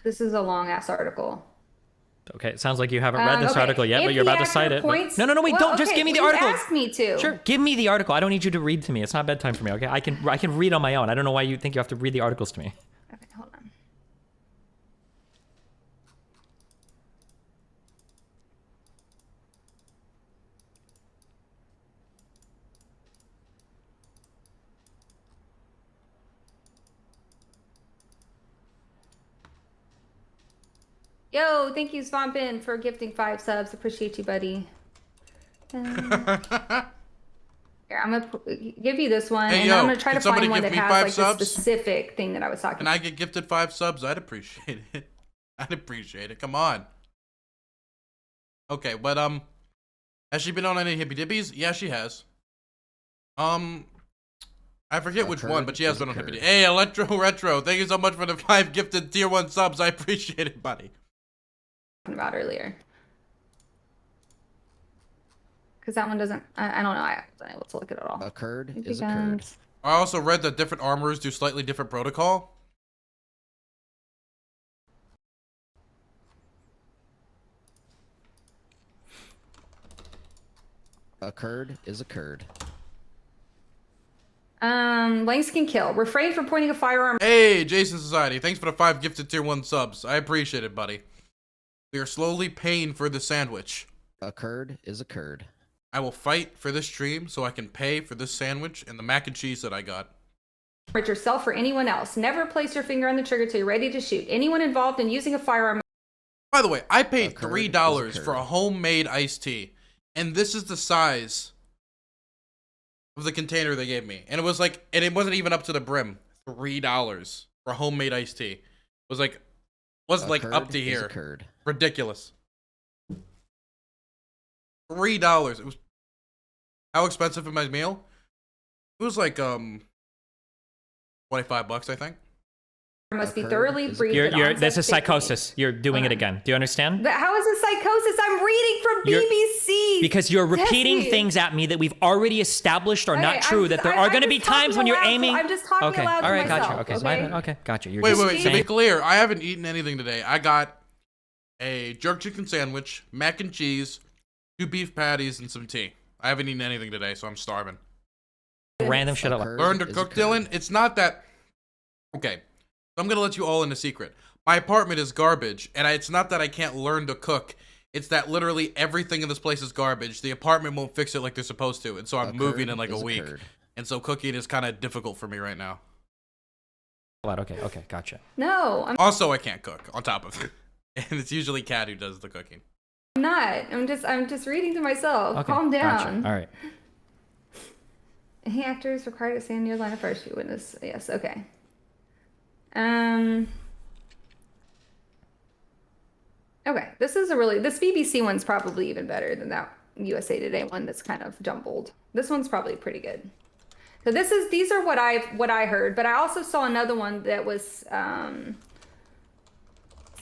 This is a long ass article. Okay, it sounds like you haven't read this article yet, but you're about to cite it. No, wait, don't just give me the article. Ask me to. Sure, give me the article. I don't need you to read to me. It's not bedtime for me, okay? I can read on my own. I don't know why you think you have to read the articles to me. Okay, hold on. Yo, thank you, Swampin, for gifting 5 subs. Appreciate you, buddy. Here, I'm gonna give you this one, Hey, and yo, I'm gonna try to can somebody find one give that me has 5 like subs? the specific thing that I was talking Can about. I get gifted 5 subs? I'd appreciate it. I'd appreciate it. Come on. Okay, but has she been on any hippy dippies? Yeah, she has. I forget which one, but she has been on hippy dippies. Hey, Electro Retro, thank you so much for the 5 gifted tier 1 subs. I appreciate it, buddy. About earlier, because that one doesn't. I don't know. I wasn't able to look at it all. Occurred is occurred. I also read that different armorers do slightly different protocol. Occurred is occurred. Blanks can kill. Refrain from pointing a firearm. Hey, Jason Society, thanks for the 5 gifted tier 1 subs. I appreciate it, buddy. We are slowly paying for the sandwich. Occurred is occurred. I will fight for this stream so I can pay for this sandwich and the mac and cheese that I got. Hurt yourself or anyone else. Never place your finger on the trigger till you're ready to shoot. Anyone involved in using a firearm. By the way, I paid Occurred $3 is for a occurred. homemade iced tea, and this is the size of the container they gave me, and it was like, and it wasn't even up to the brim. $3 for a homemade iced tea. It was like, wasn't like up Occurred to is here. occurred. Ridiculous. $3. It was. How expensive was my meal? It was like $25, I think. Must be Occurred thoroughly is briefed. at This onset is safety. psychosis. You're doing it again. Do you understand? But how is this psychosis? I'm reading from BBC. Because you're repeating Destiny. things at me that we've already established are not Okay, true. That there are going to be just talking times when you're aloud to- aiming. I'm just talking Okay, aloud to all right, myself, gotcha. Okay, my bad. Okay, gotcha. You're Wait, just to be saying. clear, I haven't eaten anything today. I got a jerk chicken sandwich, mac and cheese, 2 beef patties, and some tea. I haven't eaten anything today, so I'm starving. Random shit. Occurred Learn to is cook, occurred. Dylan. It's not that. Okay, so I'm gonna let you all in a secret. My apartment is garbage, and it's not that I can't learn to cook. It's that literally everything in this place is garbage. The apartment won't fix it like they're supposed to, and so I'm Occurred moving in like a is week. occurred. and so cooking is kind of difficult for me right now. Okay, gotcha. No, I'm Also, I can't cook on top of it. And it's usually Kat who does the cooking. not. I'm just reading to myself. Okay, Calm down. Gotcha. All right. Any actor is required to stand near the line of fire to witness. Yes, okay. Okay, this BBC one's probably even better than that USA Today one that's kind of jumbled. This one's probably pretty good. So these are what I heard, but I also saw another one that was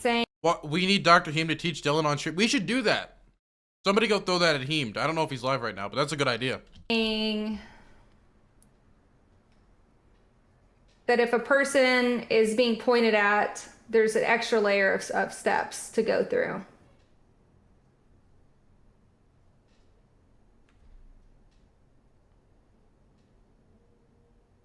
saying, Well, we need Dr. Heem to teach Dylan on stream. We should do that. Somebody go throw that at Heem. I don't know if he's live right now, but that's a good idea. that if a person is being pointed at, there's an extra layer of steps to go through.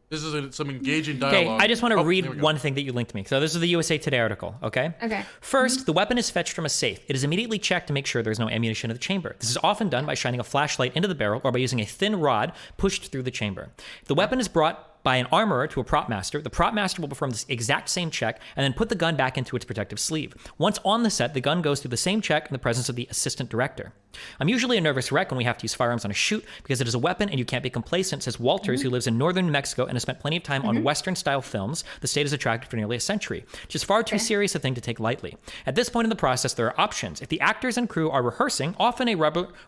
This is some engaging Okay, dialogue. I just want to here we read go. one thing that you linked me. So this is the USA Today article, okay? Okay. First, the weapon is fetched from a safe. It is immediately checked to make sure there's no ammunition in the chamber. This is often done by shining a flashlight into the barrel or by using a thin rod pushed through the chamber. If the weapon is brought by an armorer to a prop master, the prop master will perform this exact same check and then put the gun back into its protective sleeve. Once on the set, the gun goes through the same check in the presence of the assistant director. I'm usually a nervous wreck when we have to use firearms on a shoot because it is a weapon and you can't be complacent, says Walters, who lives in northern New Mexico and has spent plenty of time on Western-style films the state has attracted for nearly a century, which is far too serious a thing to take lightly. At this point in the process, there are options. If the actors and crew are rehearsing, often a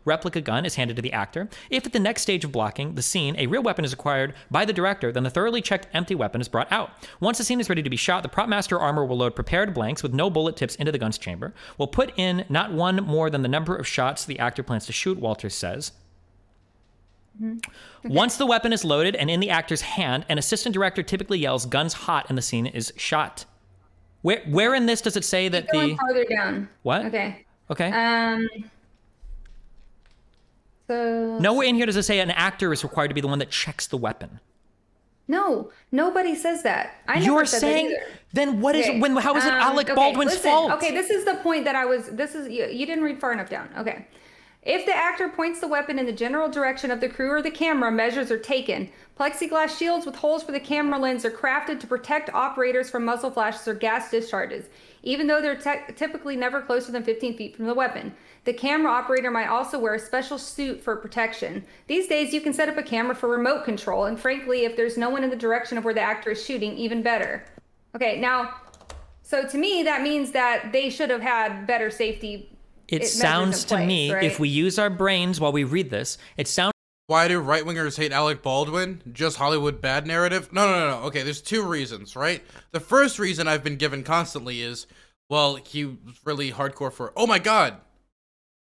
replica gun is handed to the actor. If at the next stage of blocking the scene, a real weapon is acquired by the director, then the thoroughly checked empty weapon is brought out. Once the scene is ready to be shot, the prop master or armorer will load prepared blanks with no bullet tips into the gun's chamber. Will put in not one more than the number of shots the actor plans to shoot, Walters says. Okay. Once the weapon is loaded and in the actor's hand, an assistant director typically yells, "Guns hot," and the scene is shot. Where in this does it say that Going farther down. What? Okay. Okay. So Nowhere in here does it say an actor is required to be the one that checks the weapon. no, nobody says that. I never You're said saying, that either. then what is, Okay. how is it Alec Okay, Baldwin's listen. fault? Okay, this is the point that you didn't read far enough down. Okay. If the actor points the weapon in the general direction of the crew or the camera, measures are taken. Plexiglass shields with holes for the camera lens are crafted to protect operators from muzzle flashes or gas discharges, even though they're typically never closer than 15 feet from the weapon. The camera operator might also wear a special suit for protection. These days, you can set up a camera for remote control, and frankly, if there's no one in the direction of where the actor is shooting, even better. Okay, now, so to me, that means that they should have had better safety. It sounds to me, right? if we use our brains while we read this, it sounds Why do right-wingers hate Alec Baldwin? Just Hollywood bad narrative? No. Okay, there's two reasons, right? The first reason I've been given constantly is, well, he was really hardcore for... Oh my god!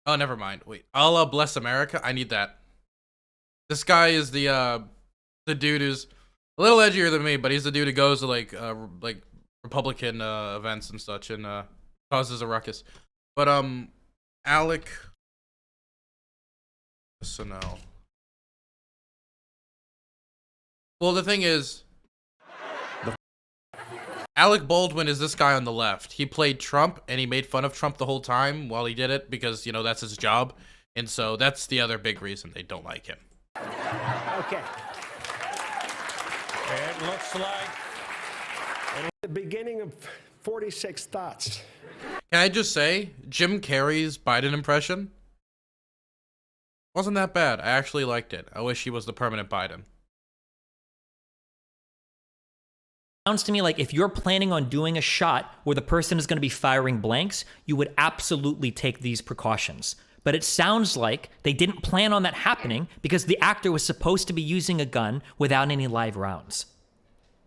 Oh, never mind. Wait. Allah bless America? I need that. This guy is the dude who's a little edgier than me, but he's the dude who goes to, like Republican events and such and causes a ruckus. But, Alec... So no. Well, the thing is, Alec Baldwin is this guy on the left. He played Trump, and he made fun of Trump the whole time while he did it because, you know, that's his job. And so that's the other big reason they don't like him. Okay. It looks like the beginning of 46 thoughts. Can I just say, Jim Carrey's Biden impression wasn't that bad. I actually liked it. I wish he was the permanent Biden. sounds to me like if you're planning on doing a shot where the person is going to be firing blanks, you would absolutely take these precautions. But it sounds like they didn't plan on that happening because the actor was supposed to be using a gun without any live rounds.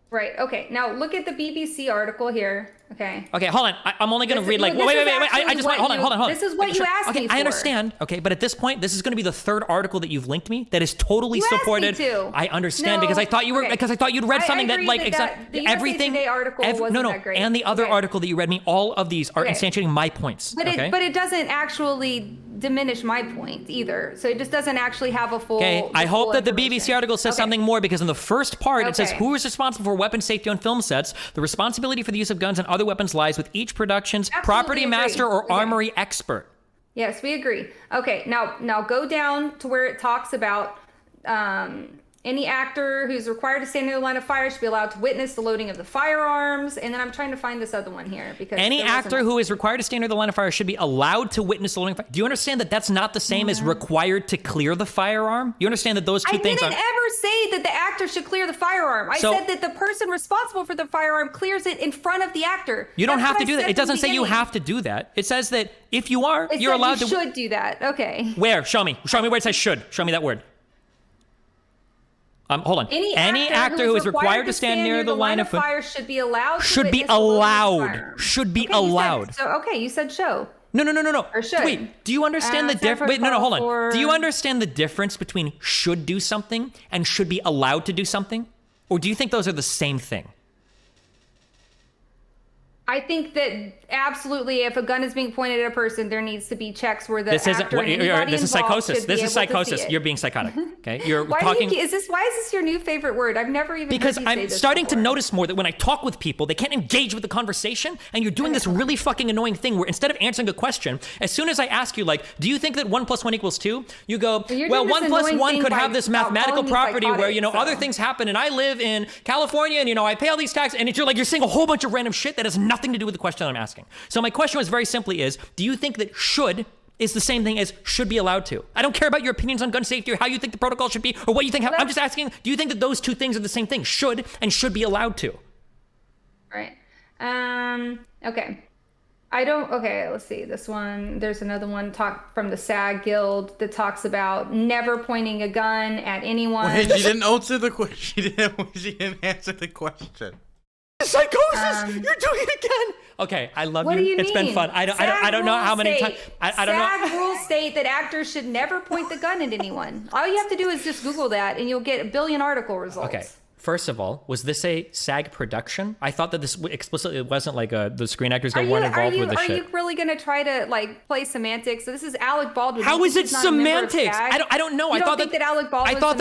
Right. Okay. Now look at the BBC article here. Okay. Okay, hold on. I'm only going to read like, this wait. is I just want, hold on. This is what you asked me for. I understand. Okay, but at this point, this is going to be the third article that you've linked me that is totally You asked me supported. to. I understand No, because I thought you were okay. because I thought you'd read I something that agree like that the USA everything. Today article wasn't no, that great. and the other Okay. article that you read me, all of these are Okay. instantiating my points. But okay? it doesn't actually diminish my point either. So it just doesn't actually have a full. Okay, I hope that the BBC information. article says Okay. something more because in the first part it says Okay. who is responsible for weapon safety on film sets. The responsibility for the use of guns and other weapons lies with each production's property agree. master or Okay. armory expert. Yes, we agree. Okay, now go down to where it talks about Any actor who's required to stand near the line of fire should be allowed to witness the loading of the firearms. And then I'm trying to find this other one here because any actor who is required to stand near the line of fire should be allowed to witness the loading of fire. Do you understand that that's not the same as required to clear the firearm? You understand that those two things are... I didn't ever say that the actor should clear the firearm. I said that the person responsible for the firearm clears it in front of the actor. You don't have to do that. It doesn't say you have to do that. It says that if you are, you're allowed to... You should do that. Okay. Where? Show me. Show me where it says should. Show me that word. Hold on. Any actor who is required to stand near the line of fire should be allowed. Should be allowed. Should be allowed. You said show. No. Or should. Wait, do you understand the difference? Wait, no, hold on. Do you understand the difference between should do something and should be allowed to do something? Or do you think those are the same thing? I think that absolutely, if a gun is being pointed at a person, there needs to be checks where the this is psychosis. This is psychosis. You're being psychotic. Okay, you're talking. Why is this your new favorite word? I've never even because heard you say I'm this starting before. to notice more that when I talk with people, they can't engage with the conversation, and you're doing this really fucking annoying thing where instead of answering a question, as soon as I ask you, like, do you think that 1 + 1 = 2? You go, well, 1 + 1 could have this mathematical property where other things happen, and I live in California, and I pay all these taxes, and you're saying a whole bunch of random shit that has nothing to do with the question I'm asking. So my question was very simply do you think that should is the same thing as should be allowed to? I don't care about your opinions on gun safety or how you think the protocol should be or what you think. I'm just asking, do you think that those two things are the same thing? Should and should be allowed to? Right. Okay. Let's see. This one, there's another one from the SAG Guild that talks about never pointing a gun at anyone. Wait, she didn't answer the question. She didn't answer the question. Psychosis! You're doing it again. Okay, I love you. What do you It's mean? been fun. I don't know how many times. I don't know. SAG rules state that actors should never point the gun at anyone. All you have to do is just Google that, and you'll get a billion article results. Okay. First of all, was this a SAG production? I thought that this explicitly wasn't like the Screen Actors Guild weren't involved with the shit. Are you really gonna try to play semantics? So this is Alec Baldwin. How is it semantics? I don't know. I thought that Alec Baldwin. I thought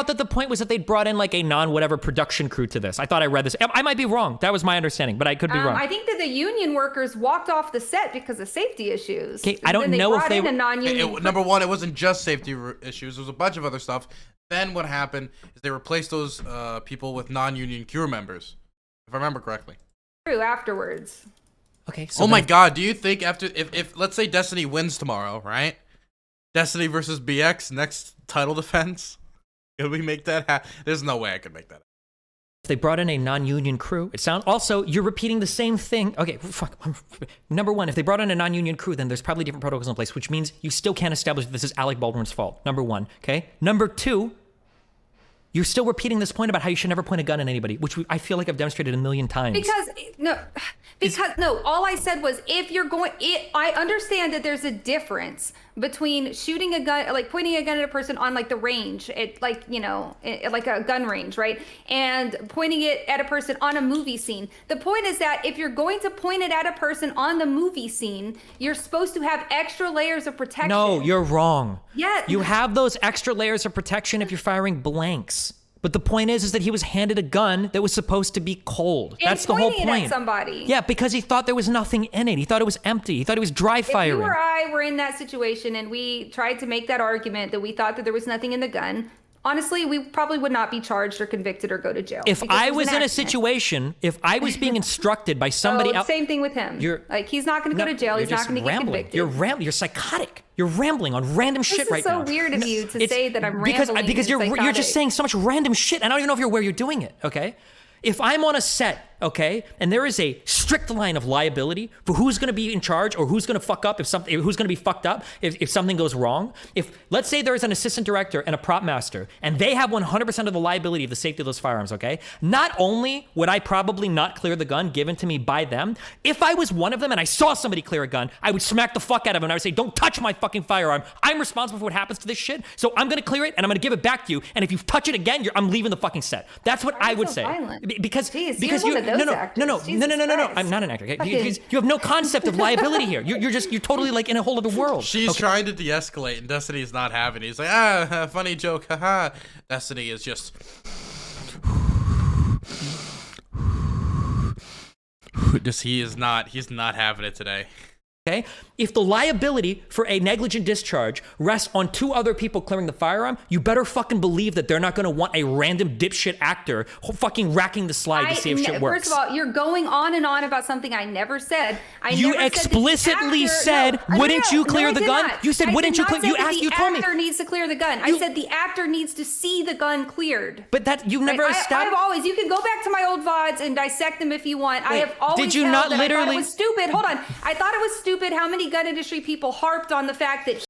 that the point was that they'd brought in like a non-whatever production crew to this. I thought I read this. I might be wrong. That was my understanding, but I could be wrong. I think that the union workers walked off the set because of safety issues. Okay, I don't know if they were non-union. Number one, it wasn't just safety issues. There was a bunch of other stuff. Then what happened is they replaced those people with non-union crew members, if I remember correctly. True. Afterwards. Okay. So my God, do you think if let's say Destiny wins tomorrow, right? Destiny versus BX next title defense. Could we make that happen? There's no way I could make that happen. If they brought in a non-union crew, it sounds also you're repeating the same thing. Okay, fuck. Number one, if they brought in a non-union crew, then there's probably different protocols in place, which means you still can't establish that this is Alec Baldwin's fault. Number one, okay. Number two, you're still repeating this point about how you should never point a gun at anybody, which I feel like I've demonstrated a million times. No, all I said was if you're going, I understand that there's a difference between shooting a gun, like pointing a gun at a person on like the range, like a gun range, right? And pointing it at a person on a movie scene. The point is that if you're going to point it at a person on the movie scene, you're supposed to have extra layers of protection. No, you're wrong. Yeah. You have those extra layers of protection if you're firing blanks. But the point is that he was handed a gun that was supposed to be cold. That's the whole point. Pointing it at somebody. Yeah, because he thought there was nothing in it. He thought it was empty. He thought it was dry firing. If you or I were in that situation and we tried to make that argument that we thought that there was nothing in the gun, honestly, we probably would not be charged or convicted or go to jail. If I was in a situation, if I was being instructed by somebody else, same thing with him. He's not going to go to jail. He's not going to get convicted. You're rambling. You're psychotic. You're rambling on random shit right now. This is so weird of you to say that I'm rambling. Because you're just saying so much random shit, and I don't even know if you're where you're doing it. Okay. If I'm on a set, okay, and there is a strict line of liability for who's going to be in charge or who's going to fuck up who's going to be fucked up if something goes wrong. If let's say there is an assistant director and a prop master, and they have 100% of the liability of the safety of those firearms, okay? Not only would I probably not clear the gun given to me by them, if I was one of them and I saw somebody clear a gun, I would smack the fuck out of them and I would say, "Don't touch my fucking firearm. I'm responsible for what happens to this shit. So I'm going to clear it and I'm going to give it back to you. And if you touch it again, I'm leaving the fucking set." That's what I would say. Because you're one of those actors. No. I'm not an actor. Okay? You have no concept of liability here. You're totally like in a whole other world. She's trying to de-escalate, and Destiny is not having it. He's like, funny joke, haha. Destiny is just. He's not having it today. okay? If the liability for a negligent discharge rests on 2 other people clearing the firearm, you better fucking believe that they're not gonna want a random dipshit actor fucking racking the slide to see if shit works. First of all, you're going on and on about something I never said. You explicitly said, wouldn't you clear the gun? You said, wouldn't you clear? You asked, you told me. The actor needs to clear the gun. I said the actor needs to see the gun cleared. But that, you've never established. I've always, you can go back to my old VODs and dissect them if you want. I have always did you not that literally? I thought it was stupid. Hold on. I thought it was stupid how many gun industry people harped on the fact that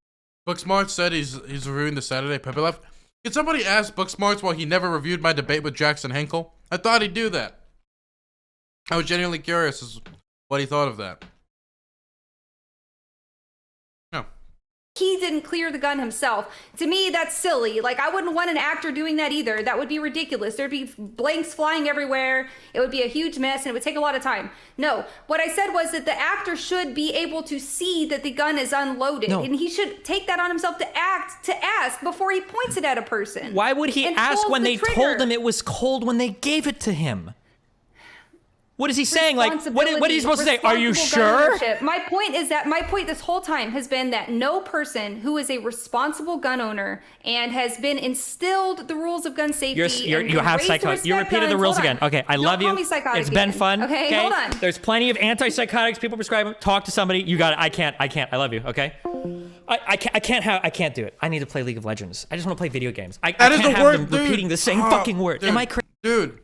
Booksmart said he's reviewing the Saturday Pepe Life. Could somebody ask Booksmarts why he never reviewed my debate with Jackson Hinkle? I thought he'd do that. I was genuinely curious as what he thought of that. No. he didn't clear the gun himself. To me, that's silly. Like, I wouldn't want an actor doing that either. That would be ridiculous. There'd be blanks flying everywhere. It would be a huge mess, and it would take a lot of time. No, what I said was that the actor should be able to see that the gun is unloaded, and he should take that on himself to ask before he points it at a person. Why would he ask when they told him it was cold when they gave it to him? What is he saying? Like, what are you supposed to say? Are you sure? My point is that this whole time has been that no person who is a responsible gun owner and has been instilled the rules of gun safety. You have psychotics. You repeated the rules again. Okay, I love you. It's been fun. Okay, hold on. There's plenty of antipsychotics. People prescribe them. Talk to somebody. You got it. I can't. I love you. Okay. I can't do it. I need to play League of Legends. I just want to play video games. I can't have them repeating the same fucking word. Am I crazy? Dude.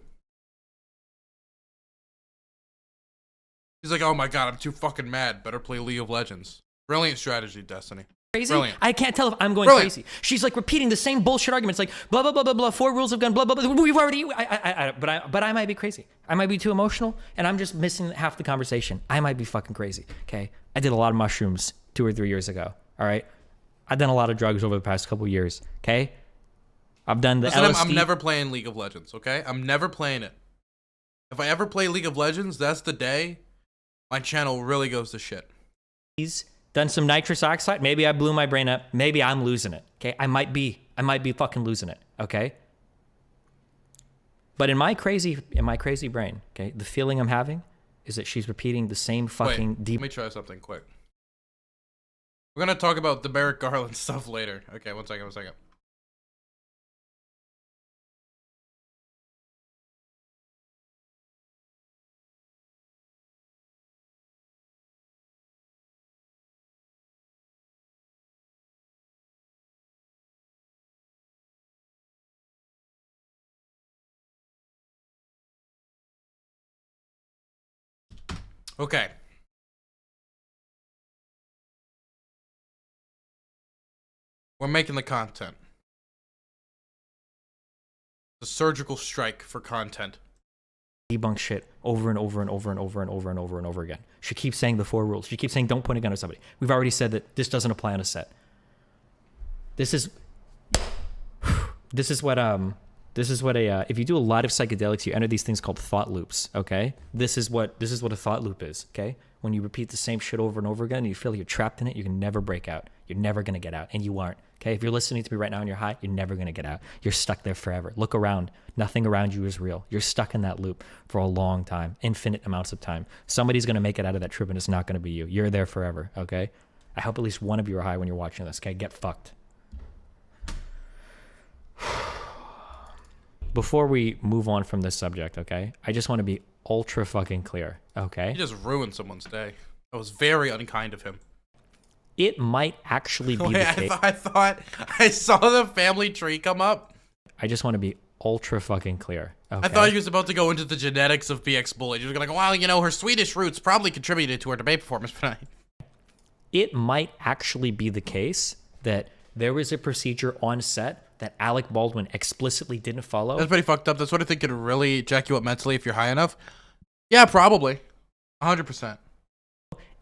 He's like, oh my god, I'm too fucking mad. Better play League of Legends. Brilliant strategy, Destiny. Crazy? Brilliant. I can't tell if I'm going crazy. She's like repeating the same bullshit arguments, like blah blah blah blah blah. 4 rules of gun, blah blah blah. We've already. But I might be crazy. I might be too emotional, and I'm just missing half the conversation. I might be fucking crazy. Okay, I did a lot of mushrooms 2 or 3 years ago. All right, I've done a lot of drugs over the past couple of years. Okay, I've done the LSD. I'm never playing League of Legends. Okay, I'm never playing it. If I ever play League of Legends, that's the day my channel really goes to shit. He's done some nitrous oxide. Maybe I blew my brain up. Maybe I'm losing it. Okay, I might be fucking losing it. Okay. But in my crazy brain, okay, the feeling I'm having is that she's repeating the same fucking deep. Let me try something quick. We're gonna talk about the Merrick Garland stuff later. Okay, one second. Okay. We're making the content. The surgical strike for content. Debunk shit over and over and over and over and over and over and over again. She keeps saying the 4 rules. She keeps saying don't point a gun at somebody. We've already said that this doesn't apply on a set. This is what if you do a lot of psychedelics, you enter these things called thought loops, okay? This is what a thought loop is, okay? When you repeat the same shit over and over again and you feel like you're trapped in it, you can never break out. You're never going to get out, and you aren't, okay? If you're listening to me right now and you're high, you're never going to get out. You're stuck there forever. Look around. Nothing around you is real. You're stuck in that loop for a long time, infinite amounts of time. Somebody's going to make it out of that trip, and it's not going to be you. You're there forever, okay? I hope at least one of you are high when you're watching this, okay? Get fucked. Before we move on from this subject, okay, I just want to be ultra fucking clear, okay? He just ruined someone's day. That was very unkind of him. It might actually be the case. I thought I saw the family tree come up. I just want to be ultra fucking clear, okay? I thought he was about to go into the genetics of BX Bullet. He was like, well, you know, her Swedish roots probably contributed to her debate performance tonight. It might actually be the case that there was a procedure on set that Alec Baldwin explicitly didn't follow. That's pretty fucked up. That's what I think could really jack you up mentally if you're high enough. Yeah, probably. 100%.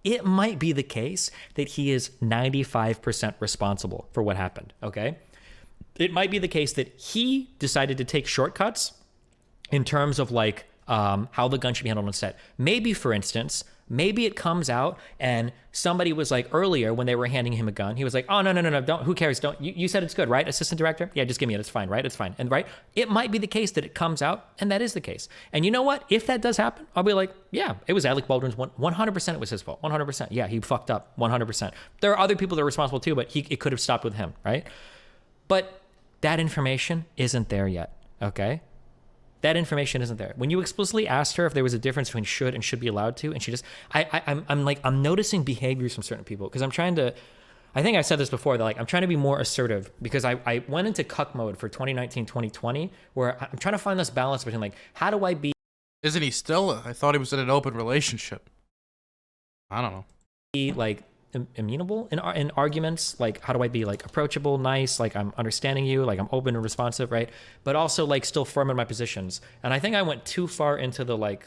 It might be the case that he is 95% responsible for what happened, okay? It might be the case that he decided to take shortcuts in terms of like how the gun should be handled on set. Maybe, for instance, Maybe it comes out and somebody was like earlier when they were handing him a gun, he was like, oh, no, don't, who cares? Don't, you said it's good, right? Assistant director? Yeah, just give me it. It's fine, right? It's fine. And right, it might be the case that it comes out and that is the case. And you know what? If that does happen, I'll be like, yeah, it was Alec Baldwin's 100% it was his fault. 100%. Yeah, he fucked up 100%. There are other people that are responsible too, but it could have stopped with him, right? But that information isn't there yet, okay? That information isn't there. When you explicitly asked her if there was a difference between should and should be allowed to, and she just, I'm noticing behaviors from certain people because I'm trying to, I think I said this before, that like I'm trying to be more assertive because I went into cuck mode for 2019, 2020, where I'm trying to find this balance between like, how do I be? Isn't he still? I thought he was in an open relationship. I don't know. Like amenable in arguments, like how do I be like approachable, nice, like I'm understanding you, like I'm open and responsive, right? But also like still firm in my positions. And I think I went too far into the like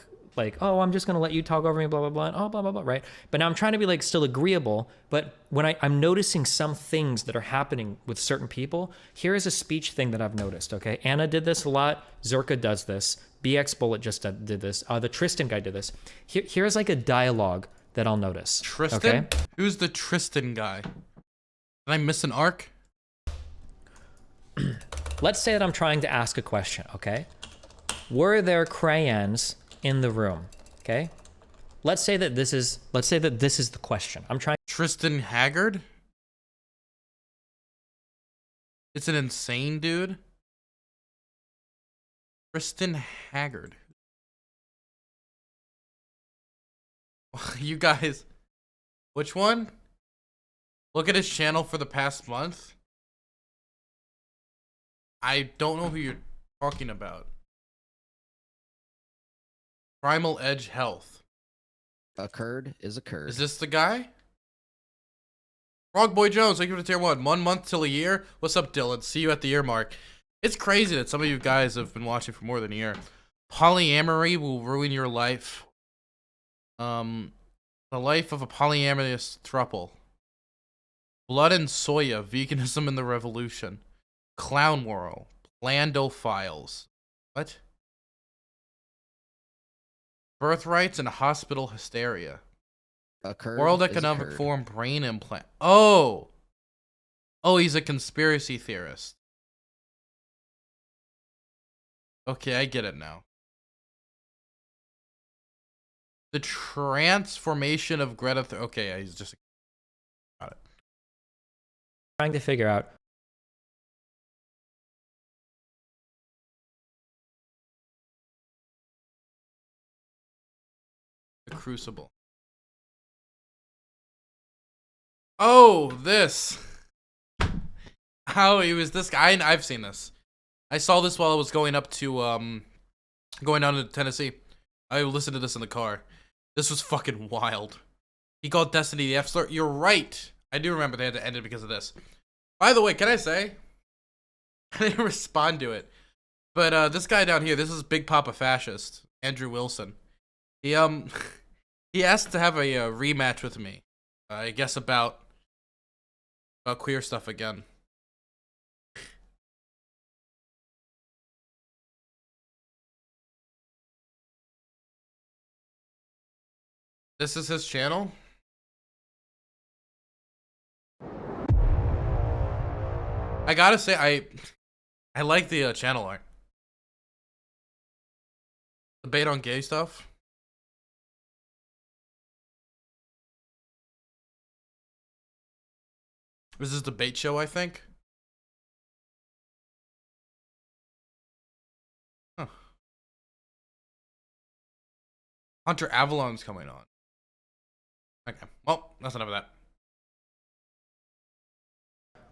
oh, I'm just gonna let you talk over me, blah blah blah, and oh blah blah blah, right? But now I'm trying to be like still agreeable. But when I'm noticing some things that are happening with certain people, here is a speech thing that I've noticed. Okay, Anna did this a lot. Zerka does this. BXBullet just did this. The Tristan guy did this. Here's like a dialogue that I'll notice. Tristan? Okay? Who's the Tristan guy? Did I miss an arc? Let's say that I'm trying to ask a question, okay? Were there crayons in the room? Okay? Let's say that this is the question. I'm trying. Tristan Haggard? It's an insane dude. Tristan Haggard. You guys, which one? Look at his channel for the past month. I don't know who you're talking about. Primal Edge Health. Occurred is occurred. Is this the guy? Frog Boy Jones, thank you for the tier 1. 1 month till a year. What's up, Dylan? See you at the year mark. It's crazy that some of you guys have been watching for more than a year. Polyamory will ruin your life. The life of a polyamorous throuple. Blood and soya, veganism and the revolution. Clown World, Plando Files. What? Birthrights and hospital hysteria. Occurred World is Economic occurred. Forum brain implant. Oh! Oh, he's a conspiracy theorist. Okay, I get it now. The transformation of Greta. Okay, yeah, he's just. Got it. Trying to figure out. The Crucible. Oh, this. Oh, he was this guy. I've seen this. I saw this while I was going up to going down to Tennessee. I listened to this in the car. This was fucking wild. He called Destiny the F-slur. You're right. I do remember they had to end it because of this. By the way, can I say? I didn't respond to it. But this guy down here, this is Big Papa Fascist, Andrew Wilson. He he asked to have a rematch with me. I guess about queer stuff again. This is his channel. I gotta say, I like the channel art. Debate on gay stuff. This is debate show, I think. Huh. Hunter Avalon's coming on. Okay, well, that's enough of that.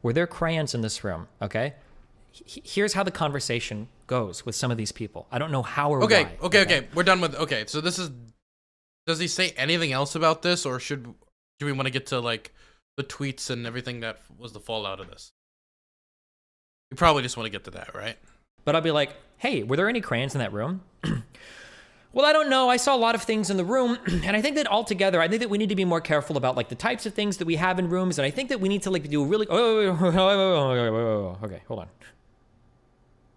Were there crayons in this room? Okay. Here's how the conversation goes with some of these people. I don't know how or Okay, why. okay. We're done with. Okay, so this is. Does he say anything else about this, or do we want to get to like the tweets and everything that was the fallout of this? We probably just want to get to that, right? But I'll be like, hey, were there any crayons in that room? Well, I don't know. I saw a lot of things in the room, and I think that altogether, I think that we need to be more careful about like the types of things that we have in rooms, and I think that we need to like do a really. Okay, hold on.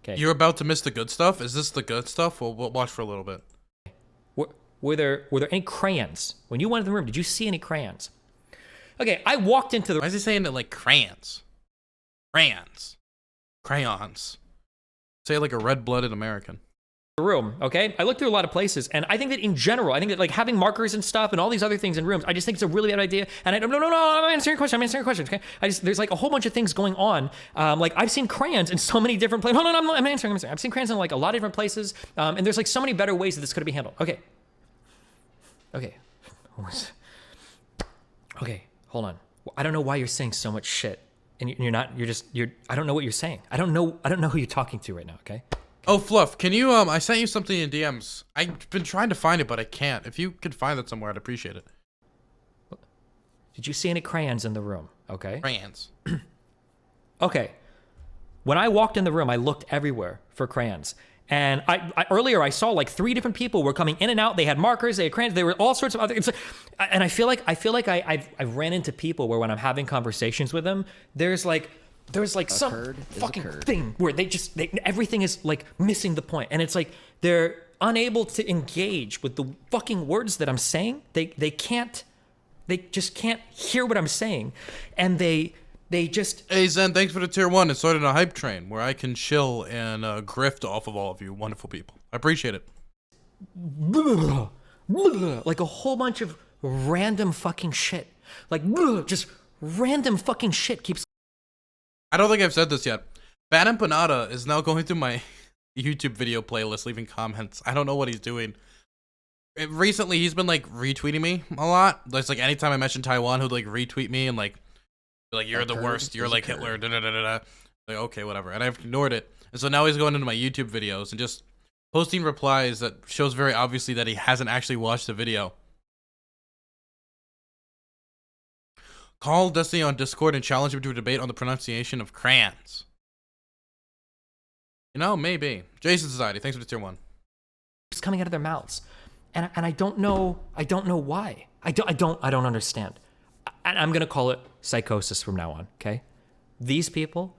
Okay. You're about to miss the good stuff. Is this the good stuff? We'll watch for a little bit. were there any crayons? When you went in the room, did you see any crayons? Okay, I walked into the... Why is he saying it like crayons? Crayons. Crayons. Say it like a red-blooded American. room, okay? I looked through a lot of places, and I think that in general, I think that like having markers and stuff and all these other things in rooms, I just think it's a really bad idea. And no, I'm answering your question, okay? There's like a whole bunch of things going on. Like I've seen crayons in so many different places. No, I'm answering. I've seen crayons in like a lot of different places, and there's like so many better ways that this could be handled. Okay, hold on. I don't know why you're saying so much shit, and you're I don't know what you're saying. I don't know who you're talking to right now, okay? Oh, Fluff, can you, I sent you something in DMs. I've been trying to find it, but I can't. If you could find it somewhere, I'd appreciate it. Did you see any crayons in the room? Okay. Crayons. Okay. When I walked in the room, I looked everywhere for crayons. And earlier I saw like 3 different people were coming in and out. They had markers, they had crayons, they were all sorts of other. And I feel like I've ran into people where when I'm having conversations with them, there's like some fucking thing where everything is like missing the point. And it's like they're unable to engage with the fucking words that I'm saying. They just can't hear what I'm saying. And they just... Hey, Zen, thanks for the tier 1. It started a hype train where I can chill and grift off of all of you wonderful people. I appreciate it. Like a whole bunch of random fucking shit. Like just random fucking shit keeps... I don't think I've said this yet. Bad Empanada is now going through my YouTube video playlist, leaving comments. I don't know what he's doing. Recently, he's been like retweeting me a lot. It's like anytime I mention Taiwan, he'll like retweet me and like you're the worst. You're like Hitler. Da, da, da, da, da. Like okay, whatever. And I've ignored it. And so now he's going into my YouTube videos and just posting replies that shows very obviously that he hasn't actually watched the video. Call Destiny on Discord and challenge him to a debate on the pronunciation of crayons. You know, maybe. Jason Society, thanks for the tier 1. It's coming out of their mouths, and I don't know why. I don't understand. And I'm gonna call it psychosis from now on. Okay, these people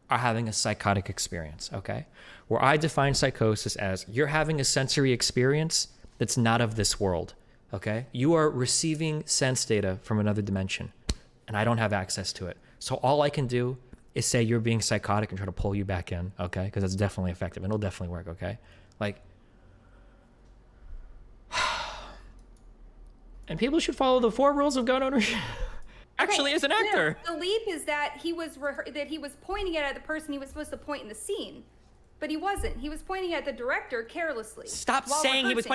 are having a psychotic experience. Okay, where I define psychosis as you're having a sensory experience that's not of this world. Okay, you are receiving sense data from another dimension. And I don't have access to it. So all I can do is say you're being psychotic and try to pull you back in, okay? Because that's definitely effective and it'll definitely work, okay? Like, and people should follow the 4 rules of gun ownership. Actually, as an actor. The leap is that he was pointing it at the person he was supposed to point in the scene. But he wasn't. He was pointing at the director carelessly. Stop saying he was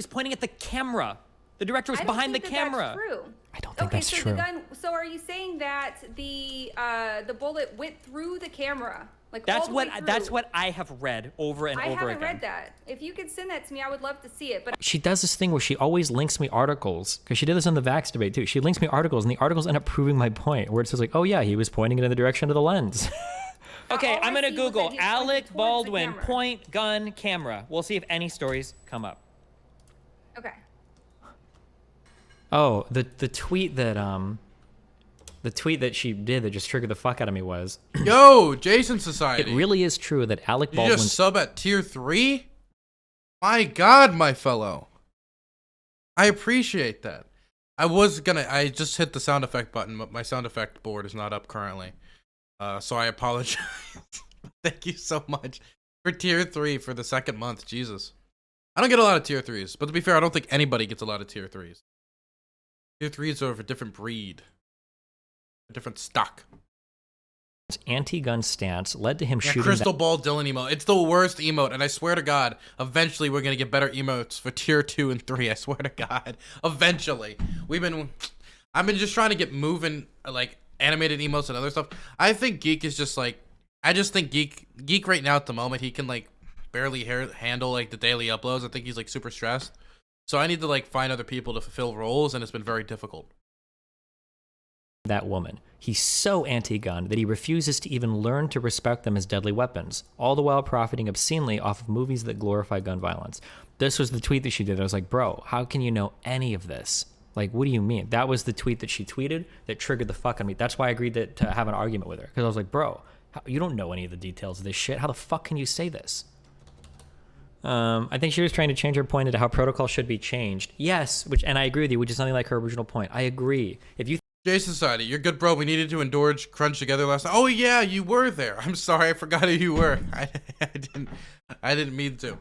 pointing at the camera. The director was behind the camera. That's true. I don't think that's true. So are you saying that the bullet went through the camera? Like that's what I have read over and over again. I haven't read that. If you could send that to me, I would love to see it. But she does this thing where she always links me articles, because she did this in the Vax debate too. She links me articles, and the articles end up proving my point, where it says like, oh yeah, he was pointing it in the direction of the lens. Okay, I'm gonna Google Alec Baldwin point gun camera. We'll see if any stories come up. Okay. Oh, the tweet that she did that just triggered the fuck out of me was, yo, Jason Society. It really is true that Alec Baldwin. You just sub at tier 3? My God, my fellow. I appreciate that. I just hit the sound effect button, but my sound effect board is not up currently. So I apologize. Thank you so much for tier 3 for the 2nd month. Jesus. I don't get a lot of tier 3s, but to be fair, I don't think anybody gets a lot of tier 3s. Tier 3s are of a different breed. A different stock. His anti-gun stance led to him shooting... Crystal Ball Dylan emote. It's the worst emote, and I swear to God, eventually we're going to get better emotes for tier 2 and 3. I swear to God. Eventually. I've been just trying to get moving, like, animated emotes and other stuff. I think Geek is just, like... I just think Geek right now at the moment, he can, like, barely handle, like, the daily uploads. I think he's, like, super stressed. So I need to like find other people to fulfill roles, and it's been very difficult. That woman. He's so anti-gun that he refuses to even learn to respect them as deadly weapons, all the while profiting obscenely off of movies that glorify gun violence. This was the tweet that she did. I was like, bro, how can you know any of this? Like, what do you mean? That was the tweet that she tweeted that triggered the fuck on me. That's why I agreed to have an argument with her. Because I was like, bro, you don't know any of the details of this shit. How the fuck can you say this? I think she was trying to change her point into how protocol should be changed. Yes, and I agree with you, which is something like her original point. I agree. If you J Society, you're good, bro. We needed to indulge Crunch together last night. Oh yeah, you were there. I'm sorry, I forgot who you were. I didn't mean to.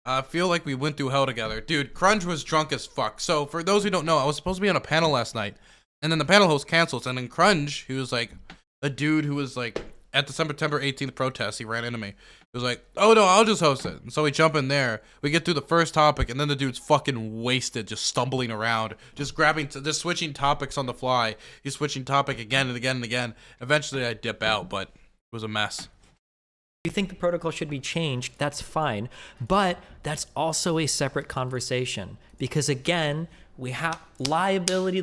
I feel like we went through hell together, dude. Crunch was drunk as fuck. So for those who don't know, I was supposed to be on a panel last night, and then the panel host cancels. And then Crunch, who was like a dude who was like at the September 18th protest, he ran into me. He was like, "Oh no, I'll just host it." And so we jump in there. We get through the first topic, and then the dude's fucking wasted, just stumbling around, just just switching topics on the fly. He's switching topic again and again and again. Eventually, I dip out, but it was a mess. You think the protocol should be changed, that's fine. But that's also a separate conversation. Because again, we have liability.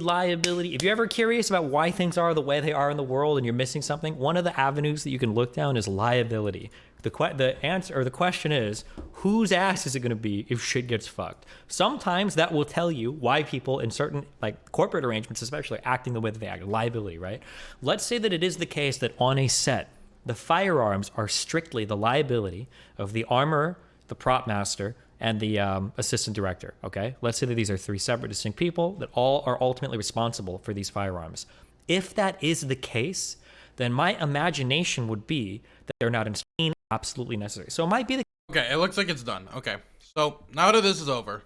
If you're ever curious about why things are the way they are in the world and you're missing something, one of the avenues that you can look down is liability. The answer or the question is, whose ass is it going to be if shit gets fucked? Sometimes that will tell you why people in certain like corporate arrangements, especially, are acting the way that they act. Liability, right? Let's say that it is the case that on a set, the firearms are strictly the liability of the armorer, the prop master, and the assistant director, okay? Let's say that these are three separate, distinct people that all are ultimately responsible for these firearms. If that is the case, then my imagination would be that they're not insane, absolutely necessary. So it might be the... Okay, it looks like it's done. Okay, so now that this is over,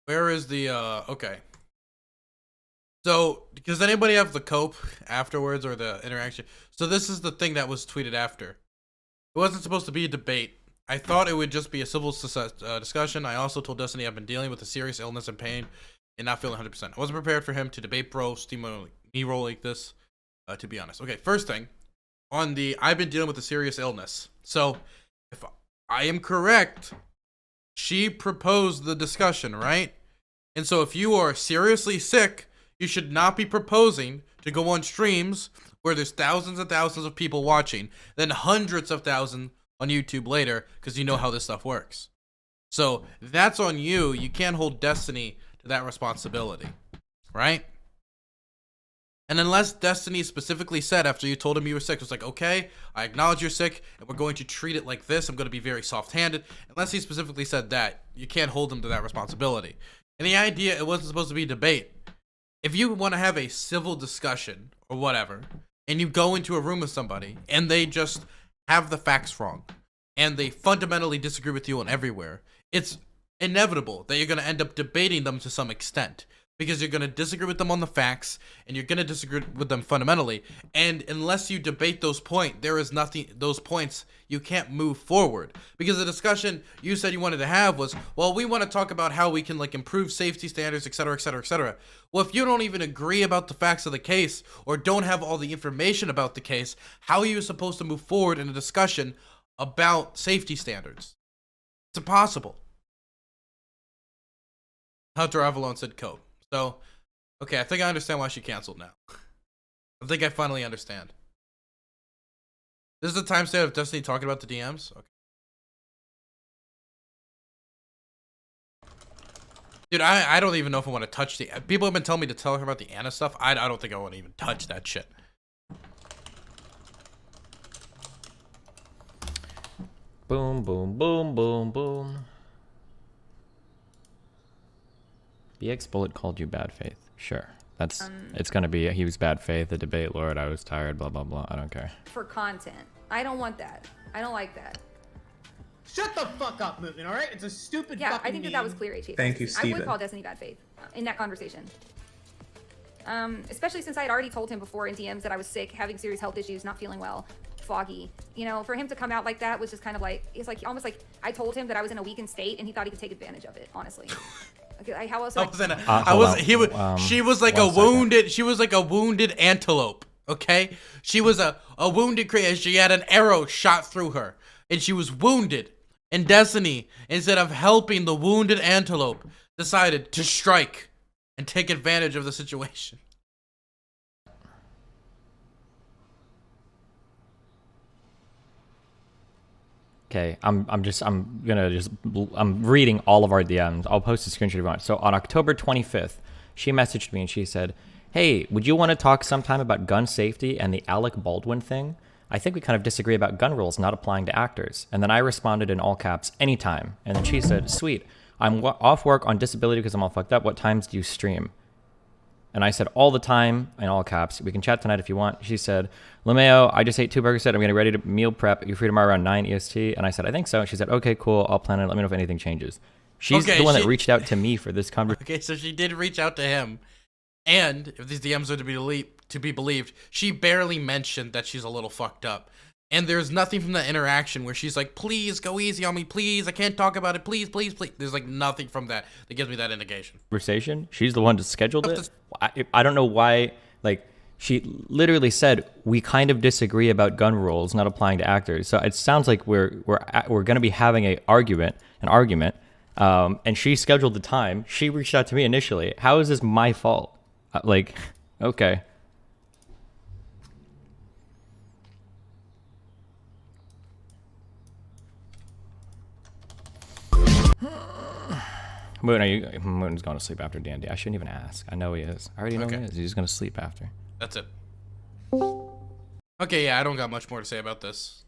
where is the, okay. So, does anybody have the cope afterwards or the interaction? So this is the thing that was tweeted after. It wasn't supposed to be a debate. I thought it would just be a civil discussion. I also told Destiny I've been dealing with a serious illness and pain and not feeling 100%. I wasn't prepared for him to debate bro, steamroll like this, to be honest. Okay, first thing, on the I've been dealing with a serious illness. So, if I am correct, she proposed the discussion, right? And so if you are seriously sick, you should not be proposing to go on streams where there's thousands and thousands of people watching, then hundreds of thousands on YouTube later, because you know how this stuff works. So that's on you. You can't hold Destiny to that responsibility, right? And unless Destiny specifically said after you told him you were sick, it was like, okay, I acknowledge you're sick, and we're going to treat it like this. I'm going to be very soft-handed. Unless he specifically said that, you can't hold him to that responsibility. And the idea, it wasn't supposed to be a debate. If you want to have a civil discussion or whatever, and you go into a room with somebody and they just have the facts wrong and they fundamentally disagree with you on everywhere, it's inevitable that you're going to end up debating them to some extent because you're going to disagree with them on the facts and you're going to disagree with them fundamentally. And unless you debate those points, you can't move forward, because the discussion you said you wanted to have was, well, we want to talk about how we can like improve safety standards, etc., etc., etc. Well, if you don't even agree about the facts of the case or don't have all the information about the case, how are you supposed to move forward in a discussion about safety standards? It's impossible. Hunter Avalon said code. So, okay, I think I understand why she canceled now. I think I finally understand. This is the timestamp of Destiny talking about the DMs? Okay. Dude, I don't even know if I want to touch the... People have been telling me to tell her about the Anna stuff. I don't think I want to even touch that shit. Boom, boom, boom, boom, boom. BX Bullet called you bad faith. Sure. That's it's gonna be he was bad faith, the debate lord, I was tired, blah blah blah. I don't care. For content. I don't want that. I don't like that. Shut the fuck up, movement, alright? It's a stupid yeah, fucking I think that was clear, HT. Thank you, Steven. I would call Destiny bad faith in that conversation. Especially since I had already told him before in DMs that I was sick, having serious health issues, not feeling well, foggy. You know, for him to come out like that was just kind of like, it's like almost like I told him that I was in a weakened state and he thought he could take advantage of it, honestly. Okay, how else? She was like a wounded. She was like a wounded antelope. Okay, she was a wounded creature. She had an arrow shot through her, and she was wounded. And Destiny, instead of helping the wounded antelope, decided to strike and take advantage of the situation. Okay, I'm reading all of our DMs. I'll post a screenshot if you want. So on October 25th, she messaged me and she said, "Hey, would you want to talk sometime about gun safety and the Alec Baldwin thing? I think we kind of disagree about gun rules not applying to actors. And then I responded in all caps, anytime. And then she said, sweet, I'm off work on disability because I'm all fucked up. What times do you stream? And I said, all the time, in all caps. We can chat tonight if you want. She said, LeMayo, I just ate 2 burgers. I'm getting ready to meal prep. You're free tomorrow around 9 EST. And I said, I think so. And she said, okay, cool. I'll plan it. Let me know if anything changes. She's the one that reached out to me for this conversation. Okay, so she did reach out to him. And if these DMs are to be believed, she barely mentioned that she's a little fucked up. And there's nothing from that interaction where she's like, please go easy on me, please. I can't talk about it, please, please, please. There's like nothing from that gives me that indication. Conversation. She's the one that scheduled it. I don't know why. Like, she literally said, we kind of disagree about gun rules not applying to actors. So it sounds like we're going to be having an argument. And she scheduled the time. She reached out to me initially. How is this my fault? Like, okay. Moon's going to sleep after D&D. I shouldn't even ask. I know he is. I already know he is. He's going to sleep after. That's it. Okay, yeah, I don't got much more to say about this.